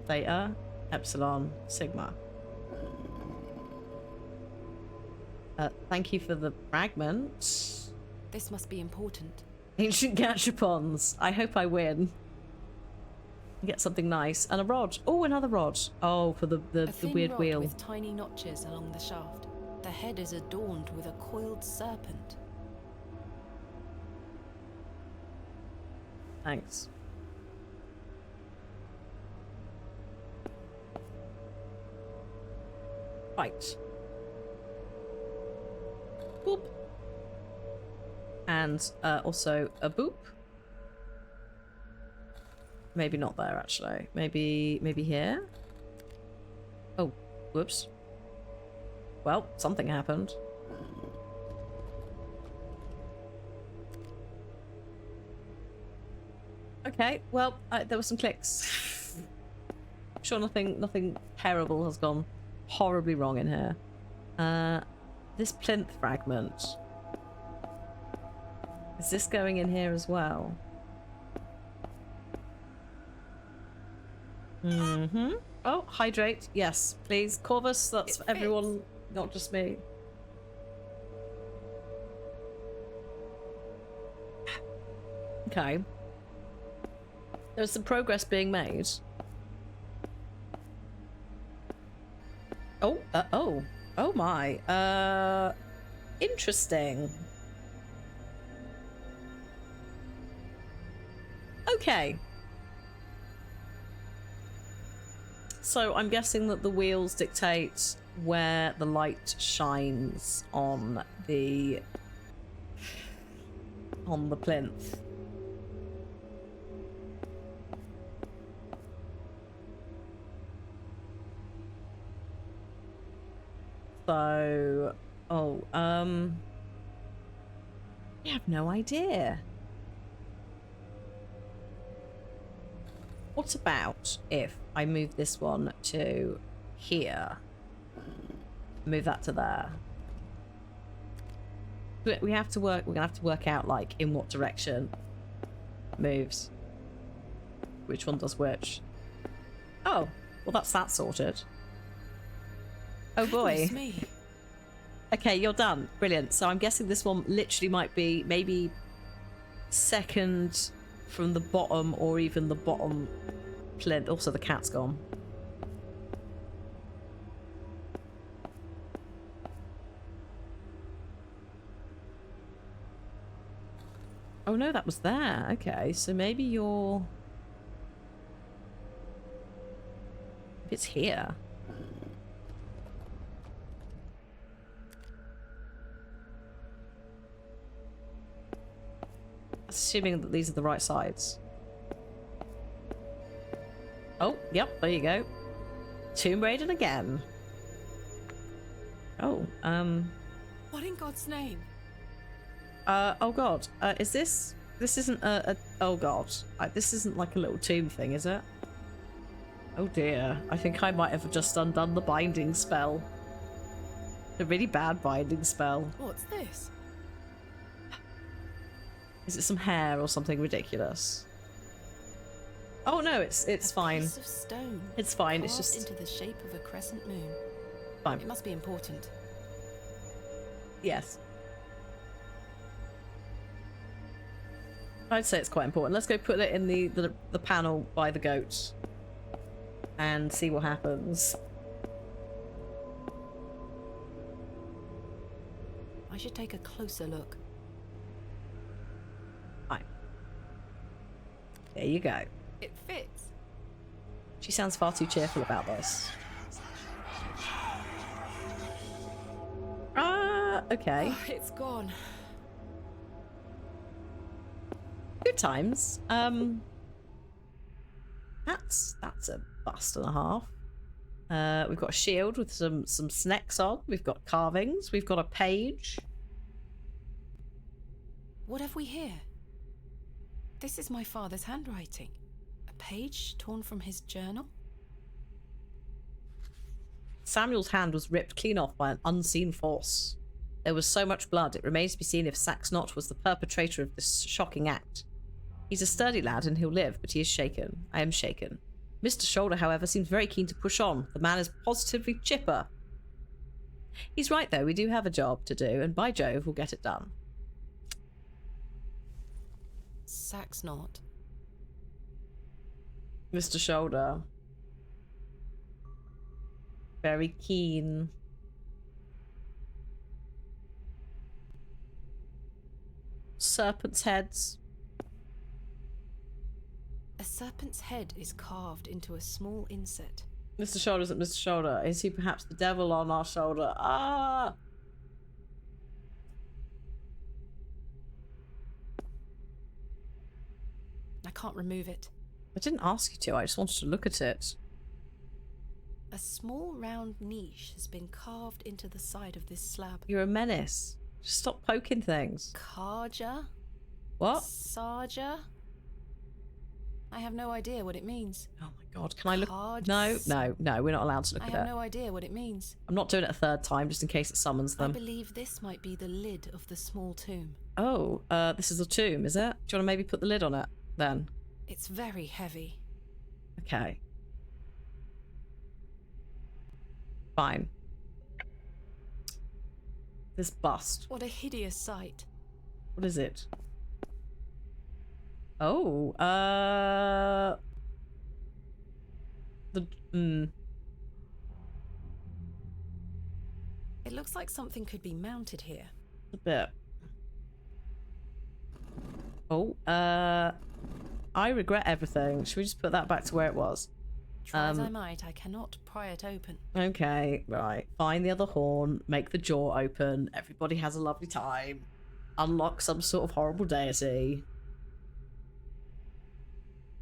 Theta, Epsilon, Sigma. Thank you for the fragment. This must be important. Ancient gachapons. I hope I win. Get something nice. And a rod. Oh, another rod. Oh, for the thin weird rod wheel. with tiny notches along the shaft. The head is adorned with a coiled serpent. Thanks. Right. Boop. And also a boop. Maybe not there, actually. Maybe here? Oh, whoops. Well, something happened. Okay, well, there were some clicks. I'm sure nothing terrible has gone horribly wrong in here. This plinth fragment. Is this going in here as well? Mm-hmm. Oh, hydrate. Yes, please. Corvus, that's for everyone, not just me. Okay. There's some progress being made. Oh, oh my. Interesting. Okay. So I'm guessing that the wheels dictate where the light shines on the plinth. So, I have no idea. What about if I move this one to here? Move that to there. We have to work. We're gonna have to work out like in what direction moves. Which one does which? Oh, well that's that sorted. Oh boy. Goodness me. Okay, you're done. Brilliant. So I'm guessing this one literally might be maybe second from the bottom or even the bottom plinth. Also, the cat's gone. Oh no, that was there. Okay, so maybe you're... If it's here. Assuming that these are the right sides. Oh, yep, there you go. Tomb Raiding again. Oh, What in God's name? oh god, is this isn't oh god, this isn't like a little tomb thing, is it? Oh dear, I think I might have just undone the binding spell. A really bad binding spell. What's this? Is it some hair or something ridiculous? Oh no, it's fine. Piece of stone. It's fine, it's carved just into the shape of a crescent moon. fine. It must be important. Yes. I'd say it's quite important. Let's go put it in the panel by the goat and see what happens. I should take a closer look. Fine. There you go. It fits. She sounds far too cheerful about this. Okay. Oh, it's gone. Good times. That's a bust and a half. We've got a shield with some snacks on. We've got carvings. We've got a page. What have we here? This is my father's handwriting. A page torn from his journal? Samuel's hand was ripped clean off by an unseen force. There was so much blood, it remains to be seen if Saxnot was the perpetrator of this shocking act. He's a sturdy lad and he'll live, but he is shaken. I am shaken. Mr. Shoulder, however, seems very keen to push on. The man is positively chipper. He's right, though. We do have a job to do, and by Jove, we'll get it done. Saxnot. Mr. Shoulder. Very keen. Serpent's heads. A serpent's head is carved into a small inset. Mr. Shoulder isn't Mr. Shoulder. Is he perhaps the devil on our shoulder? Ah! I can't remove it. I didn't ask you to. I just wanted to look at it. A small round niche has been carved into the side of this slab. You're a menace. Just stop poking things. Karja? What? Sarja? I have no idea what it means. Oh my god, can I look? Cards? No, we're not allowed to look I at have it. no idea what it means. I'm not doing it a third time just in case it summons I them. believe this might be the lid of the small tomb. Oh, this is a tomb, is it? Do you want to maybe put the lid on it then? It's very heavy. Okay. Fine. This bust. What a hideous sight. What is it? Oh, It looks like something could be mounted here. a bit. Oh, I regret everything. Should we just put that back to where it was? Try as I might, I cannot pry it open. Okay, right. Find the other horn, make the jaw open, everybody has a lovely time. Unlock some sort of horrible deity.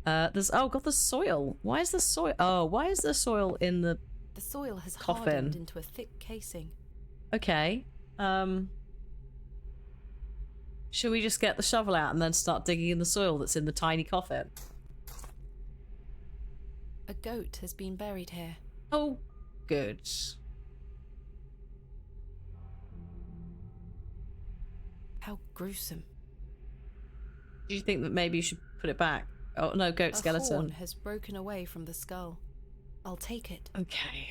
There's oh god, the soil. Why is the soil? Oh, why is the soil in the The soil has coffin? hardened into a thick casing. Okay. Should we just get the shovel out and then start digging in the soil that's in the tiny coffin? A goat has been buried here. Oh, good. How gruesome. Do you think that maybe you should put it back? Oh, no, goat A skeleton. horn has broken away from the skull. I'll take it. Okay.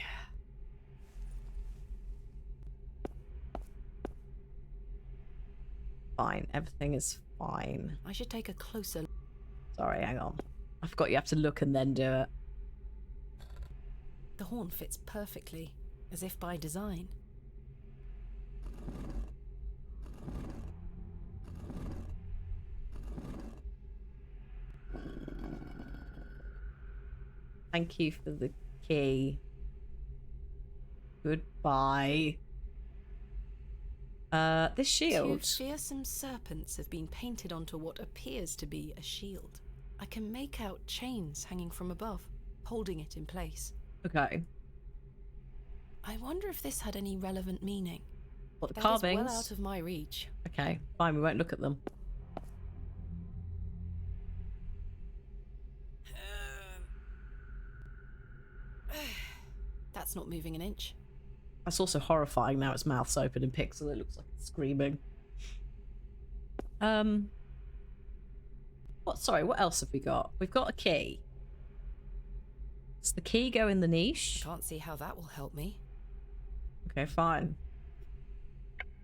Fine. Everything is fine. I should take a closer look. Sorry, hang on. I forgot you have to look and then do it. The horn fits perfectly, as if by design. Thank you for the key. Goodbye. This shield. 2 fearsome serpents have been painted onto what appears to be a shield. I can make out chains hanging from above, holding it in place. Okay. I wonder if this had any relevant meaning. What, the That carvings? is well out of my reach. Okay, fine, we won't look at them. That's not moving an inch. That's also horrifying now its mouth's open in pixel. It looks like it's screaming. What else have we got? We've got a key. Does the key go in the niche? Can't see how that will help me. Okay, fine.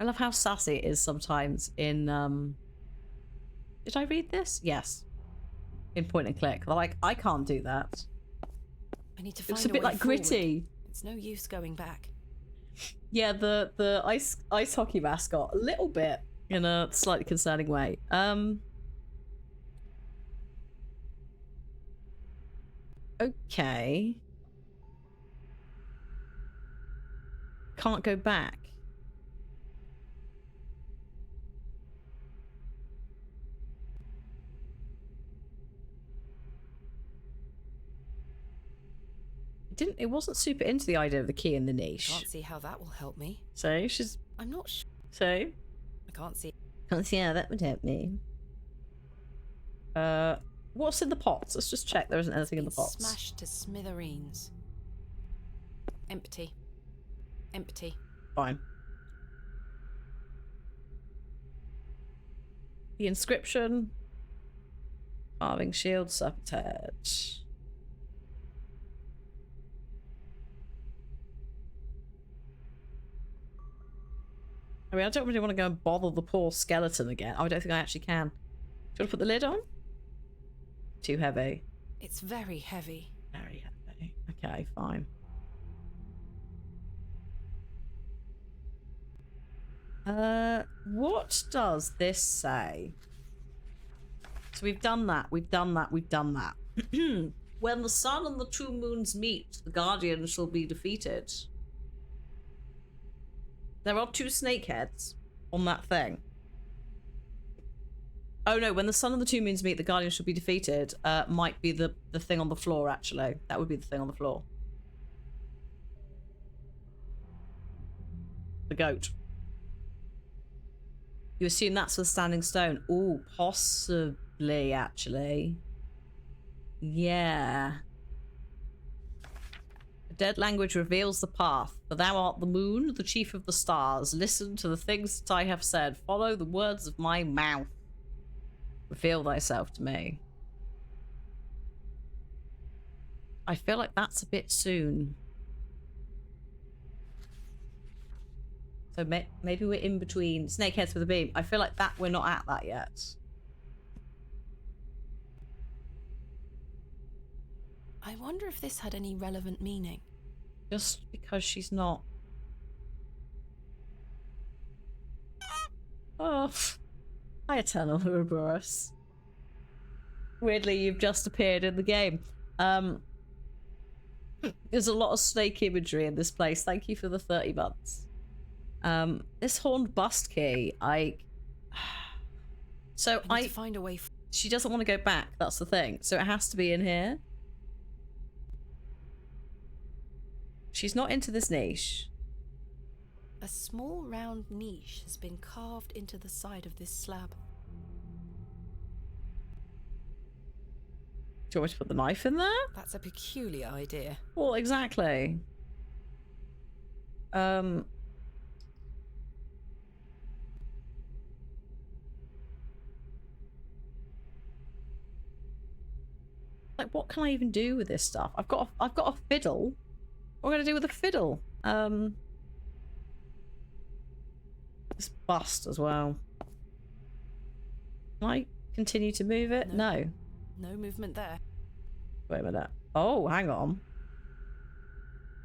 I love how sassy it is sometimes in, Did I read this? Yes. In point and click. They're like, I can't do that. I need to It find looks a bit way like forward. Gritty. It's no use going back. Yeah, the ice hockey mascot. A little bit. In a slightly concerning way. Okay. Can't go back. It wasn't super into the idea of the key in the niche. Can't see how that will help me. So she's I'm not sure. so I can't see. can't see how that would help me. What's in the pots? Let's just check there isn't anything in the It's pots. smashed to smithereens. Empty. Empty. Fine. The inscription. Carving shield, serpent head. I mean, I don't really want to go and bother the poor skeleton again. Oh, I don't think I actually can. Do you want to put the lid on? Too heavy. It's very heavy. Very heavy. Okay, fine. What does this say? So we've done that, we've done that, we've done that. When the sun and the 2 moons meet, the guardian shall be defeated. There are 2 snake heads on that thing. Oh no, when the sun and the 2 moons meet, the guardian shall be defeated. Might be the thing on the floor, actually. That would be the thing on the floor. The goat. You assume that's for the standing stone. Ooh, possibly, actually. Yeah. The dead language reveals the path. For thou art the moon, the chief of the stars. Listen to the things that I have said. Follow the words of my mouth. Reveal thyself to me. I feel like that's a bit soon. So maybe we're in between snakeheads with a beam. I feel like that we're not at that yet. I wonder if this had any relevant meaning. Just because she's not. Oh. Hi, Eternal Ouroboros. Weirdly, you've just appeared in the game. There's a lot of snake imagery in this place. Thank you for the 30 months. This horned bust key, So I need to find a way. She doesn't want to go back, that's the thing. So it has to be in here. She's not into this niche. A small round niche has been carved into the side of this slab. Do you want me to put the knife in there? That's a peculiar idea. Well, exactly. Like, what can I even do with this stuff? I've got a fiddle. What am I going to do with a fiddle? This bust as well. Can I continue to move it? No. No movement there. Wait a minute. Oh, hang on.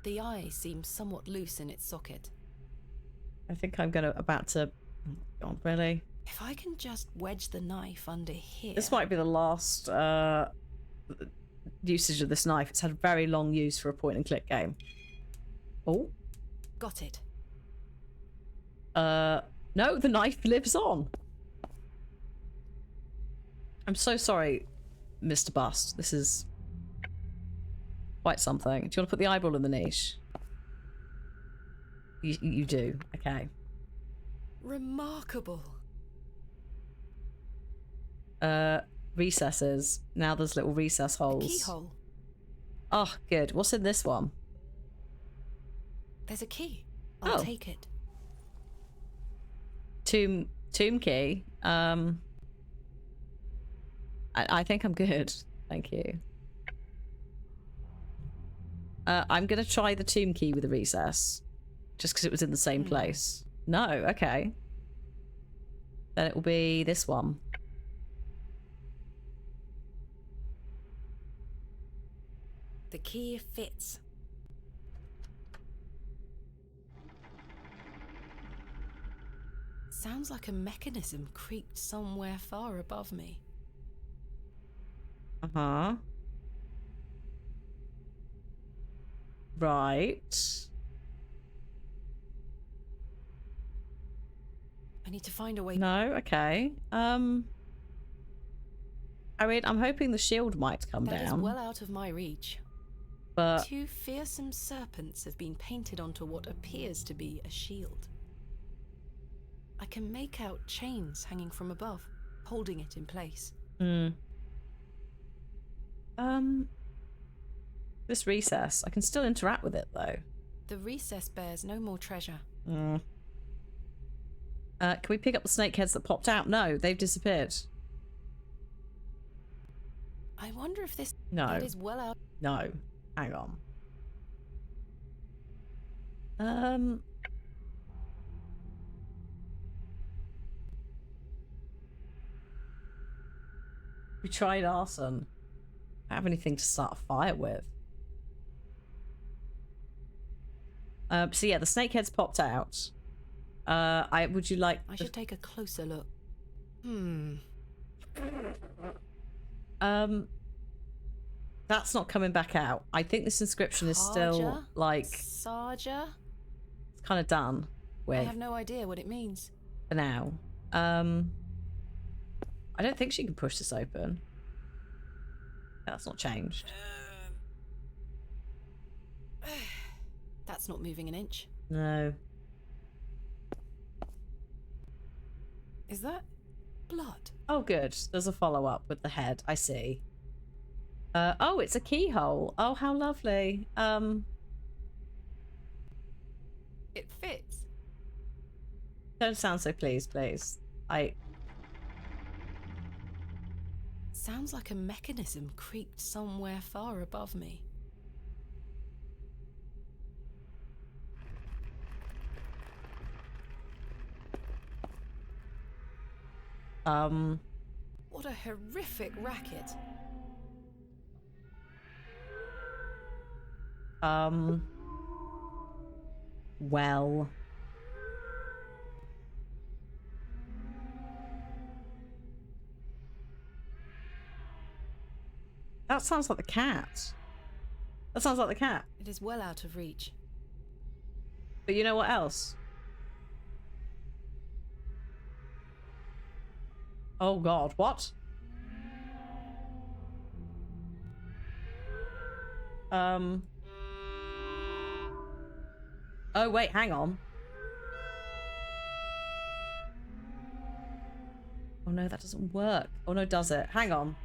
The eye seems somewhat loose in its socket. I think I'm about to... God, really? If I can just wedge the knife under here... This might be the last usage of this knife. It's had a very long use for a point-and-click game. Oh. Got it. No, the knife lives on. I'm so sorry, Mr. Bust. This is quite something. Do you want to put the eyeball in the niche? You do. Okay. Remarkable. Recesses. Now there's little recess holes. A keyhole. Oh, good. What's in this one? There's a key. I'll take it. Tomb key. I think I'm good. Thank you. I'm gonna try the tomb key with a recess. Just because it was in the same place. No, okay. Then it will be this one. The key fits. Sounds like a mechanism creaked somewhere far above me. Uh-huh. Right. I need to find a way. No, okay. I mean, I'm hoping the shield might come That down. is well out of my reach. But 2 fearsome serpents have been painted onto what appears to be a shield. I can make out chains hanging from above, holding it in place. This recess, I can still interact with it though. The recess bears no more treasure. Can we pick up the snakeheads that popped out? No, they've disappeared. I wonder if this No. that is well out. No. Hang on. We tried arson. I don't have anything to start a fire with. So yeah, the snakeheads popped out. Would you like... I should take a closer look. That's not coming back out. I think this inscription is still, like... Sarja? It's kind of done with. I have no idea what it means. For now. I don't think she can push this open. That's not changed. That's not moving an inch. No. Is that blood? Oh, good. There's a follow-up with the head. I see. Oh, it's a keyhole. Oh, how lovely. It fits. Don't sound so pleased, please. Sounds like a mechanism creaked somewhere far above me. What a horrific racket. Well. That sounds like the cat. That sounds like the cat. It is well out of reach. But you know what else? Oh god, what? Oh wait, hang on. Oh no, that doesn't work. Oh no, does it? Hang on.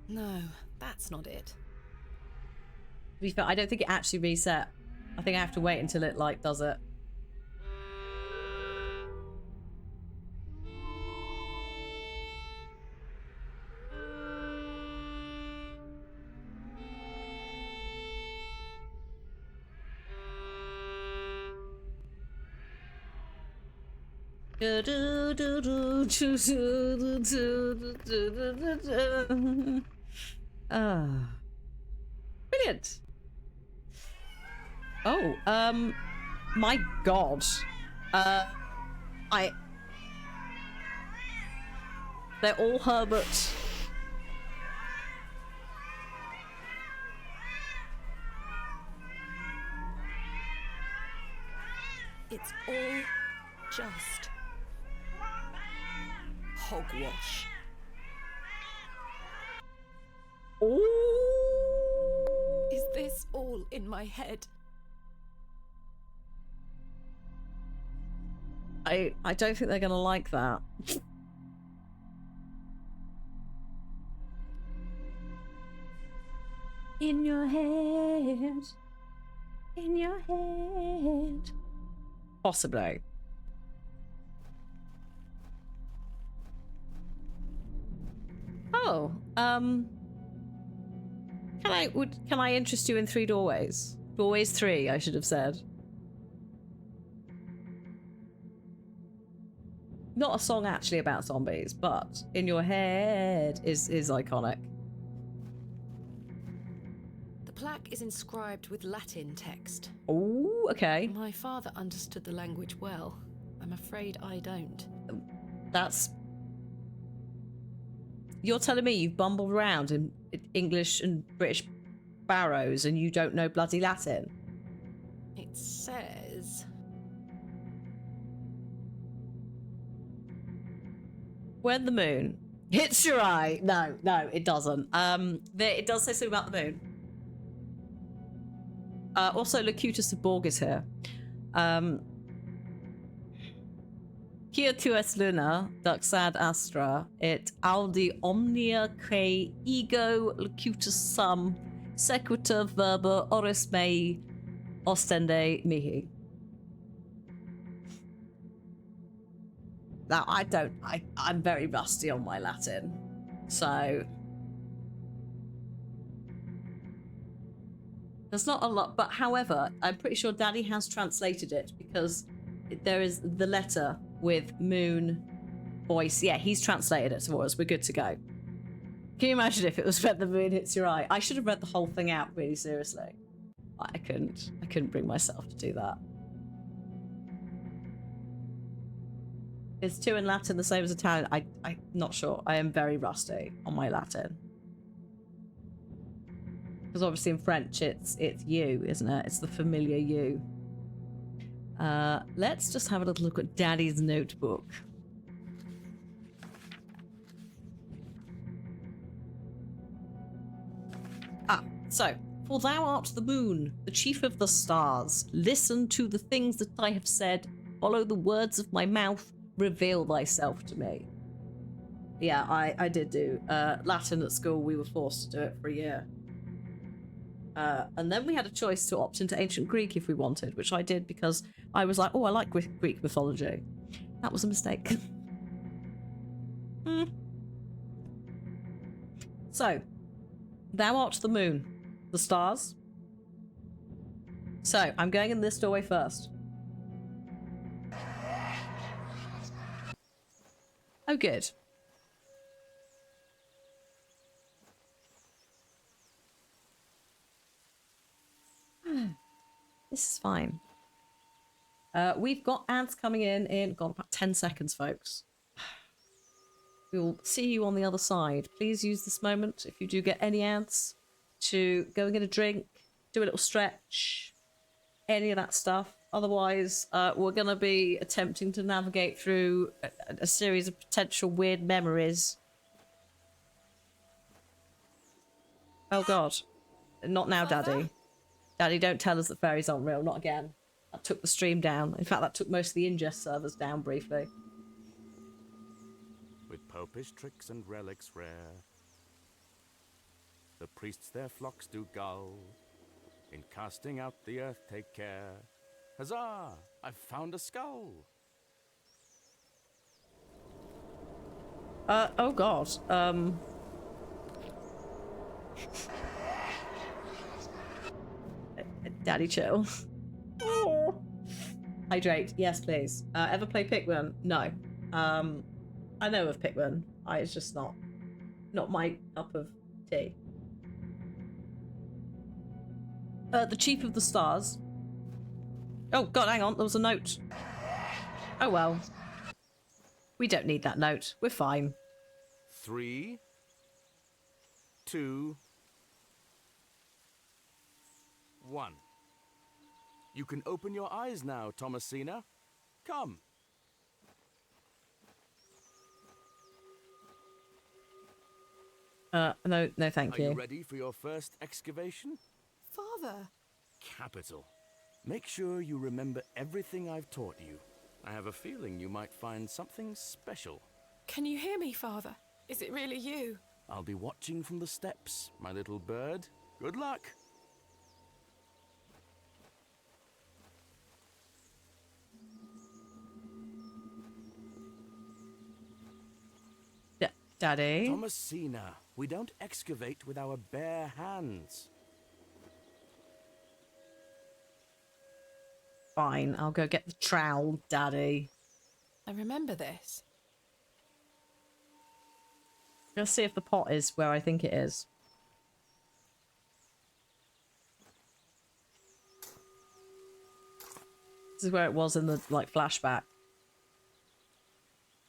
No, that's not it. To be fair, I don't think it actually reset. I think I have to wait until it, like, does it. Brilliant. Oh, my God. They're all Herbert. It's all just hogwash. Oh. Is this all in my head? I don't think they're gonna like that. In your head. In your head. Possibly. Oh, can I interest you in 3 doorways? Doorways 3, I should have said. Not a song actually about zombies, but In Your Head is iconic. The plaque is inscribed with Latin text. Oh, okay. My father understood the language well. I'm afraid I don't. That's... You're telling me you've bumbled around in English and British Barrows and you don't know bloody Latin? It says... When the moon hits your eye. No, it doesn't. It does say something about the moon. Also, Locutus of Borg is here. Quia tu es luna, duxad astra, et audi omnia que ego locutus sum, sequitur verba oris mei ostende mihi. Now, I'm very rusty on my Latin, so there's not a lot, but however, I'm pretty sure Daddy has translated it because there is the letter with moon, voice. Yeah, he's translated it for us. We're good to go. Can you imagine if it was when the moon hits your eye? I should have read the whole thing out really seriously. I couldn't bring myself to do that. Is 2 in Latin the same as Italian? I'm not sure. I am very rusty on my Latin. Because obviously in French it's you, isn't it? It's the familiar you. Let's just have a little look at Daddy's notebook. So, for thou art the moon, the chief of the stars. Listen to the things that I have said. Follow the words of my mouth. Reveal thyself to me. Yeah, I did do Latin at school. We were forced to do it for a year. And then we had a choice to opt into ancient Greek if we wanted, which I did because I was like, oh, I like Greek mythology. That was a mistake. So, thou art the moon, the stars. So, I'm going in this doorway first. Oh, good. This is fine. We've got ads coming in God, about 10 seconds, folks. We'll see you on the other side. Please use this moment, if you do get any ads, to go and get a drink, do a little stretch, any of that stuff. Otherwise, we're going to be attempting to navigate through a series of potential weird memories. Oh, God. Not now, Daddy. Daddy, don't tell us that fairies aren't real. Not again. That took the stream down. In fact, that took most of the ingest servers down briefly. With popish tricks and relics rare, the priests their flocks do gull. In casting out the earth take care. Huzzah! I've found a skull! Oh God. Daddy chill. Oh. Hydrate. Yes, please. Ever play Pikmin? No. I know of Pikmin. It's just not my cup of tea. The Chief of the Stars. Oh god, hang on. There was a note. Oh well. We don't need that note. We're fine. 3, 2, 1. You can open your eyes now, Thomasina. Come. No, thank you. Are you ready for your first excavation? Father! Capital. Make sure you remember everything I've taught you. I have a feeling you might find something special. Can you hear me, Father? Is it really you? I'll be watching from the steps, my little bird. Good luck. Daddy? Thomasina, we don't excavate with our bare hands. Fine, I'll go get the trowel, Daddy. I remember this. Let's see if the pot is where I think it is. This is where it was in the, like, flashback.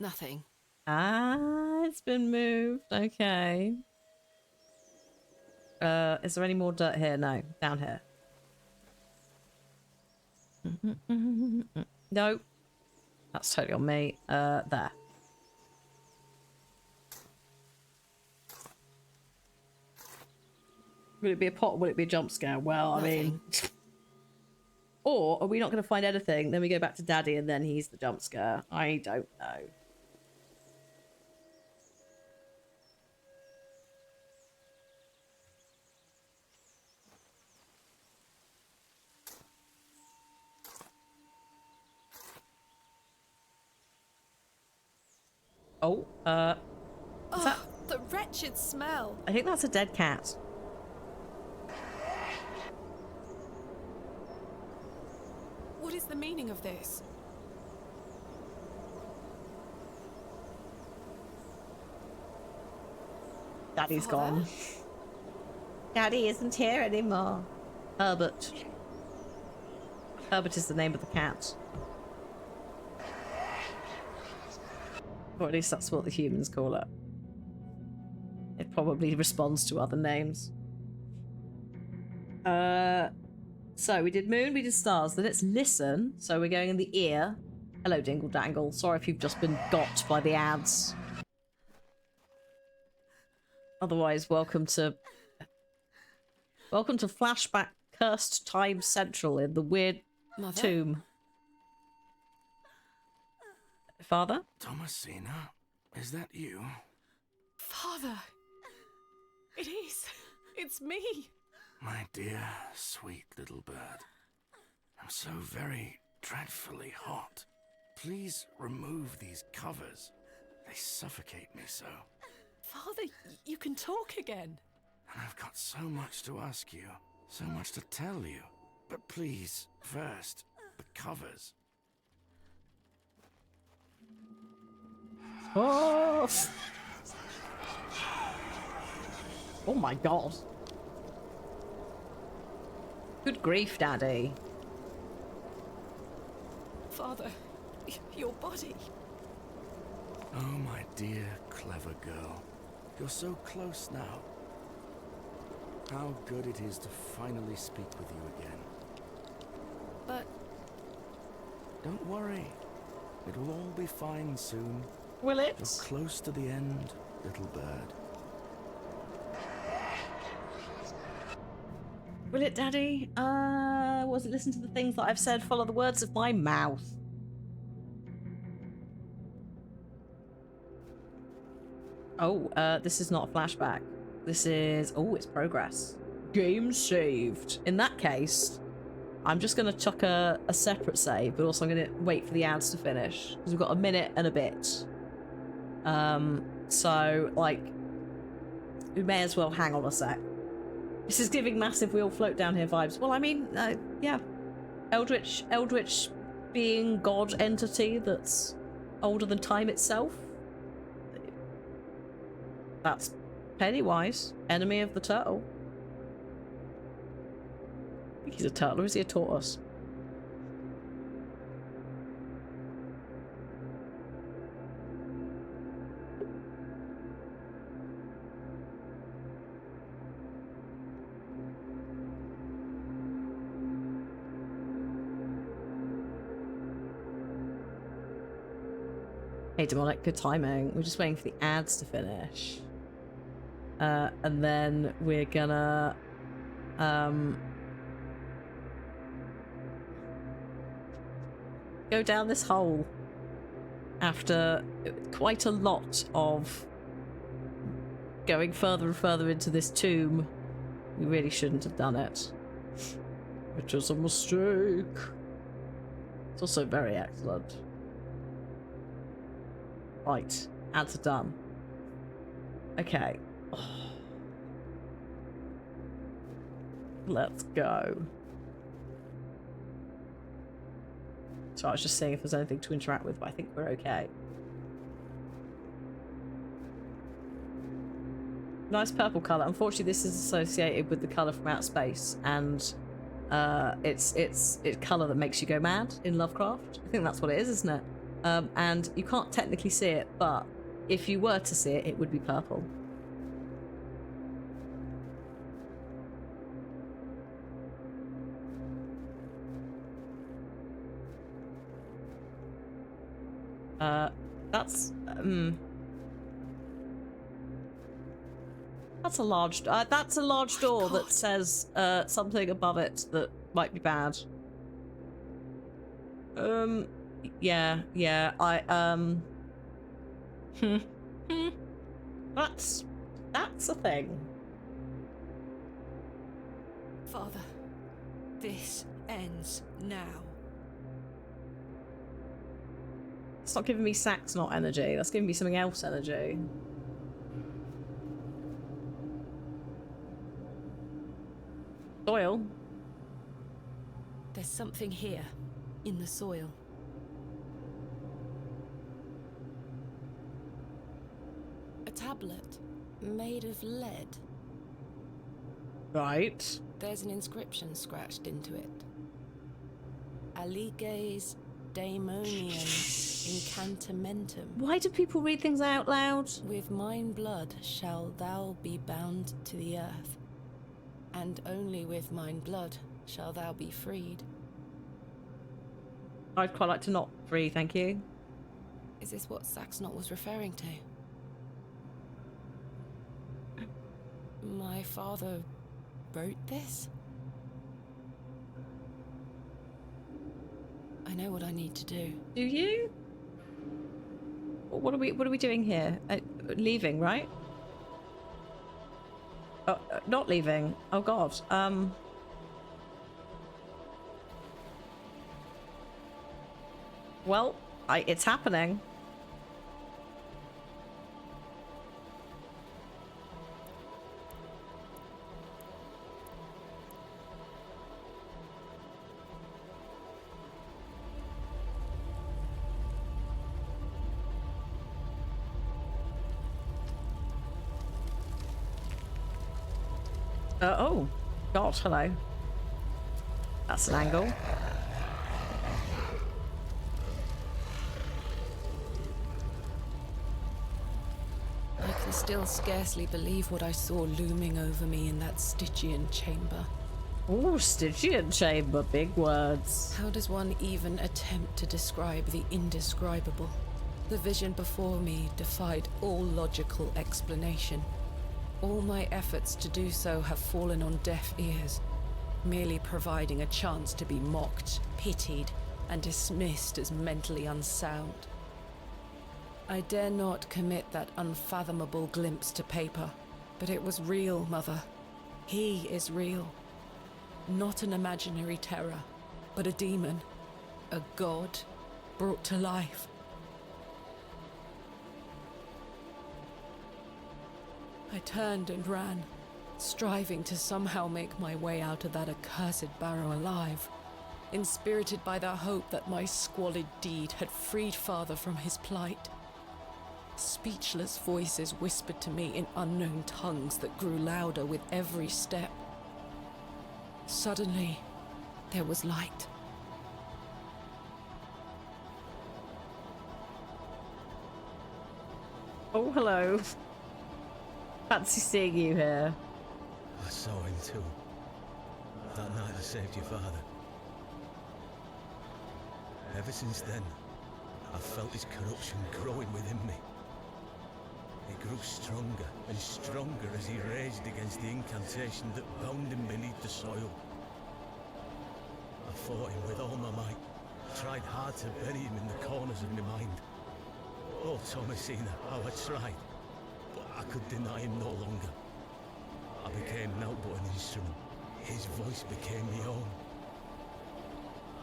Nothing. Ah, it's been moved. Okay. Is there any more dirt here? No. Down here. No. That's totally on me. There. Would it be a pot or would it be a jump scare? Well, Nothing. I mean... Or are we not going to find anything? Then we go back to Daddy and then he's the jump scare. I don't know. Oh, is that... The wretched smell! I think that's a dead cat. What is the meaning of this? Daddy's Father? gone. Daddy isn't here anymore. Herbert. Herbert is the name of the cat. Or at least that's what the humans call it. It probably responds to other names. So we did moon, we did stars. Then it's listen. So we're going in the ear. Hello, Dingle Dangle. Sorry if you've just been got by the ads. Otherwise, welcome to Flashback Cursed Time Central in the weird Mother? tomb. Father? Thomasina, is that you? Father! It is! It's me! My dear, sweet little bird. I'm so very dreadfully hot. Please remove these covers. They suffocate me so. Father, you can talk again. And I've got so much to ask you, so much to tell you. But please, first, the covers. Oh! Oh my god. Good grief, Daddy. Father, your body. Oh, my dear, clever girl. You're so close now. How good it is to finally speak with you again. But... Don't worry. It will all be fine soon. Will it? You're close to the end, little bird. Will it, Daddy? Was it listen to the things that I've said, follow the words of my mouth? Oh, this is not a flashback. This is... Oh, it's progress. Game saved. In that case, I'm just going to chuck a separate save, but also I'm going to wait for the ads to finish. Because we've got a minute and a bit. So, like, we may as well hang on a sec. This is giving massive we all float down here vibes. Well, I mean, yeah. Eldritch being god entity that's older than time itself. That's Pennywise, enemy of the turtle. I think he's a turtle, or is he a tortoise? Hey, Demonic, good timing. We're just waiting for the ads to finish. And then we're gonna... go down this hole after quite a lot of going further and further into this tomb. We really shouldn't have done it. Which was a mistake. It's also very excellent. Right, ads are done. Okay. Let's go. So I was just seeing if there's anything to interact with, but I think we're okay. Nice purple colour. Unfortunately, this is associated with the colour from outer space, and it's colour that makes you go mad in Lovecraft. I think that's what it is, isn't it? And you can't technically see it, but if you were to see it, it would be purple. That's a large door that says something above it that might be bad. Yeah, that's a thing. Father, this ends now. It's not giving me sax not energy. That's giving me something else energy. Soil. There's something here, in the soil. A tablet, made of lead. Right. There's an inscription scratched into it. Aliges Daemonium Incantamentum. Why do people read things out loud? With mine blood shall thou be bound to the earth, and only with mine blood shall thou be freed. I'd quite like to not free, thank you. Is this what Saxnot was referring to? My father wrote this? I know what I need to do. Do you? What are we doing here? Leaving, right? Oh, not leaving. Oh god. Well, it's happening. Oh, God, hello. That's an angle. I can still scarcely believe what I saw looming over me in that Stygian chamber. Ooh, Stygian chamber, big words. How does one even attempt to describe the indescribable? The vision before me defied all logical explanation. All my efforts to do so have fallen on deaf ears, merely providing a chance to be mocked, pitied, and dismissed as mentally unsound. I dare not commit that unfathomable glimpse to paper, but it was real, Mother. He is real. Not an imaginary terror, but a demon, a god brought to life. I turned and ran, striving to somehow make my way out of that accursed barrow alive. inspirited by the hope that my squalid deed had freed father from his plight. Speechless voices whispered to me in unknown tongues that grew louder with every step. Suddenly, there was light. Oh, hello. Fancy seeing you here. I saw him too. That night I saved your father. Ever since then, I've felt his corruption growing within me. It grew stronger and stronger as he raged against the incantation that bound him beneath the soil. I fought him with all my might, tried hard to bury him in the corners of my mind. Oh, Thomasina, how I tried, but I could deny him no longer. I became naught but an instrument. His voice became my own.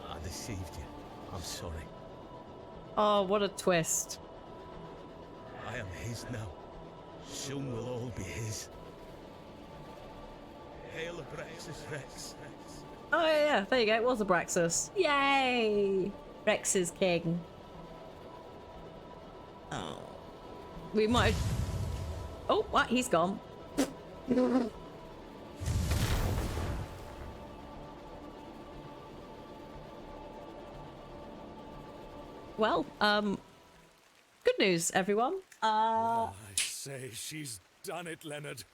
I deceived you. I'm sorry. Oh, what a twist. I am his now. Soon we'll all be his. Hail Abraxas Rex. Oh, yeah, there you go. It was Abraxas. Yay! Rex is king. Oh. We might have... Oh, what? He's gone. Well, good news, everyone. I say, she's done it, Leonard.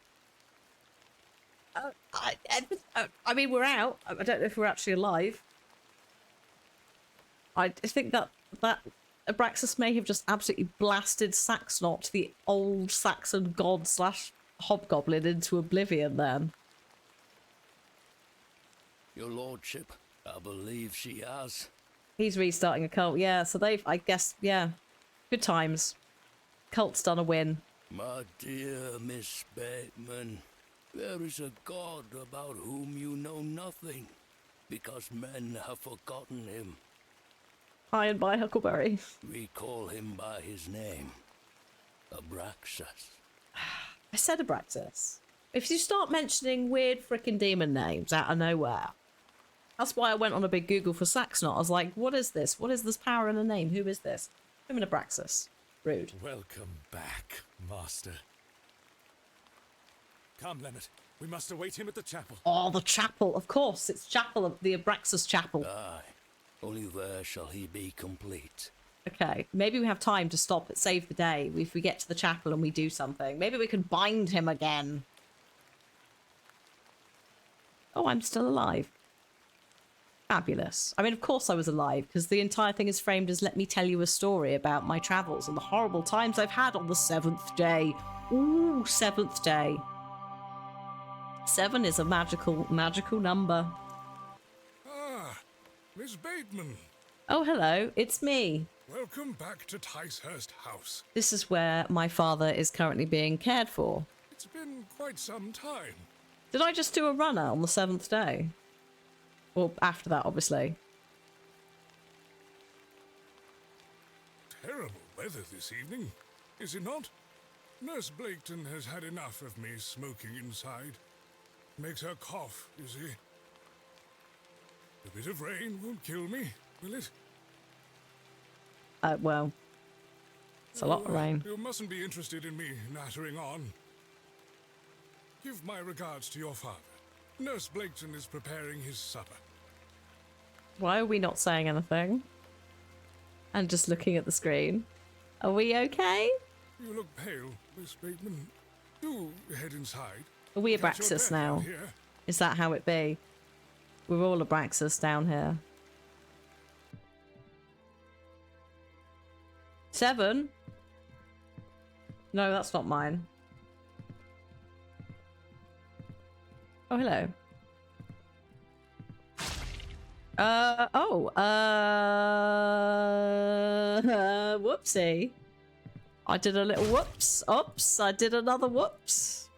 I mean, we're out. I don't know if we're actually alive. I think that Abraxas may have just absolutely blasted Saxnot, the old Saxon god / hobgoblin, into oblivion then. Your lordship, I believe she has. He's restarting a cult, yeah, so they've, I guess, yeah. Good times. Cult's done a win. My dear Miss Bateman, there is a god about whom you know nothing, because men have forgotten him. Hi and bye, Huckleberry. We call him by his name, Abraxas. I said Abraxas. If you start mentioning weird frickin' demon names out of nowhere, that's why I went on a big Google for Saxnot. I was like, what is this? What is this power in a name? Who is this? I'm an Abraxas. Rude. Welcome back, Master. Come, Leonard. We must await him at the chapel. Oh, the chapel. Of course, it's chapel, the Abraxas chapel. Aye, only there shall he be complete. Okay, maybe we have time to stop at save the day if we get to the chapel and we do something. Maybe we can bind him again. Oh, I'm still alive. Fabulous. I mean, of course I was alive, because the entire thing is framed as let me tell you a story about my travels and the horrible times I've had on the 7th day. Ooh, 7th day. 7 is a magical number. Ah, Miss Bateman. Oh, hello. It's me. Welcome back to Ticehurst House. This is where my father is currently being cared for. It's been quite some time. Did I just do a runner on the 7th day? Well, after that, obviously. Terrible weather this evening, is it not? Nurse Blaketon has had enough of me smoking inside. Makes her cough, you see. A bit of rain won't kill me, will it? Well, it's a lot of rain. You mustn't be interested in me nattering on. Give my regards to your father. Nurse Blaketon is preparing his supper. Why are we not saying anything? And just looking at the screen. Are we okay? You look pale, Miss Bateman. Do head inside. Are we Get your Abraxas bed now? out here. Is that how it be? We're all Abraxas down here. 7? No, that's not mine. Oh, hello. Whoopsie. I did a little whoops. Oops, I did another whoops.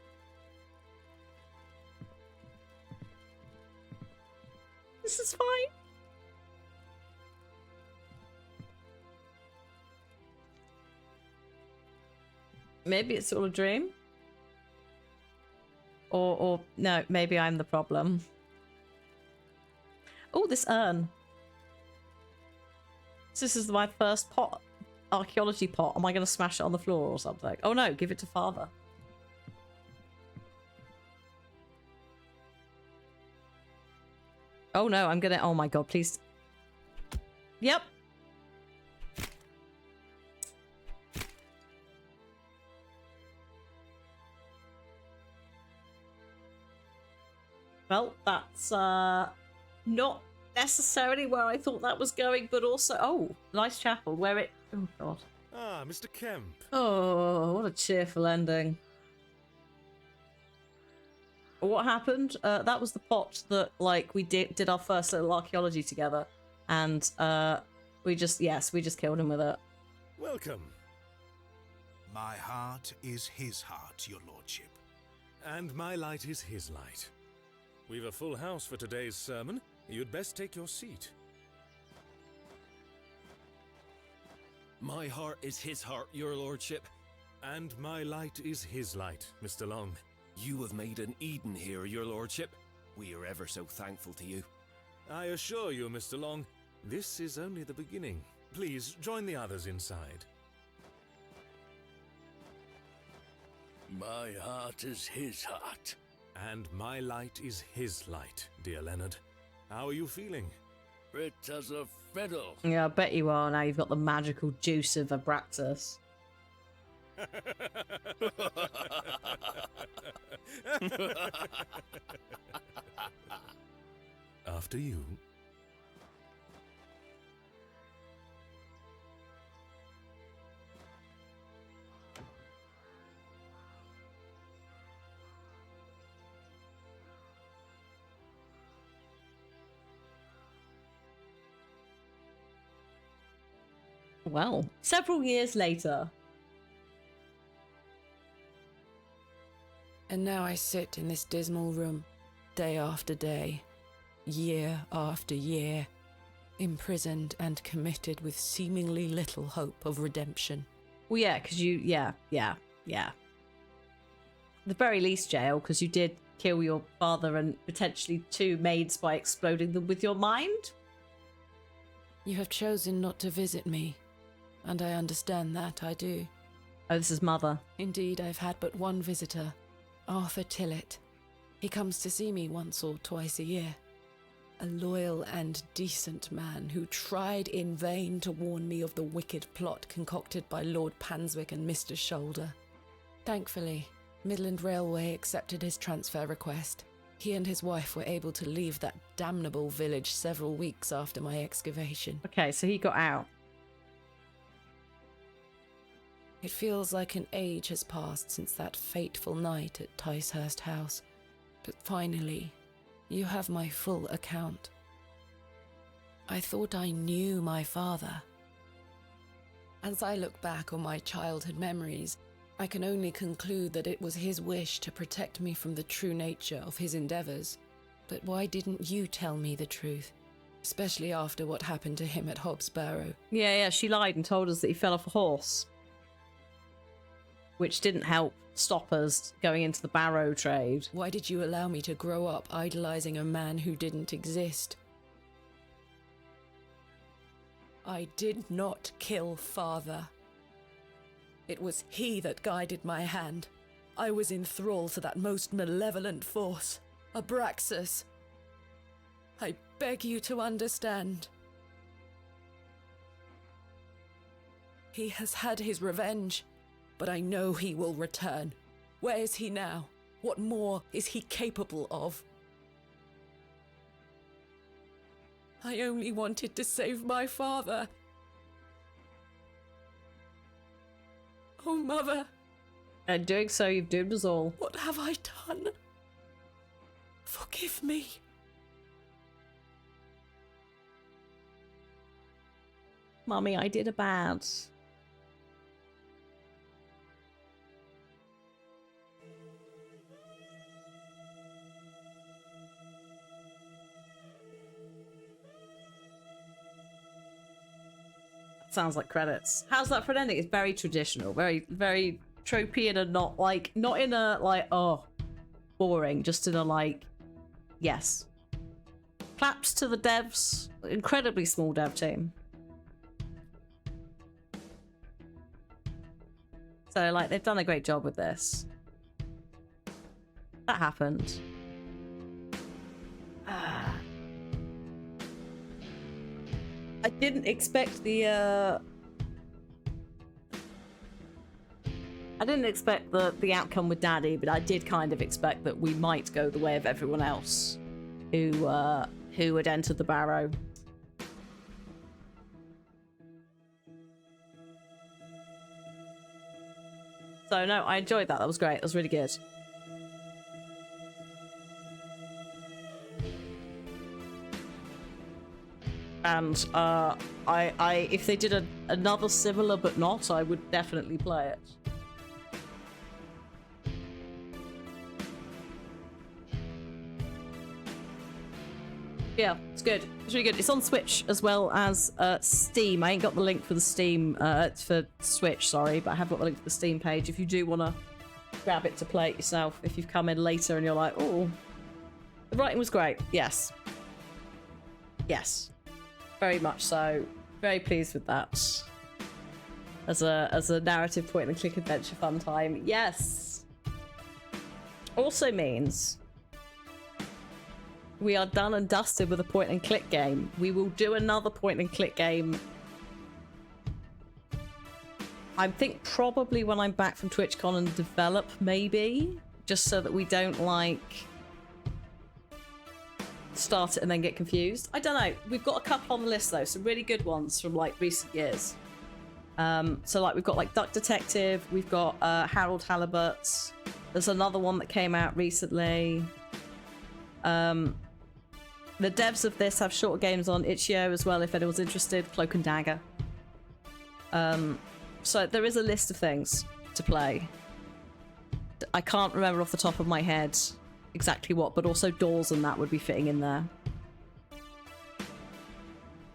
This is fine. Maybe it's all a dream. Or no, maybe I'm the problem. Oh, this urn. This is my first pot, archaeology pot. Am I going to smash it on the floor or something? Oh no, give it to father. Oh no, I'm gonna, oh my god, please. Yep. Well, that's not necessarily where I thought that was going, but also, oh, nice chapel where it, oh god. Ah, Mr. Kemp. Oh, what a cheerful ending. What happened? That was the pot that, like, we did our first little archaeology together, and we just killed him with it. Welcome. My heart is his heart, your lordship. And my light is his light. We've a full house for today's sermon. You'd best take your seat. My heart is his heart, your lordship. And my light is his light, Mr. Long. You have made an Eden here, your lordship. We are ever so thankful to you. I assure you, Mr. Long, this is only the beginning. Please, join the others inside. My heart is his heart. And my light is his light, dear Leonard. How are you feeling? Fit as a fiddle. Yeah, I bet you are now you've got the magical juice of Abraxas. After you. Well, several years later. And now I sit in this dismal room, day after day, year after year, imprisoned and committed with seemingly little hope of redemption. Well, yeah, because yeah. At the very least, jail, because you did kill your father and potentially 2 maids by exploding them with your mind. You have chosen not to visit me, and I understand that, I do. Oh, this is mother. Indeed, I've had but one visitor, Arthur Tillett. He comes to see me once or twice a year. A loyal and decent man who tried in vain to warn me of the wicked plot concocted by Lord Panswick and Mr. Shoulder. Thankfully, Midland Railway accepted his transfer request. He and his wife were able to leave that damnable village several weeks after my excavation. Okay, so he got out. It feels like an age has passed since that fateful night at Ticehurst House. But finally, you have my full account. I thought I knew my father. As I look back on my childhood memories, I can only conclude that it was his wish to protect me from the true nature of his endeavors. But why didn't you tell me the truth? Especially after what happened to him at Hobbs Barrow. Yeah, she lied and told us that he fell off a horse. Which didn't help stop us going into the Barrow trade. Why did you allow me to grow up idolizing a man who didn't exist? I did not kill father. It was he that guided my hand. I was in thrall to that most malevolent force, Abraxas. I beg you to understand. He has had his revenge, but I know he will return. Where is he now? What more is he capable of? I only wanted to save my father. Oh, Mother. And doing so, you've doomed us all. What have I done? Forgive me. Mummy, I did a bad. Sounds like credits. How's that for an ending? It's very traditional, very, very tropey, and not in a like, oh, boring, just in a like, yes. Claps to the devs. Incredibly small dev team. So, like, they've done a great job with this. That happened. I didn't expect the, I didn't expect the outcome with Daddy, but I did kind of expect that we might go the way of everyone else who had entered the Barrow. So no, I enjoyed that. That was great. That was really good. And I if they did another similar but not, I would definitely play it. Yeah, it's good. It's really good. It's on Switch as well as Steam. I ain't got the link for the Steam for Switch, sorry, but I have got the link to the Steam page if you do want to grab it to play it yourself. If you've come in later and you're like, oh, the writing was great. Yes. Yes. Very much so. Very pleased with that. As a narrative point and click adventure fun time. Yes. Also means we are done and dusted with a point and click game. We will do another point and click game. I think probably when I'm back from TwitchCon and develop, maybe. Just so that we don't, like, start it and then get confused. I don't know. We've got a couple on the list, though. Some really good ones from, like, recent years. So, like, we've got, like, Duck Detective. We've got Harold Halibut. There's another one that came out recently. The devs of this have short games on itch.io as well, if anyone's interested. Cloak and Dagger. So there is a list of things to play. I can't remember off the top of my head exactly what, but also Doors and that would be fitting in there.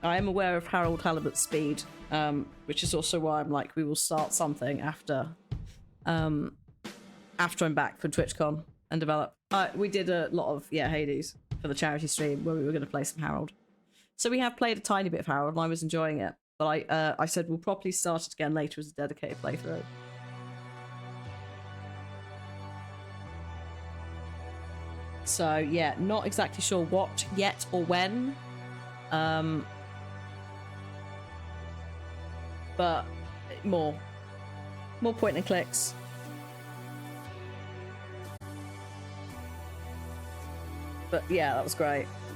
I am aware of Harold Halibut's speed, which is also why I'm like, we will start something after I'm back from TwitchCon and develop. We did a lot of, Hades for the charity stream where we were going to play some Harold. So we have played a tiny bit of Harold and I was enjoying it. But I said we'll properly start it again later as a dedicated playthrough. So yeah, not exactly sure what yet or when. But more point and clicks. But yeah, that was great.